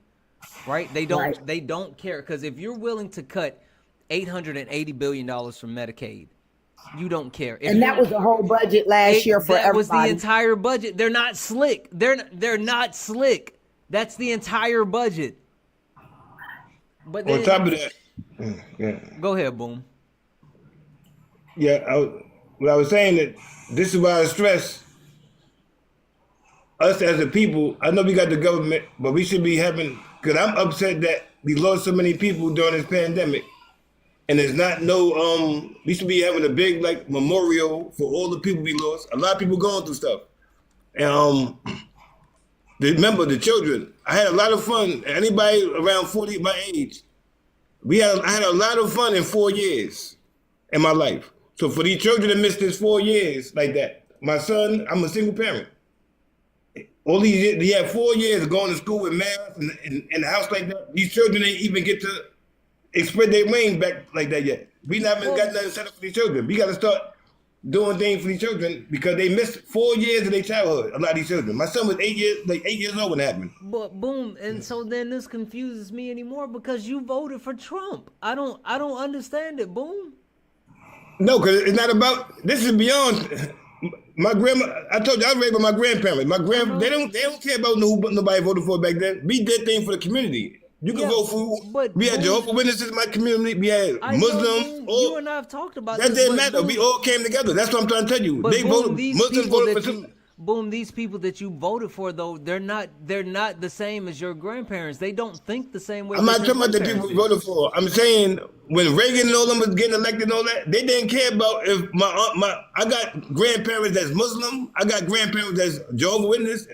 right? They don't care, because if you're willing to cut $880 billion from Medicaid, you don't care. And that was the whole budget last year for everybody. That was the entire budget. They're not slick. They're not slick. That's the entire budget. But then, on top of that, go ahead, Boom. Yeah, what I was saying that this is why I stress us as a people. I know we got the government, but we should be having. Because I'm upset that we lost so many people during this pandemic, and there's not no. We should be having a big memorial for all the people we lost. A lot of people going through stuff, and Remember the children. I had a lot of fun. Anybody around 40 my age, I had a lot of fun in 4 years in my life. So for these children to miss this 4 years like that, my son, I'm a single parent. All these years, he had 4 years of going to school with math and in a house like that. These children ain't even get to express their wings back like that yet. We not even got nothing set up for these children. We got to start doing things for these children because they missed 4 years of their childhood. A lot of these children. My son was 8 years old when it happened. But boom, and so then this confuses me anymore because you voted for Trump. I don't understand it. Boom. No, because it's not about. This is beyond. My grandma. I told you I was raised by my grandparents. They don't care about what nobody voted for back then. We did things for the community. You can vote for. We had Jehovah's Witnesses in my community. We had Muslims. You and I have talked about that. That Didn't matter. We all came together. That's what I'm trying to tell you. They voted. Muslims voted for. Boom, these people that you voted for, though, they're not the same as your grandparents. They don't think the same way. I'm not talking about the people we voted for. I'm saying when Reagan and all them was getting elected and all that, they didn't care about if I got grandparents that's Muslim. I got grandparents that's Jehovah's Witness.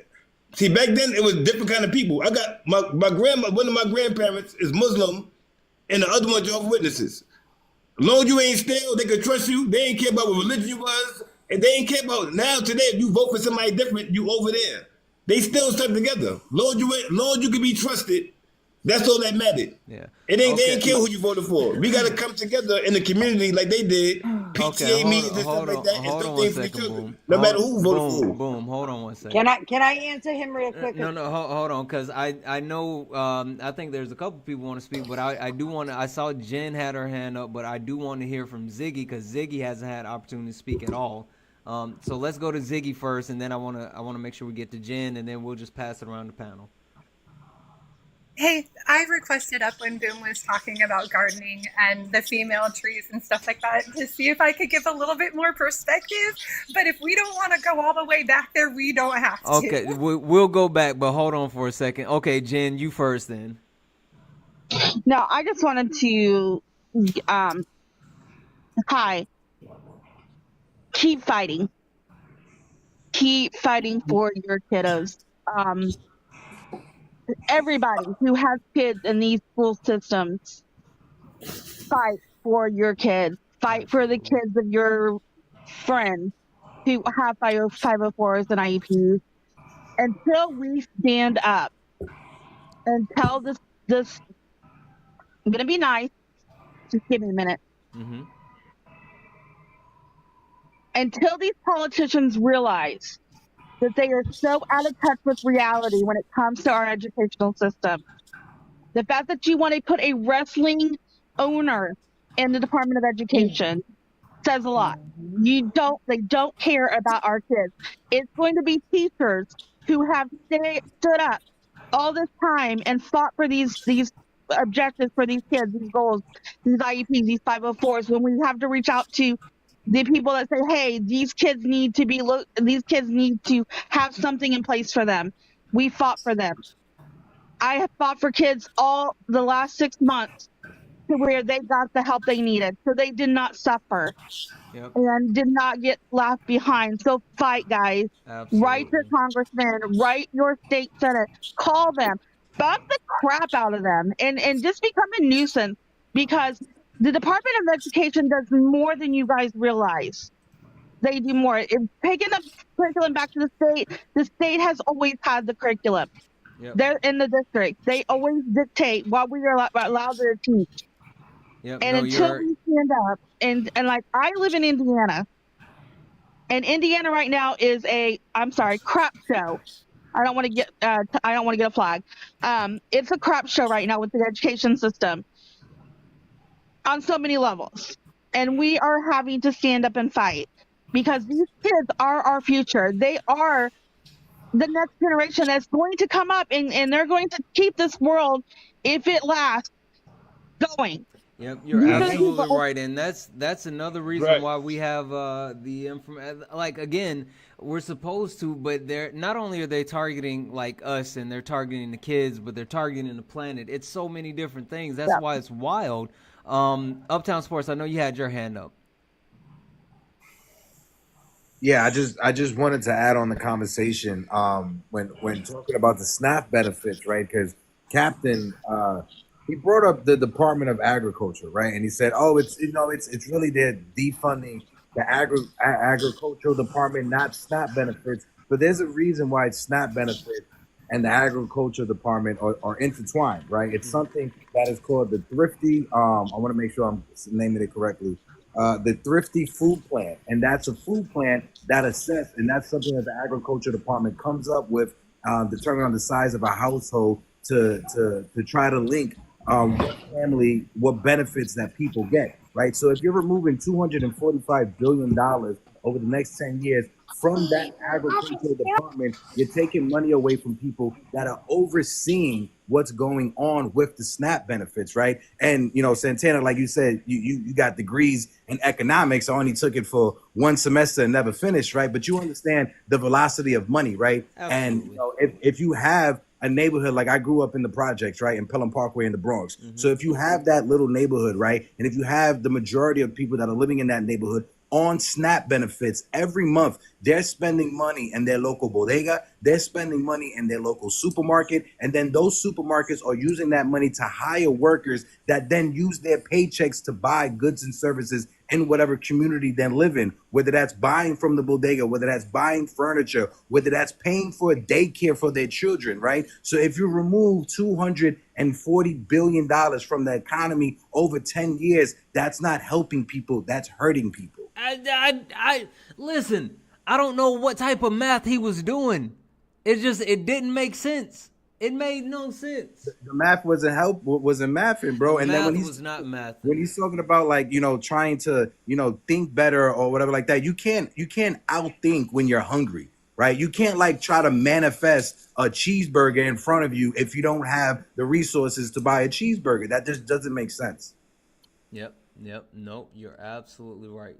See, back then it was different kind of people. I got my grandma, one of my grandparents is Muslim, and the other one Jehovah's Witnesses. As long as you ain't stale, they could trust you. They ain't care about what religion you was. And they ain't care about now today. If you vote for somebody different, you over there. They still stuck together. Long as you can be trusted, that's all that mattered. Yeah. They ain't care who you voted for. We got to come together in the community like they did. PTA meetings and stuff like that. And do things for each other. No matter who voted for. Boom. Hold on one second. Can I answer him real quick? No. Hold on, because I know I think there's a couple people want to speak, but I do want to. I saw Jen had her hand up, but I do want to hear from Ziggy because Ziggy hasn't had opportunity to speak at all. So let's go to Ziggy first, and then I wanna make sure we get to Jen, and then we'll just pass it around the panel. Hey, I requested up when Boom was talking about gardening and the female trees and stuff like that to see if I could give a little bit more perspective. But if we don't want to go all the way back there, we don't have to. Okay, we'll go back, but hold on for a second. Okay, Jen, you first then. No, I just wanted to, hi. Keep fighting. Keep fighting for your kiddos. Everybody who has kids in these school systems, fight for your kids. Fight for the kids of your friends who have 504s and IEPs. Until we stand up and tell this, I'm going to be nice. Just give me a minute. Mm-hmm. Until these politicians realize that they are so out of touch with reality when it comes to our educational system. The fact that you want to put a wrestling owner in the Department of Education says a lot. They don't care about our kids. It's going to be teachers who have stood up all this time and fought for these objectives for these kids, these goals, these IEPs, these 504s, when we have to reach out to the people that say, hey, these kids need to have something in place for them. We fought for them. I have fought for kids all the last 6 months to where they got the help they needed. So they did not suffer. Yep. And did not get left behind. So fight, guys. Absolutely. Write your congressman, write your state senate, call them, bug the crap out of them, and just become a nuisance, because the Department of Education does more than you guys realize. They do more. Taking the curriculum back to the state has always had the curriculum. Yep. They're in the district. They always dictate what we are allowed to teach. Yep. And until we stand up, and like, I live in Indiana, and Indiana right now is crap show. I don't want to get a flag. It's a crap show right now with the education system on so many levels, and we are having to stand up and fight, because these kids are our future. They are the next generation that's going to come up, and they're going to keep this world, if it lasts, going. Yep, you're absolutely right, and that's another reason why we have the information. Like, again, we're supposed to, but they're not only are they targeting like us, and they're targeting the kids, but they're targeting the planet. It's so many different things. That's why it's wild. Uptown Sports, I know you had your hand up. Yeah, I just wanted to add on the conversation when talking about the SNAP benefits, right? Because Captain he brought up the Department of Agriculture, right? And he said, "Oh, it's really they're defunding the agricultural department, not SNAP benefits." But there's a reason why it's SNAP benefits and the agriculture department are intertwined, right? It's something that is called the thrifty. I want to make sure I'm naming it correctly, the thrifty food plan, and that's a food plan that assess, and that's something that the agriculture department comes up with, determining on the size of a household to try to link what benefits that people get, right? So if you're removing $245 billion over the next 10 years from that agricultural department, you're taking money away from people that are overseeing what's going on with the SNAP benefits, right? And Santana, like you said, you got degrees in economics. I only took it for one semester and never finished, right? But you understand the velocity of money, right? Absolutely. And if you have a neighborhood, like I grew up in the projects, right, in Pelham Parkway in the Bronx. So if you have that little neighborhood, right, and if you have the majority of people that are living in that neighborhood on SNAP benefits every month, they're spending money in their local bodega, they're spending money in their local supermarket, and then those supermarkets are using that money to hire workers that then use their paychecks to buy goods and services in whatever community they live in, whether that's buying from the bodega, whether that's buying furniture, whether that's paying for a daycare for their children, right? So if you remove $240 billion from the economy over 10 years, that's not helping people, that's hurting people. I listen. I don't know what type of math he was doing. It didn't make sense. It made no sense. The math wasn't mathing, bro. The And then math when was not math. when he's talking about, like, trying to think better or whatever like that, you can't outthink when you're hungry, right? You can't like try to manifest a cheeseburger in front of you if you don't have the resources to buy a cheeseburger. That just doesn't make sense. Yep. Nope. You're absolutely right.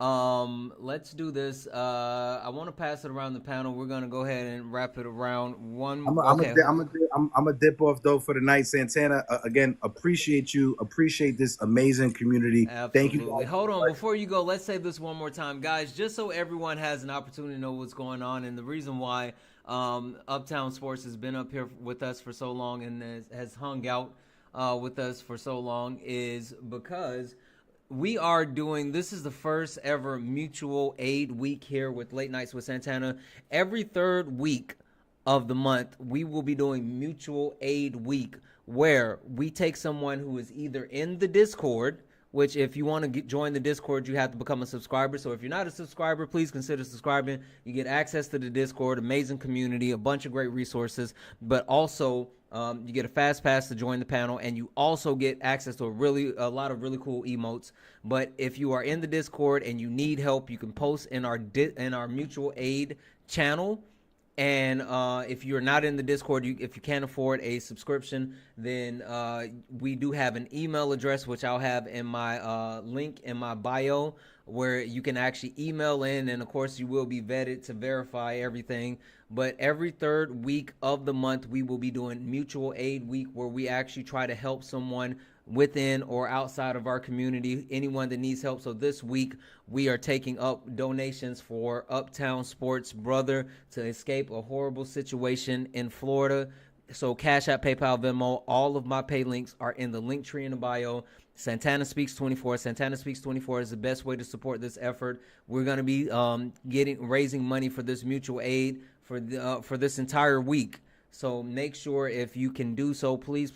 Let's do this. I want to pass it around the panel. We're gonna go ahead and wrap it around one. Okay. I'm a dip off though for the night, Santana. Again, appreciate you. Appreciate this amazing community. Thank you. Absolutely. Hold on. Before you go, let's say this one more time, guys, just so everyone has an opportunity to know what's going on. And the reason why Uptown Sports has been up here with us for so long and has hung out with us for so long is because we are doing, this is the first ever mutual aid week here with Late Nights with Santana. Every third week of the month, we will be doing mutual aid week, where we take someone who is either in the Discord, which if you want to join the Discord, you have to become a subscriber. So if you're not a subscriber, please consider subscribing. You get access to the Discord, amazing community, a bunch of great resources, but also you get a fast pass to join the panel, and you also get access to a lot of really cool emotes. But if you are in the Discord and you need help, you can post in our mutual aid channel. And if you're not in the Discord, if you can't afford a subscription, then we do have an email address, which I'll have in my link in my bio, where you can actually email in. And of course, you will be vetted to verify everything. But every third week of the month, we will be doing mutual aid week, where we actually try to help someone within or outside of our community, anyone that needs help. So this week we are taking up donations for Uptown Sports Brother to escape a horrible situation in Florida. So Cash App, PayPal, Venmo, all of my pay links are in the link tree in the bio. Santana Speaks 24. Santana Speaks 24 is the best way to support this effort. We're going to be raising money for this mutual aid for this entire week. So make sure, if you can do so, please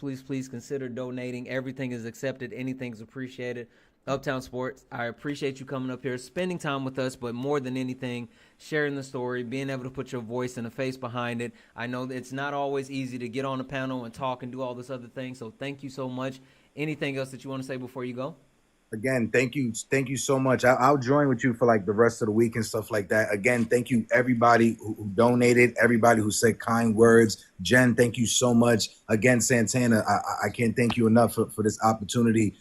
consider donating. Everything is accepted. Anything's appreciated. Uptown Sports, I appreciate you coming up here, spending time with us, but more than anything, sharing the story, being able to put your voice and a face behind it. I know that it's not always easy to get on a panel and talk and do all this other thing, so thank you so much. Anything else that you want to say before you go? Again, thank you so much. I'll join with you for like the rest of the week and stuff like that. Again, thank you everybody who donated, everybody who said kind words. Jen, thank you so much. Again, Santana, I can't thank you enough for this opportunity.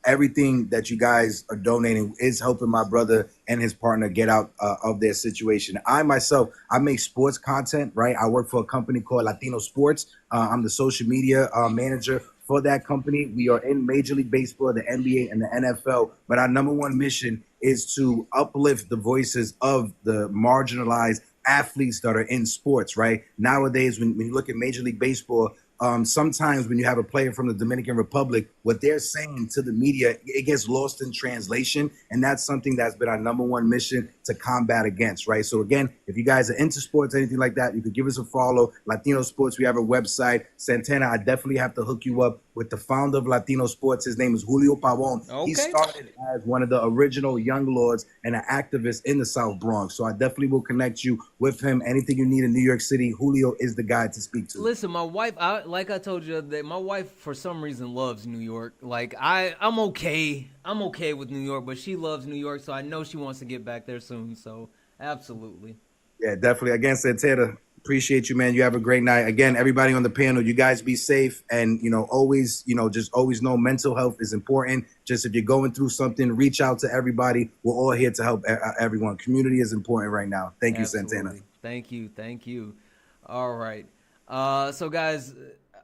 Everything that you guys are donating is helping my brother and his partner get out of their situation. I myself, I make sports content, right? I work for a company called Latino Sports. I'm the social media manager for that company. We are in Major League Baseball, the NBA, and the NFL. But our number one mission is to uplift the voices of the marginalized athletes that are in sports, right? Nowadays, when you look at Major League Baseball, sometimes when you have a player from the Dominican Republic, what they're saying to the media, it gets lost in translation. And that's something that's been our number one mission to combat against, right? So again, if you guys are into sports, anything like that, you could give us a follow. Latino Sports, we have a website. Santana, I definitely have to hook you up with the founder of Latino Sports. His name is Julio Pavon. He Okay. started as one of the original young lords and an activist in the South Bronx. So I definitely will connect you with him. Anything you need in New York City, Julio is the guy to speak to. Listen, my wife, like I told you the other day, my wife for some reason loves New York. Like I'm okay with New York, but she loves New York, so I know she wants to get back there soon. So absolutely. Yeah, definitely. Again, Santana, appreciate you, man. You have a great night. Again, everybody on the panel, you guys be safe, and always, just always know mental health is important. Just if you're going through something, reach out to everybody. We're all here to help everyone. Community is important right now. Thank you, Santana. Thank you. All right. So guys,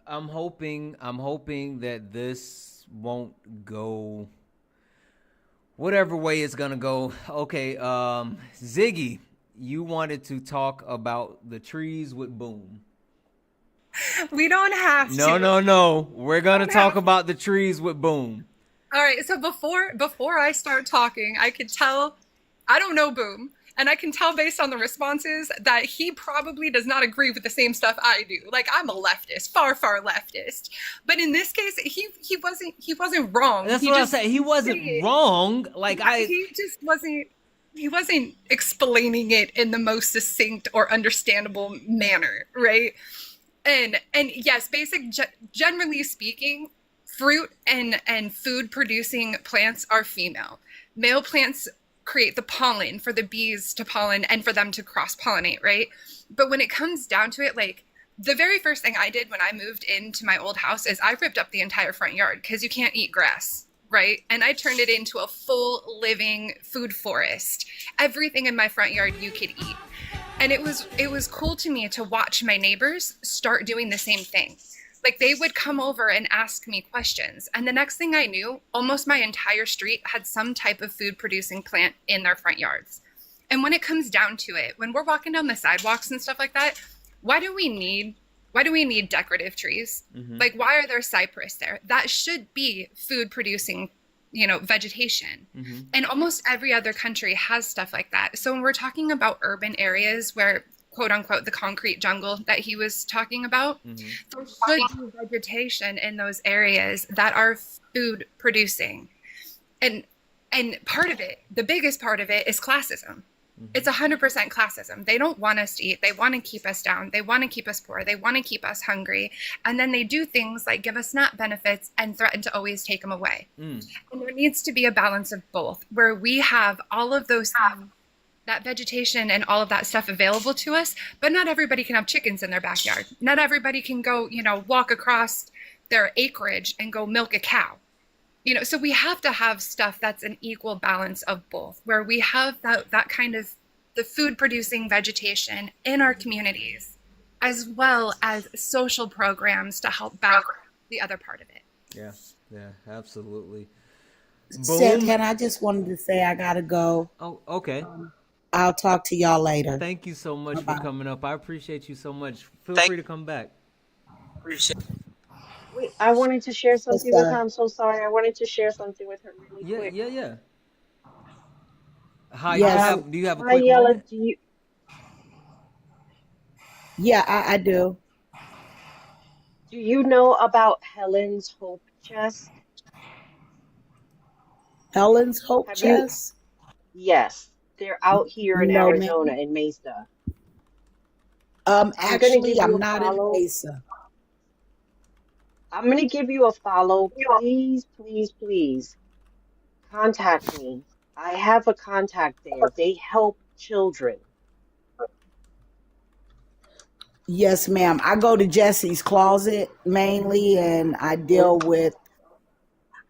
I'm hoping that this won't go whatever way it's gonna go. Okay, Ziggy, you wanted to talk about the trees with Boom. We don't have to. No. We're gonna talk about the trees with Boom. All right. So before I start talking, I could tell I don't know Boom, and I can tell based on the responses that he probably does not agree with the same stuff I do. Like, I'm a leftist, far leftist. But in this case, he wasn't wrong. That's what I said. He wasn't wrong. He just wasn't. He wasn't explaining it in the most succinct or understandable manner, right? And yes, generally speaking, fruit and food producing plants are female. Male plants create the pollen for the bees to pollen and for them to cross pollinate, right? But when it comes down to it, like, the very first thing I did when I moved into my old house is I ripped up the entire front yard because you can't eat grass, right? And I turned it into a full living food forest. Everything in my front yard you could eat. And it was cool to me to watch my neighbors start doing the same thing. Like, they would come over and ask me questions. And the next thing I knew, almost my entire street had some type of food producing plant in their front yards. And when it comes down to it, when we're walking down the sidewalks and stuff like that, why do we need decorative trees? Mm-hmm. Like, why are there cypress there? That should be food producing, vegetation. Mm-hmm. And almost every other country has stuff like that. So when we're talking about urban areas where, quote unquote, the concrete jungle that he was talking about, Mm-hmm. there should be vegetation in those areas that are food producing. And part of it, the biggest part of it, is classism. Mm-hmm. It's 100% classism. They don't want us to eat. They want to keep us down. They want to keep us poor. They want to keep us hungry. And then they do things like give us SNAP benefits and threaten to always take them away. Mm. And there needs to be a balance of both, where we have all of those things, that vegetation and all of that stuff available to us, but not everybody can have chickens in their backyard. Not everybody can go, walk across their acreage and go milk a cow. So we have to have stuff that's an equal balance of both, where we have that kind of the food producing vegetation in our communities, as well as social programs to help back the other part of it. Yeah, absolutely. Santana, I just wanted to say I gotta go. Oh, okay. I'll talk to y'all later. Thank you so much Bye-bye. for coming up. I appreciate you so much. Feel free to come back. Wait, I wanted to share something with her. I'm so sorry. I wanted to share something with her really quick. Yeah. Hi, Yes. do you have a Hi, quick Yella. moment? Yeah, I do. Do you know about Helen's Hope Chest? Helen's Hope Have you? Chest? Yes, they're out here in No, Arizona, ma'am. in Mesa. I'm gonna give Actually, you I'm a not in follow. Mesa. I'm gonna give you a follow. Please, please, please contact me. I have a contact there. They help children. Yes, ma'am. I go to Jesse's Closet mainly, and I deal with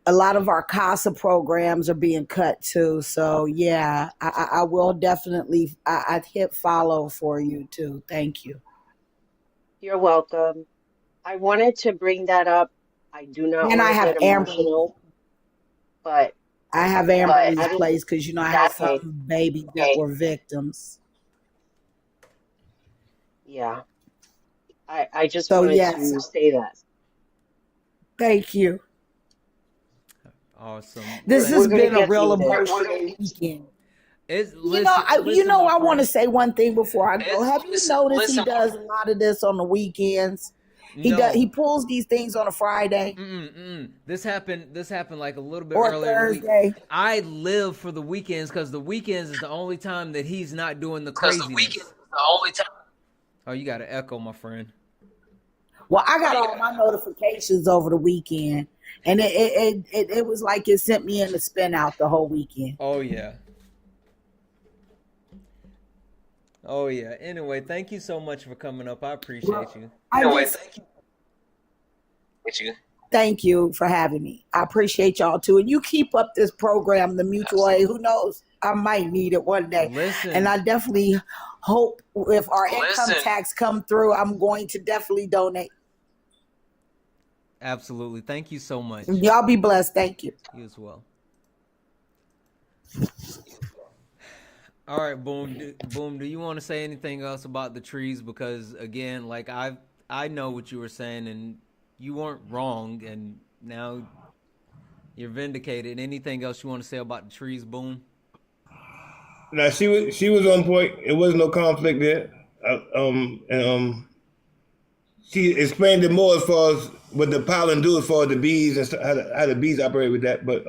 a lot of our CASA programs are being cut too. So yeah, I will definitely. I'd hit follow for you too. Thank you. You're welcome. I wanted to bring that up. I do not And want I to have get Amberly. emotional, but I have Amberly's having place because I had okay, some babies that were victims. yeah. I just So wanted yes, to say that. thank you. Awesome. This We're has gonna been a get real through this. emotional weekend. It's You know, listen, my I want to friend. say one thing before I go. Have you noticed he does a lot of this on the weekends? No. He pulls these things on a Friday This happened like a little bit or earlier in the week. Thursday. I live for the weekends because the weekends is the only time that he's not doing the craziness. Oh, you got an echo, my friend. Well, I got all my notifications over the weekend, and it was like it sent me in the spin out the whole weekend. Oh yeah. Oh yeah. Anyway, thank you so much for coming up. I appreciate you. Thank you for having me. I appreciate y'all too, and you keep up this program, the mutual aid. Who knows? I might need it one day. Listen. And I definitely hope if our income tax come through, I'm going to definitely donate. Absolutely. Thank you so much. Y'all be blessed. Thank you. You as well. All right, Boom. Boom, do you want to say anything else about the trees? Because again, like I know what you were saying, and you weren't wrong, and now you're vindicated. Anything else you want to say about the trees, Boom? Now she was on point. It was no conflict there. She explained it more as far as what the pollen do as far as the bees and how the bees operate with that. But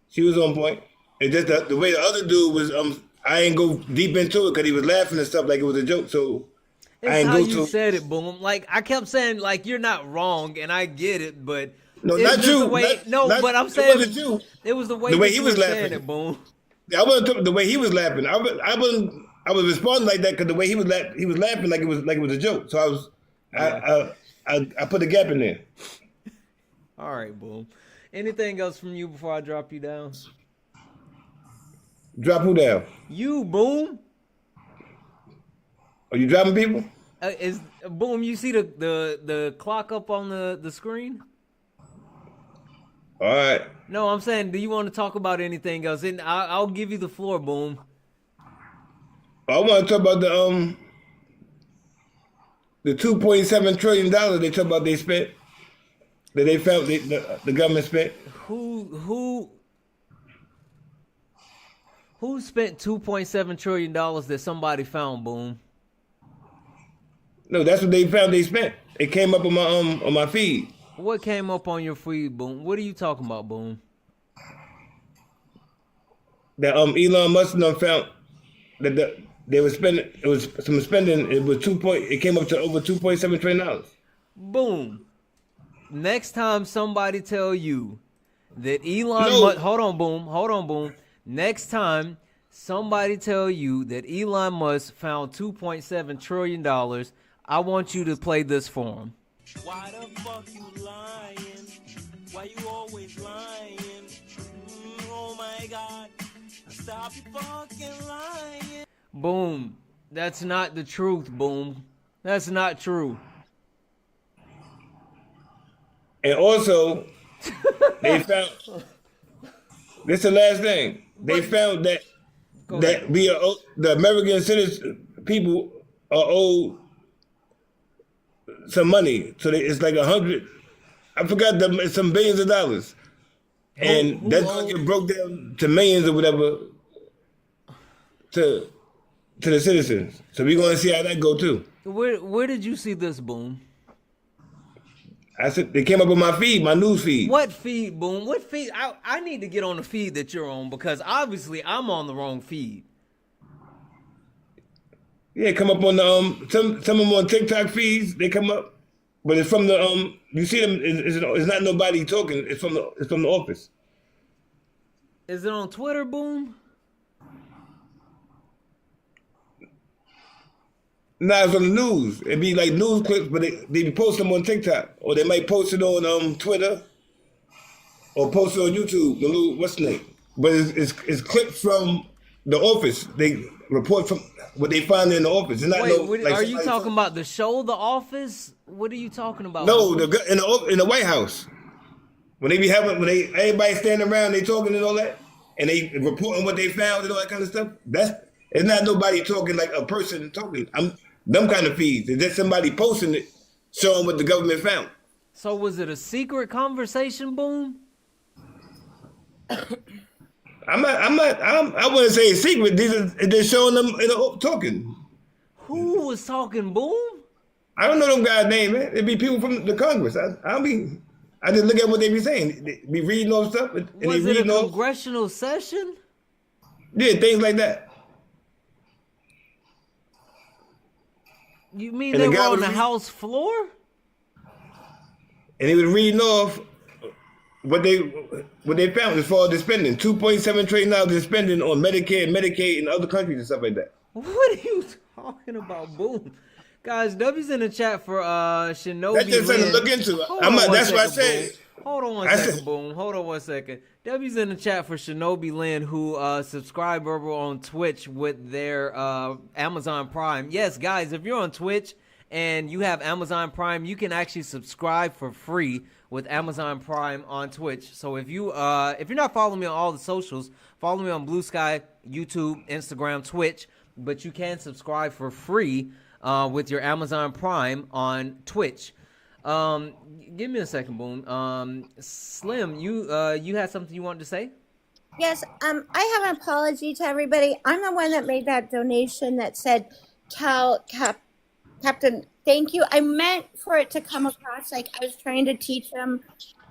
she was on point. It's just the way the other dude was. I ain't go deep into it because he was laughing and stuff like it was a joke. So I It's ain't how go you to. said it, Boom. Like I kept saying, like you're not wrong, and I get it, but No, it's not just you. the way. Not- I'm it saying wasn't you. It was the way, The way that he you was were laughing. saying it, Boom. I wasn't talking the way he was laughing. I was responding like that because the way he was laughing like it was a joke. So I put a gap in there. All right, Boom. Anything else from you before I drop you down? Drop who down? You, Boom. Are you dropping people? Is Boom? You see the clock up on the screen? All right. No, I'm saying, do you want to talk about anything else? And I'll give you the floor, Boom. I want to talk about the $2.7 trillion they talk about they spent that they found the government spent. Who spent $2.7 trillion that somebody found, Boom? No, that's what they found they spent. It came up on my feed. What came up on your feed, Boom? What are you talking about, Boom? That Elon Musk found that they were spending. It was some spending. It was It came up to over $2.7 trillion. Boom. Next time somebody tell you that Elon No. Musk, hold on, Boom. Next time somebody tell you that Elon Musk found $2.7 trillion, I want you to play this for him. Why the fuck you lying? Why you always lying? Oh my God. Stop fucking lying. Boom. That's not the truth, Boom. That's not true. And also, they found. This is the last thing. They found that we are the American citizen people are owed some money. So it's like 100. I forgot it's some billions of dollars, and that's gonna get broke down to millions or whatever to the citizens. So we're gonna see how that go too. Where did you see this, Boom? I said they came up on my feed, my news feed. What feed, Boom? What feed? I need to get on the feed that you're on because obviously I'm on the wrong feed. Yeah, come up on the some of them on TikTok feeds. They come up, but it's from the You see them? It's not nobody talking. It's from the office. Is it on Twitter, Boom? Nah, it's on the news. It'd be like news clips, but they be posting them on TikTok, or they might post it on Twitter, or post it on YouTube. The little what's the name? But it's clips from the office. They report from what they find in the office. It's not Wait, are you talking about the show, The Office? What are you talking about? No, Boom? in the White House. when they be having, everybody standing around, they talking and all that, and they reporting what they found and all that kind of stuff. It's not nobody talking like a person talking. Them kind of feeds. It's just somebody posting it, showing what the government found. So was it a secret conversation, Boom? I wouldn't say it's secret. They're showing them talking. Who was talking, Boom? I don't know them guys' name, man. It'd be people from the Congress. I just look at what they be saying. They be reading all stuff. And Was it a congressional session? Yeah, things like that. You mean And they the were guy on was the reading- House floor? And he was reading off what they found as far as the spending. $2.7 trillion in spending on Medicare, Medicaid, and other countries and stuff like that. What are you talking about, Boom? Guys, W's in the chat for Shinobi. That's just something to Lynn. look into. Hold on one That's what I second, said. Boom. Hold on one second, Boom. Hold on one second. W's in the chat for Shinobi Lynn, who subscribe over on Twitch with their Amazon Prime. Yes, guys, if you're on Twitch and you have Amazon Prime, you can actually subscribe for free with Amazon Prime on Twitch. So if you're not following me on all the socials, follow me on Blue Sky, YouTube, Instagram, Twitch. But you can subscribe for free with your Amazon Prime on Twitch. Give me a second, Boom. Slim, you had something you wanted to say? Yes, I have an apology to everybody. I'm the one that made that donation that said, Captain, thank you. I meant for it to come across like I was trying to teach him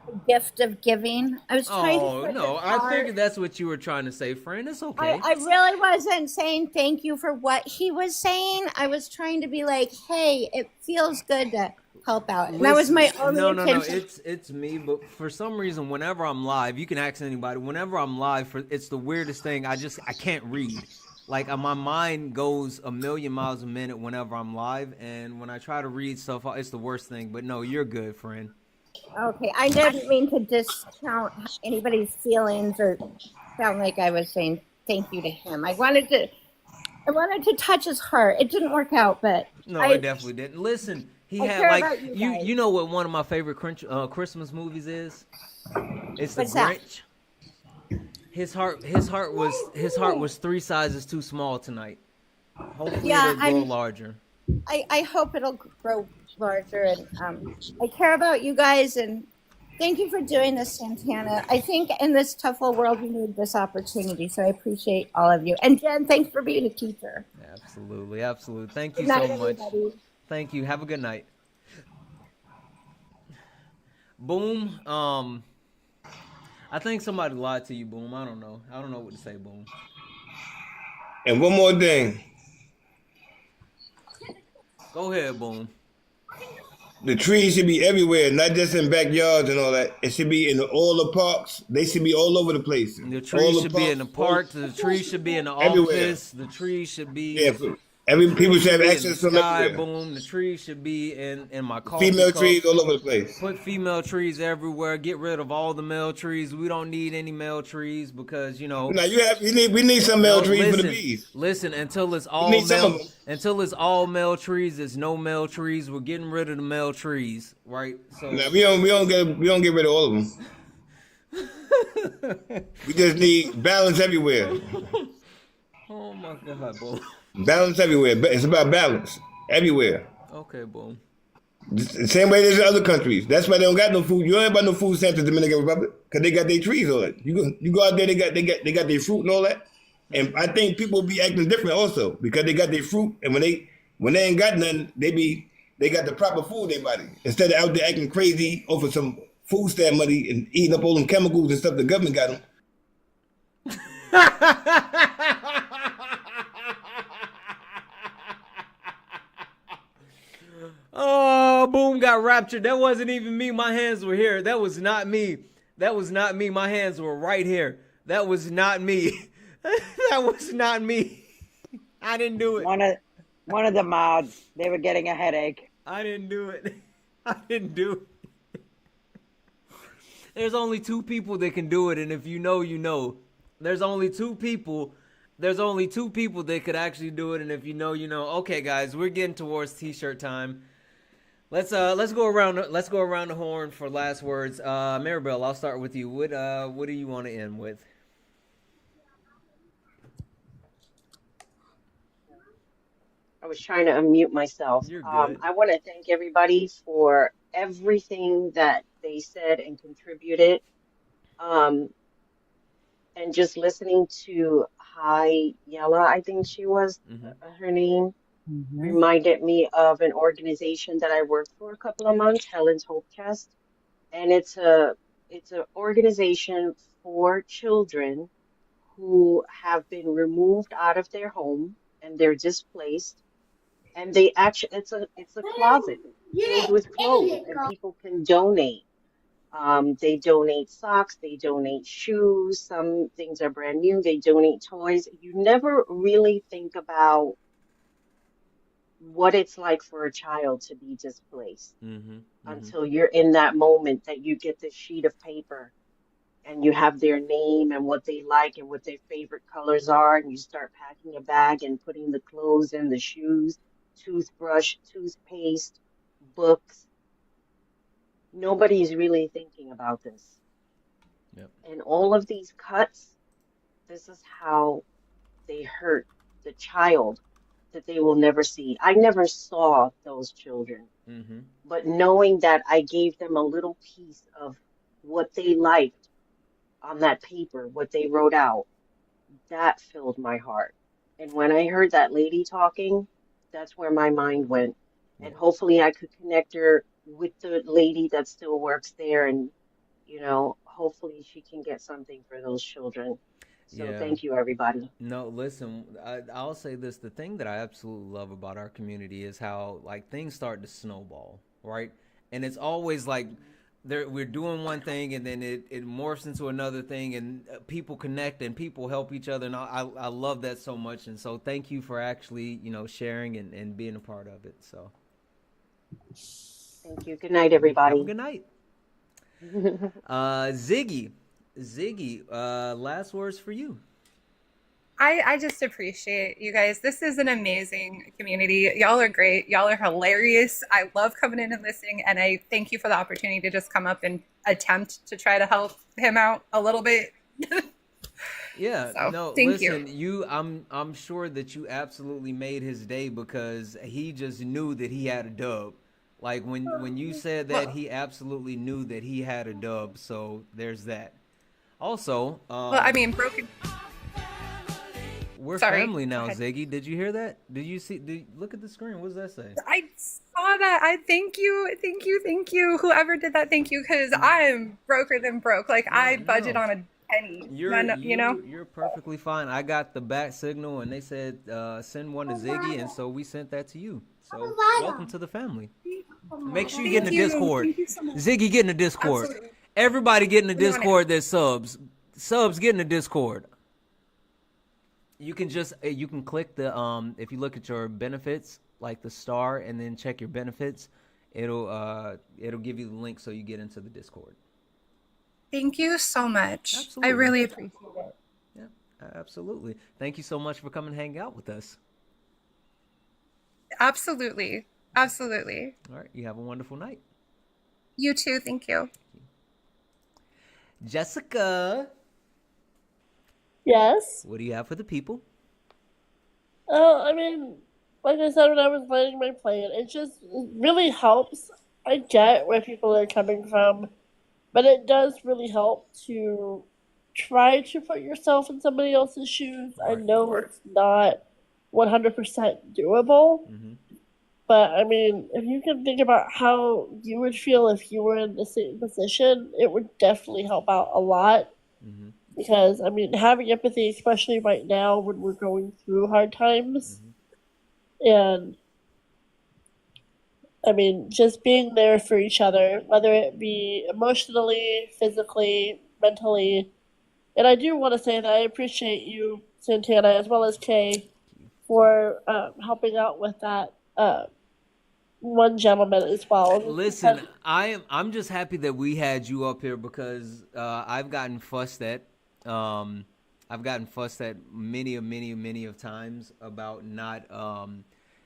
the gift of giving. I was trying to. Oh, no, I figured that's what you were trying to say, friend. It's okay. I really wasn't saying thank you for what he was saying. I was trying to be like, hey, it feels good to help out. And that was my only intention. No, it's me, but for some reason, whenever I'm live, you can ask anybody, whenever I'm live, it's the weirdest thing. I can't read. Like, my mind goes a million miles a minute whenever I'm live, and when I try to read stuff, it's the worst thing. But no, you're good, friend. Okay, I didn't mean to discount anybody's feelings or sound like I was saying thank you to him. I wanted to touch his heart. It didn't work out, but no, it definitely didn't. Listen, he I had care like about you guys. you know what one of my favorite Christmas movies is? It's The What's that? Grinch. His heart was 3 sizes too small tonight. Hopefully it'll grow larger. I hope it'll grow larger, and I care about you guys, and thank you for doing this, Santana. I think in this tough little world, we need this opportunity, so I appreciate all of you. And Jen, thanks for being a teacher. Absolutely. Thank you Good night, so much. everybody. Thank you. Have a good night. Boom. I think somebody lied to you, Boom. I don't know what to say, Boom. And one more thing. Go ahead, Boom. The trees should be everywhere, not just in backyards and all that. It should be in all the parks. They should be all over the place. The trees should be in the park. The trees should be in the everywhere. office. The trees should be. Yeah, people should have access to them sky, everywhere. Boom. The trees should be in my car. Female trees all over the place. Put female trees everywhere. Get rid of all the male trees. We don't need any male trees because Now we need some male trees for the bees. Listen, until it's all need some of male, male trees, there's no male trees. We're getting rid of the male trees, right? So now, we don't get rid of all of them. We just need balance everywhere. Oh my God, Boom. Balance everywhere. It's about balance everywhere. Okay, Boom. The same way as in other countries. That's why they don't got no food. You don't have no food stamps in the Dominican Republic because they got their trees on it. You go out there, they got their fruit and all that. And I think people be acting different also because they got their fruit, and when they ain't got nothing, they got the proper food in their body instead of out there acting crazy over some food stamp money and eating up all them chemicals and stuff the government got them. Oh, Boom got raptured. That wasn't even me. My hands were here. That was not me. My hands were right here. That was not me. That was not me. I didn't do it. One of the mods, they were getting a headache. I didn't do it. I didn't do it. There's only 2 people that can do it, and if you know, you know. There's only two people that could actually do it, and if you know, you know. Okay, guys, we're getting towards t-shirt time. Let's go around. Let's go around the horn for last words. Maribel, I'll start with you. What do you want to end with? I was trying to unmute myself. You're good. I want to thank everybody for everything that they said and contributed. Um, and just listening to Hi Yella, I think she was her name, reminded me of an organization that I worked for a couple of months, Helen's Hope Chest, and it's a organization for children who have been removed out of their home and they're displaced, and they actually it's a closet filled with clothes, and people can donate. They donate socks, they donate shoes, some things are brand new, they donate toys. You never really think about what it's like for a child to be displaced until you're in that moment that you get this sheet of paper and you have their name and what they like and what their favorite colors are, and you start packing a bag and putting the clothes and the shoes, toothbrush, toothpaste, books. Nobody's really thinking about this. Yep. And all of these cuts, this is how they hurt the child that they will never see. I never saw those children, but knowing that I gave them a little piece of what they liked on that paper, what they wrote out, that filled my heart. And when I heard that lady talking, that's where my mind went. And hopefully I could connect her with the lady that still works there, and hopefully she can get something for those children. So Yeah. thank you, everybody. No, listen, I'll say this. The thing that I absolutely love about our community is how, like, things start to snowball, right? And it's always like we're doing one thing and then it morphs into another thing, and people connect and people help each other. And I love that so much. And so thank you for actually, sharing and being a part of it. So Thank you. Good night, have a everybody. good night. Ziggy, last words for you. I just appreciate you guys. This is an amazing community. Y'all are great. Y'all are hilarious. I love coming in and listening, and I thank you for the opportunity to just come up and attempt to try to help him out a little bit. Yeah, So, no, thank listen, I'm sure that you absolutely made his day, because he just knew that he had a dub. Like when you said that, he absolutely knew that he had a dub. So there's that. Also, Well, I mean, broken. we're Sorry, family go now, ahead. Ziggy. Did you hear that? Did you see? Look at the screen. What does that say? I saw that. I thank you. Whoever did that, thank you, because I'm broker than broke. Like I budget on a penny. You're perfectly fine. I got the back signal, and they said send one to Ziggy, and so we sent that to you. So welcome to the family. Make sure you get in the Discord. Thank you so much. Ziggy, get in the Discord. Absolutely. Everybody get in the We on it. Discord that subs. Subs, get in the Discord. You can click the if you look at your benefits, like the star, and then check your benefits, it'll give you the link so you get into the Discord. Thank you so much. Absolutely. I really appreciate it. Yeah, absolutely. Thank you so much for coming and hang out with us. Absolutely. All right, you have a wonderful night. You too. Thank you. Jessica, Yes. what do you have for the people? I mean, like I said when I was laying my plan, it really helps. I get where people are coming from, but it does really help to try to put yourself in somebody else's shoes. I know it's not 100% doable, but I mean, if you can think about how you would feel if you were in the same position, it would definitely help out a lot. Because, I mean, having empathy, especially right now when we're going through hard times, and, I mean, just being there for each other, whether it be emotionally, physically, mentally. And I do want to say that I appreciate you, Santana, as well as Kay, for helping out with that one gentleman as well. Listen, I'm just happy that we had you up here, because I've gotten fussed at. I've gotten fussed at many of times about not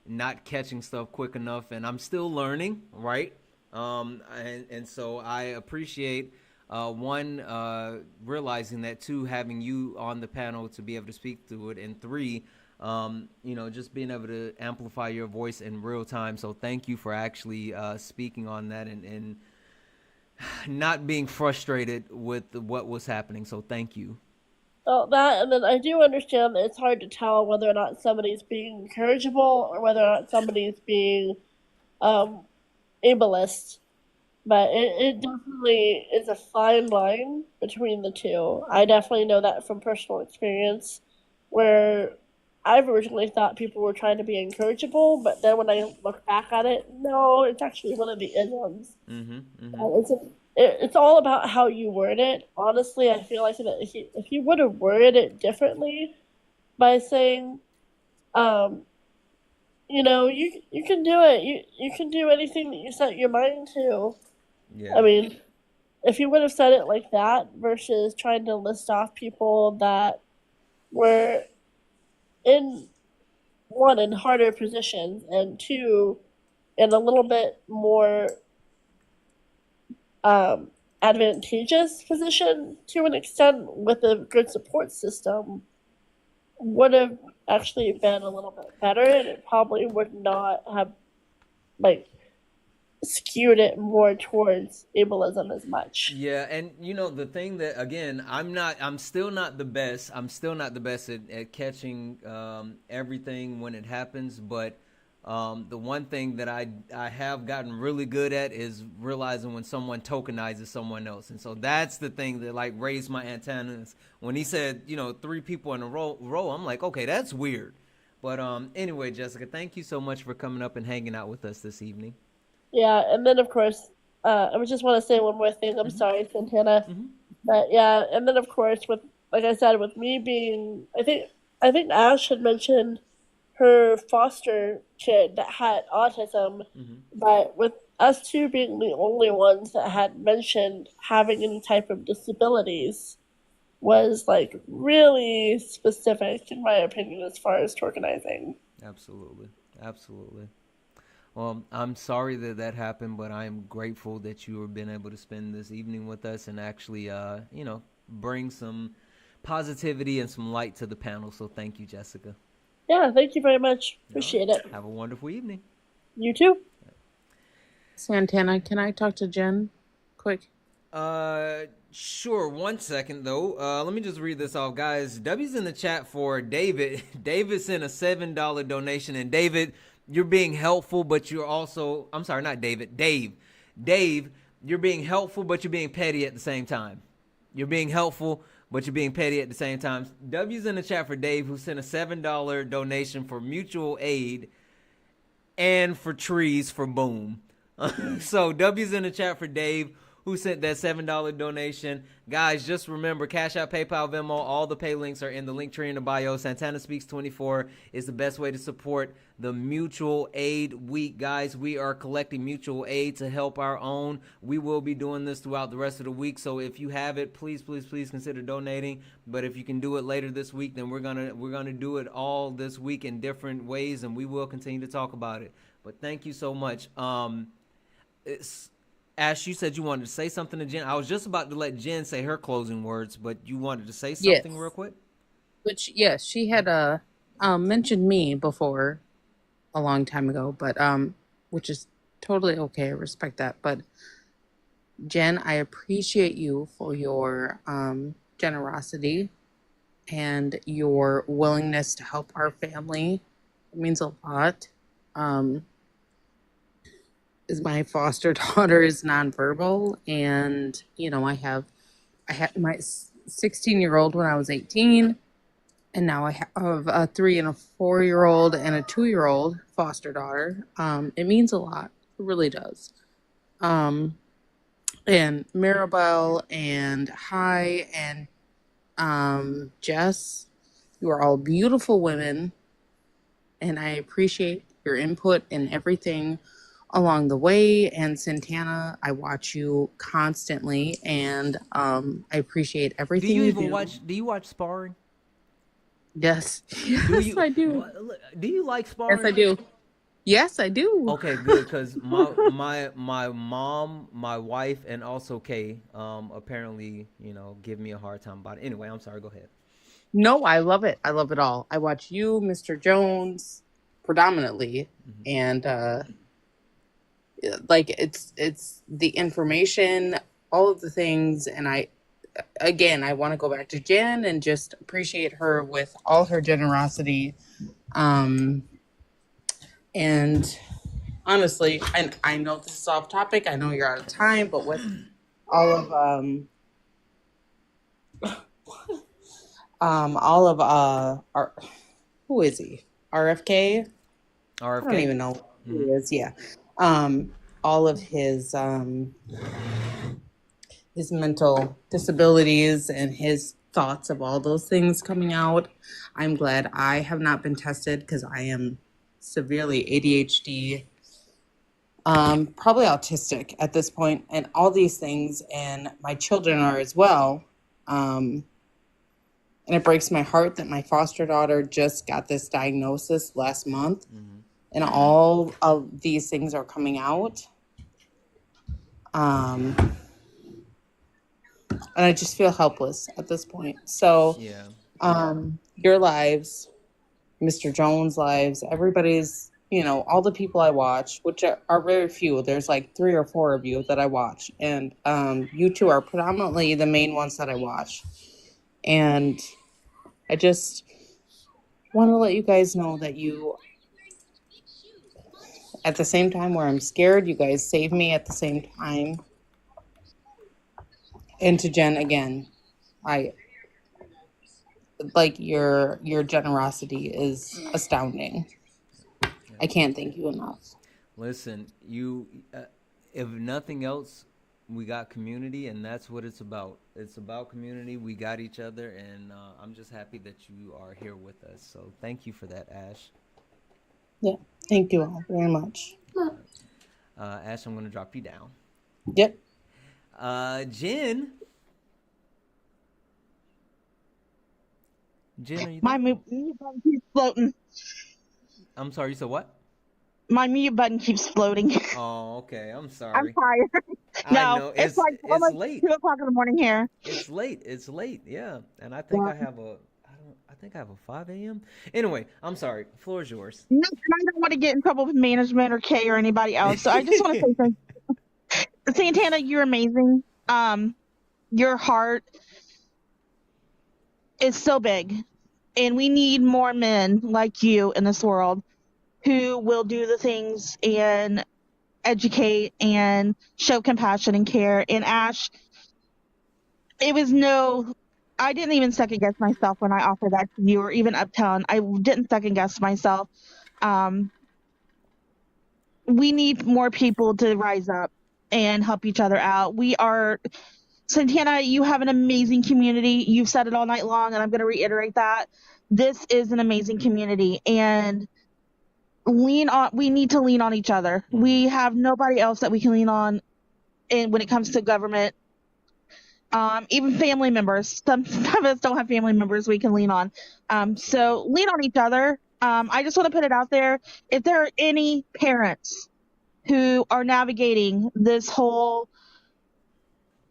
not catching stuff quick enough, and I'm still learning, right? And so I appreciate one, realizing that; two, having you on the panel to be able to speak to it; and three, just being able to amplify your voice in real time. So thank you for actually speaking on that and not being frustrated with what was happening. So thank you. Well, that, and then I do understand that it's hard to tell whether or not somebody's being incorrigible or whether or not somebody's being ableist. But it definitely is a fine line between the two. I definitely know that from personal experience, where I've originally thought people were trying to be incorrigible, but then when I look back at it, no, it's actually one of the isms. It's all about how you word it. Honestly, I feel like that if you would have worded it differently by saying, you can do it. You can do anything that you set your mind to. Yeah. I mean, if you would have said it like that versus trying to list off people that were in one, in harder positions, and two, in a little bit more advantageous position to an extent with a good support system, would have actually been a little bit better, and it probably would not have skewed it more towards ableism as much. Yeah, and the thing that, again, I'm still not the best. I'm still not the best at catching everything when it happens, but the one thing that I have gotten really good at is realizing when someone tokenizes someone else. And so that's the thing that raised my antennas when he said, 3 people in a row. I'm like, okay, that's weird. But anyway, Jessica, thank you so much for coming up and hanging out with us this evening. Yeah, and then of course, I just want to say one more thing. I'm sorry, Santana, but yeah, and then of course, with like I said, with me being, I think Ash had mentioned her foster kid that had autism, but with us two being the only ones that had mentioned having any type of disabilities was really specific in my opinion as far as tokenizing. Absolutely. Well, I'm sorry that happened, but I am grateful that you have been able to spend this evening with us and actually, bring some positivity and some light to the panel. So thank you, Jessica. Yeah, thank you very much. Appreciate it. Have a wonderful evening. You too. Santana, can I talk to Jen quick? Sure. 1 second though. Let me just read this off, guys. W's in the chat for David. David sent a $7 donation, and David, you're being helpful, but you're also, I'm sorry, not David, Dave, you're being helpful, but you're being petty at the same time. You're being helpful, but you're being petty at the same time. W's in the chat for Dave, who sent a $7 donation for mutual aid and for trees for Boom. So W's in the chat for Dave, who sent that $7 donation. Guys, just remember, Cash App, PayPal, Venmo, all the pay links are in the link tree in the bio. Santana Speaks 24 is the best way to support the Mutual Aid Week. Guys, we are collecting mutual aid to help our own. We will be doing this throughout the rest of the week, so if you have it, please consider donating. But if you can do it later this week, then we're gonna do it all this week in different ways, and we will continue to talk about it. But thank you so much. Ash, you said you wanted to say something to Jen. I was just about to let Jen say her closing words, but you wanted to say something real quick? Which, yes, she had mentioned me before a long time ago, but which is totally okay. I respect that. But Jen, I appreciate you for your generosity and your willingness to help our family. It means a lot. Is my foster daughter is nonverbal, and I had my 16-year-old when I was 18, and now I have a 3 and a 4-year-old and a 2-year-old foster daughter. It means a lot. It really does. And Maribel and Hi and Jess, you are all beautiful women, and I appreciate your input in everything along the way. And Santana, I watch you constantly, and I appreciate everything you do. Do you watch sparring? Yes. Yes, I do. Do you like sparring? Yes, I do. Yes, I do. Okay, good, because my mom, my wife, and also Kay, apparently, give me a hard time about it. Anyway, I'm sorry. Go ahead. No, I love it. I love it all. I watch you, Mr. Jones, predominantly, and like it's the information, all of the things, and I want to go back to Jen and just appreciate her with all her generosity. And honestly, and I know this is off topic. I know you're out of time, but with all of our who is he? RFK? I don't RFK. even know who he is. Yeah. All of his mental disabilities and his thoughts of all those things coming out. I'm glad I have not been tested because I am severely ADHD, probably autistic at this point, and all these things, and my children are as well. And it breaks my heart that my foster daughter just got this diagnosis last month, and all of these things are coming out. And I just feel helpless at this point. So, Yeah. Your lives, Mr. Jones' lives, everybody's, all the people I watch, which are very few. There's like 3 or 4 of you that I watch. And you two are predominantly the main ones that I watch. And I just want to let you guys know that you, at the same time where I'm scared, you guys save me at the same time. And to Jen, again, like your generosity is astounding. I can't thank you enough. Listen, if nothing else, we got community, and that's what it's about. It's about community. We got each other, and I'm just happy that you are here with us. So thank you for that, Ash. Yeah, thank you all very much. Ash, I'm going to drop you down. Yep. Jen. Jen, are you there? My mute button keeps floating. I'm sorry, you said what? My mute button keeps floating. Oh, okay. I'm I'm sorry. tired. I No, know it's like almost late. 2 o'clock in the morning here. It's late. Yeah, and I think I have a 5 a.m. Anyway, I'm sorry. Floor is yours. No, and I don't want to get in trouble with management or Kay or anybody else. So I just want to say thank you. Santana, you're amazing. Your heart is so big, and we need more men like you in this world who will do the things and educate and show compassion and care. And Ash, I didn't even second guess myself when I offered that to you, or even Uptown. I didn't second guess myself. We need more people to rise up and help each other out. Santana, you have an amazing community. You've said it all night long, and I'm going to reiterate that. This is an amazing community, and we need to lean on each other. We have nobody else that we can lean on when it comes to government. Even family members. Some of us don't have family members we can lean on. So lean on each other. I just want to put it out there. If there are any parents who are navigating this whole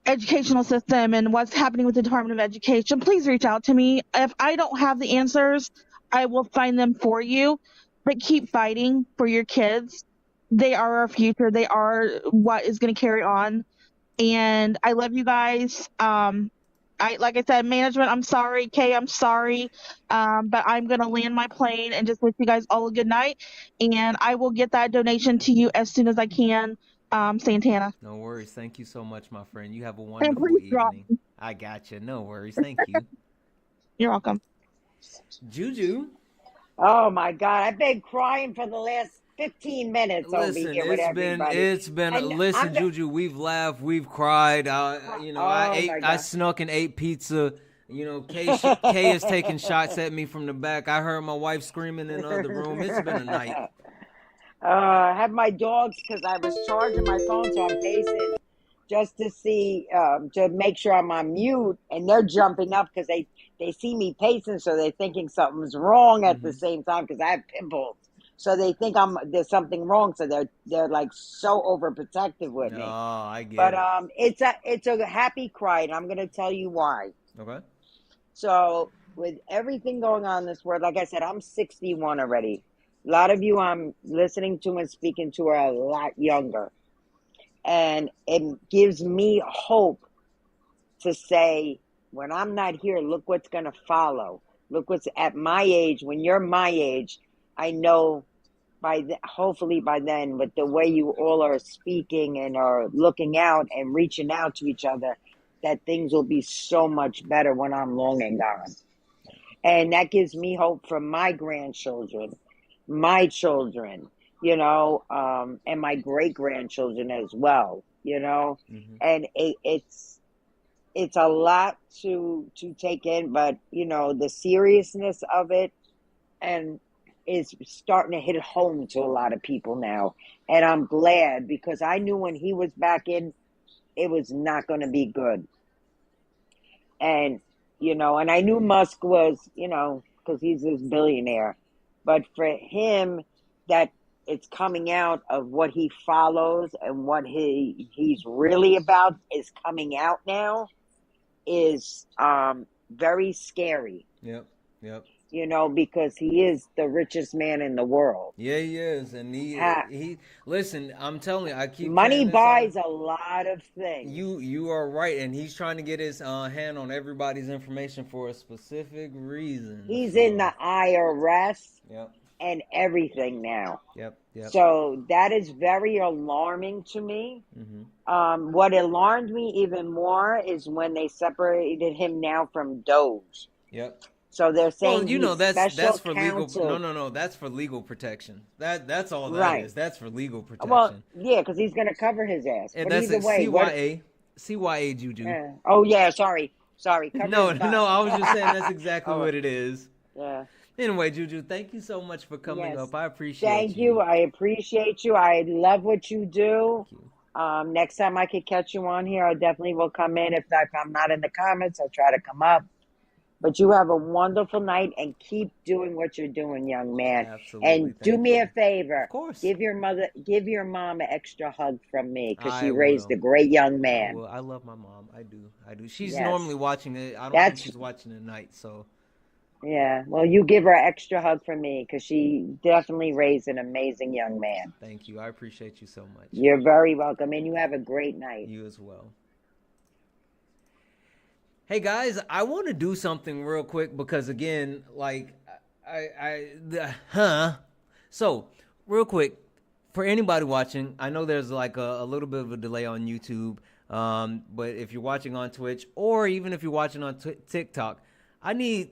educational system and what's happening with the Department of Education, please reach out to me. If I don't have the answers, I will find them for you. But keep fighting for your kids. They are our future. They are what is going to carry on. And I love you guys. Like I said, management, I'm sorry. Kay, I'm sorry. But I'm going to land my plane and just wish you guys all a good night. And I will get that donation to you as soon as I can, Santana. No worries. Thank you so much, my friend. You have a And wonderful please drop evening. me. I got you. No worries. Thank you. You're welcome. Juju. Oh my God, I've been crying for the last 15 minutes over Listen, here with everybody. listen, Juju, we've laughed, we've cried. I snuck and ate pizza. Kay is taking shots at me from the back. I heard my wife screaming in the other room. It's been a night. I have my dogs because I was charging my phone, so I'm pacing just to see, to make sure I'm on mute, and they're jumping up because they see me pacing, so they're thinking something's wrong at the same time because I have pimples. So they think there's something wrong. So they're like so overprotective with Oh, me. I get But it. it's a happy cry, and I'm gonna tell you why. Okay. So with everything going on in this world, like I said, I'm 61 already. A lot of you I'm listening to and speaking to are a lot younger. And it gives me hope to say, when I'm not here, look what's going to follow. Look what's at my age. When you're my age, I know hopefully by then, with the way you all are speaking and are looking out and reaching out to each other, that things will be so much better when I'm long and gone. And that gives me hope for my grandchildren, my children, and my great grandchildren as well, and it's a lot to take in, but the seriousness of it and is starting to hit home to a lot of people now. And I'm glad, because I knew when he was back in, it was not going to be good. And, and I knew Musk was, because he's this billionaire, but for him, that it's coming out of what he follows and what he's really about is coming out now is very scary. Yep. Because he is the richest man in the world. Yeah, he is, and he. Listen, I'm telling you, I keep Money saying this buys a lot of things. You are right, and he's trying to get his hand on everybody's information for a specific reason. He's in the IRS. Yep. And everything now. Yep. So that is very alarming to me. Mm-hmm. What alarmed me even more is when they separated him now from Doge. Yep. So they're saying that's for counsel. legal. No, that's for legal protection. That's all that is. That's for legal protection. Well, yeah, because he's going to cover his ass. And but that's either way, CYA Juju. Oh yeah, sorry. No, I was just saying that's exactly what it is. Yeah. Anyway, Juju, thank you so much for coming up. I appreciate Thank you. I appreciate you. I love what you do. Next time I could catch you on here, I definitely will come in. If I'm not in the comments, I'll try to come up. But you have a wonderful night and keep doing what you're doing, young man. Absolutely. And do me a favor. Of course. Give your mom an extra hug from me, because she raised a great young man. I love my mom. I do. She's normally watching it. I don't think she's watching it tonight, so. Yeah, well, you give her an extra hug from me, because she definitely raised an amazing young man. Thank you. I appreciate you so much. You're very welcome, and you have a great night. You as well. Hey guys, I want to do something real quick because again, So, real quick, for anybody watching, I know there's like a little bit of a delay on YouTube, but if you're watching on Twitch or even if you're watching on TikTok, I need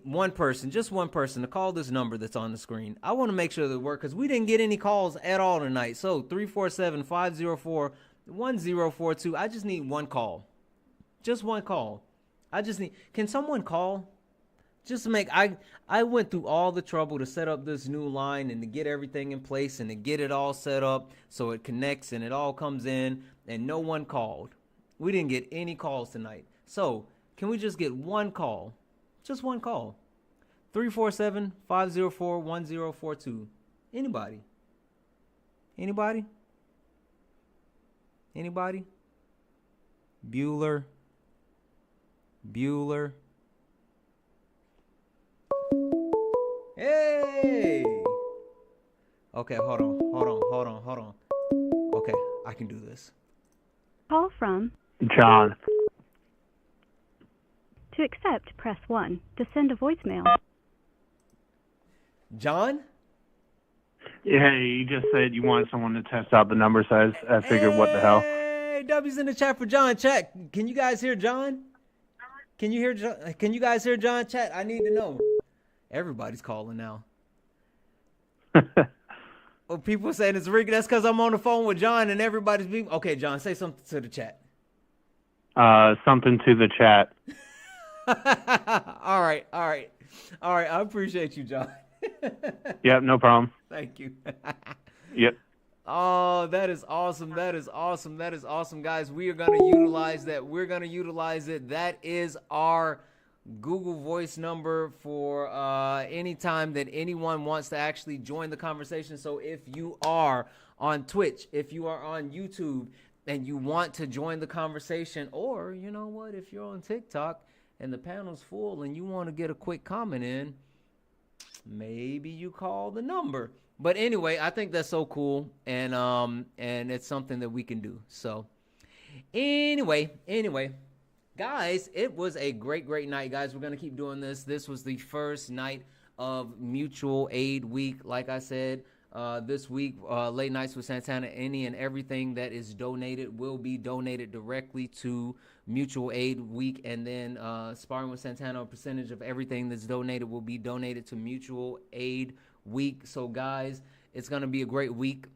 just one person to call this number that's on the screen. I want to make sure that it works because we didn't get any calls at all tonight. So 347-504-1042. I just need one call. Just one call. Can someone call? Just to make, I went through all the trouble to set up this new line and to get everything in place and to get it all set up so it connects and it all comes in, and no one called. We didn't get any calls tonight. So can we just get one call? Just one call. 347-504-1042. Anybody? Bueller. Hey! Okay, hold on. Okay, I can do this. Call from John. To accept, press 1. To send a voicemail. John? Yeah, you just said you wanted someone to test out the numbers. So I figured, what the hell? Hey, W's in the chat for John. Chat. Can you guys hear John? Can you guys hear John? Chat. I need to know. Everybody's calling now. Oh, people saying it's rigged. That's because I'm on the phone with John and everybody's being. Okay, John, say something to the chat. Something to the chat. All right. I appreciate you, John. Yep, no problem. Thank you. Yep. Oh, that is awesome, guys. We are going to utilize that. We're going to utilize it. That is our Google Voice number for any time that anyone wants to actually join the conversation. So if you are on Twitch, if you are on YouTube, and you want to join the conversation, or you know what, if you're on TikTok and the panel's full and you want to get a quick comment in, maybe you call the number. But anyway, I think that's so cool, and it's something that we can do. So anyway, guys, it was a great night, guys. We're gonna keep doing this. This was the first night of Mutual Aid Week. Like I said, this week, Late Nights with Santana, any and everything that is donated will be donated directly to Mutual Aid Week, and then Sparring with Santana, a percentage of everything that's donated will be donated to Mutual Aid Week. So guys, it's gonna be a great week.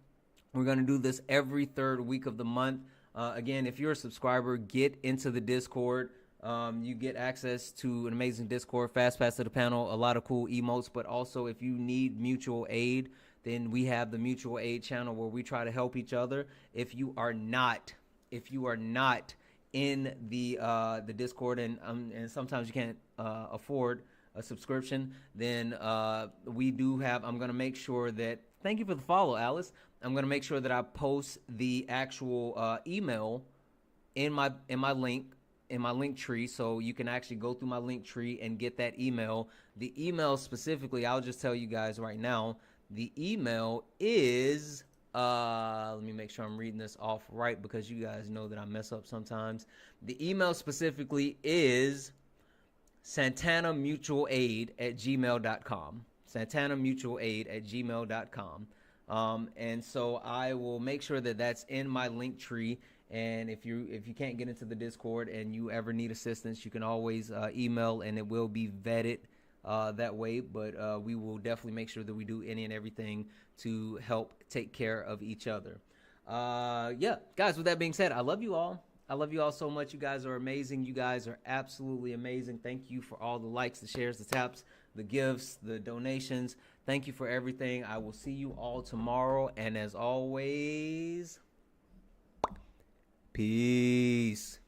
We're gonna do this every third week of the month. Again, if you're a subscriber, get into the Discord. You get access to an amazing Discord, fast pass to the panel, a lot of cool emotes. But also, if you need mutual aid, then we have the mutual aid channel where we try to help each other. If you are not in the Discord, and sometimes you can't afford a subscription, then we do have. I'm gonna make sure that. Thank you for the follow, Alice. I'm gonna make sure that I post the actual email in my link tree, so you can actually go through my link tree and get that email. The email specifically, I'll just tell you guys right now. The email is let me make sure I'm reading this off right, because you guys know that I mess up sometimes. The email specifically is santanamutualaid@gmail.com. santanamutualaid@gmail.com. And so I will make sure that that's in my link tree. And if you can't get into the Discord and you ever need assistance, you can always email, and it will be vetted that way. But we will definitely make sure that we do any and everything to help take care of each other. Yeah, guys, with that being said, I love you all. I love you all so much. You guys are amazing. You guys are absolutely amazing. Thank you for all the likes, the shares, the taps, the gifts, the donations. Thank you for everything. I will see you all tomorrow. And as always, peace.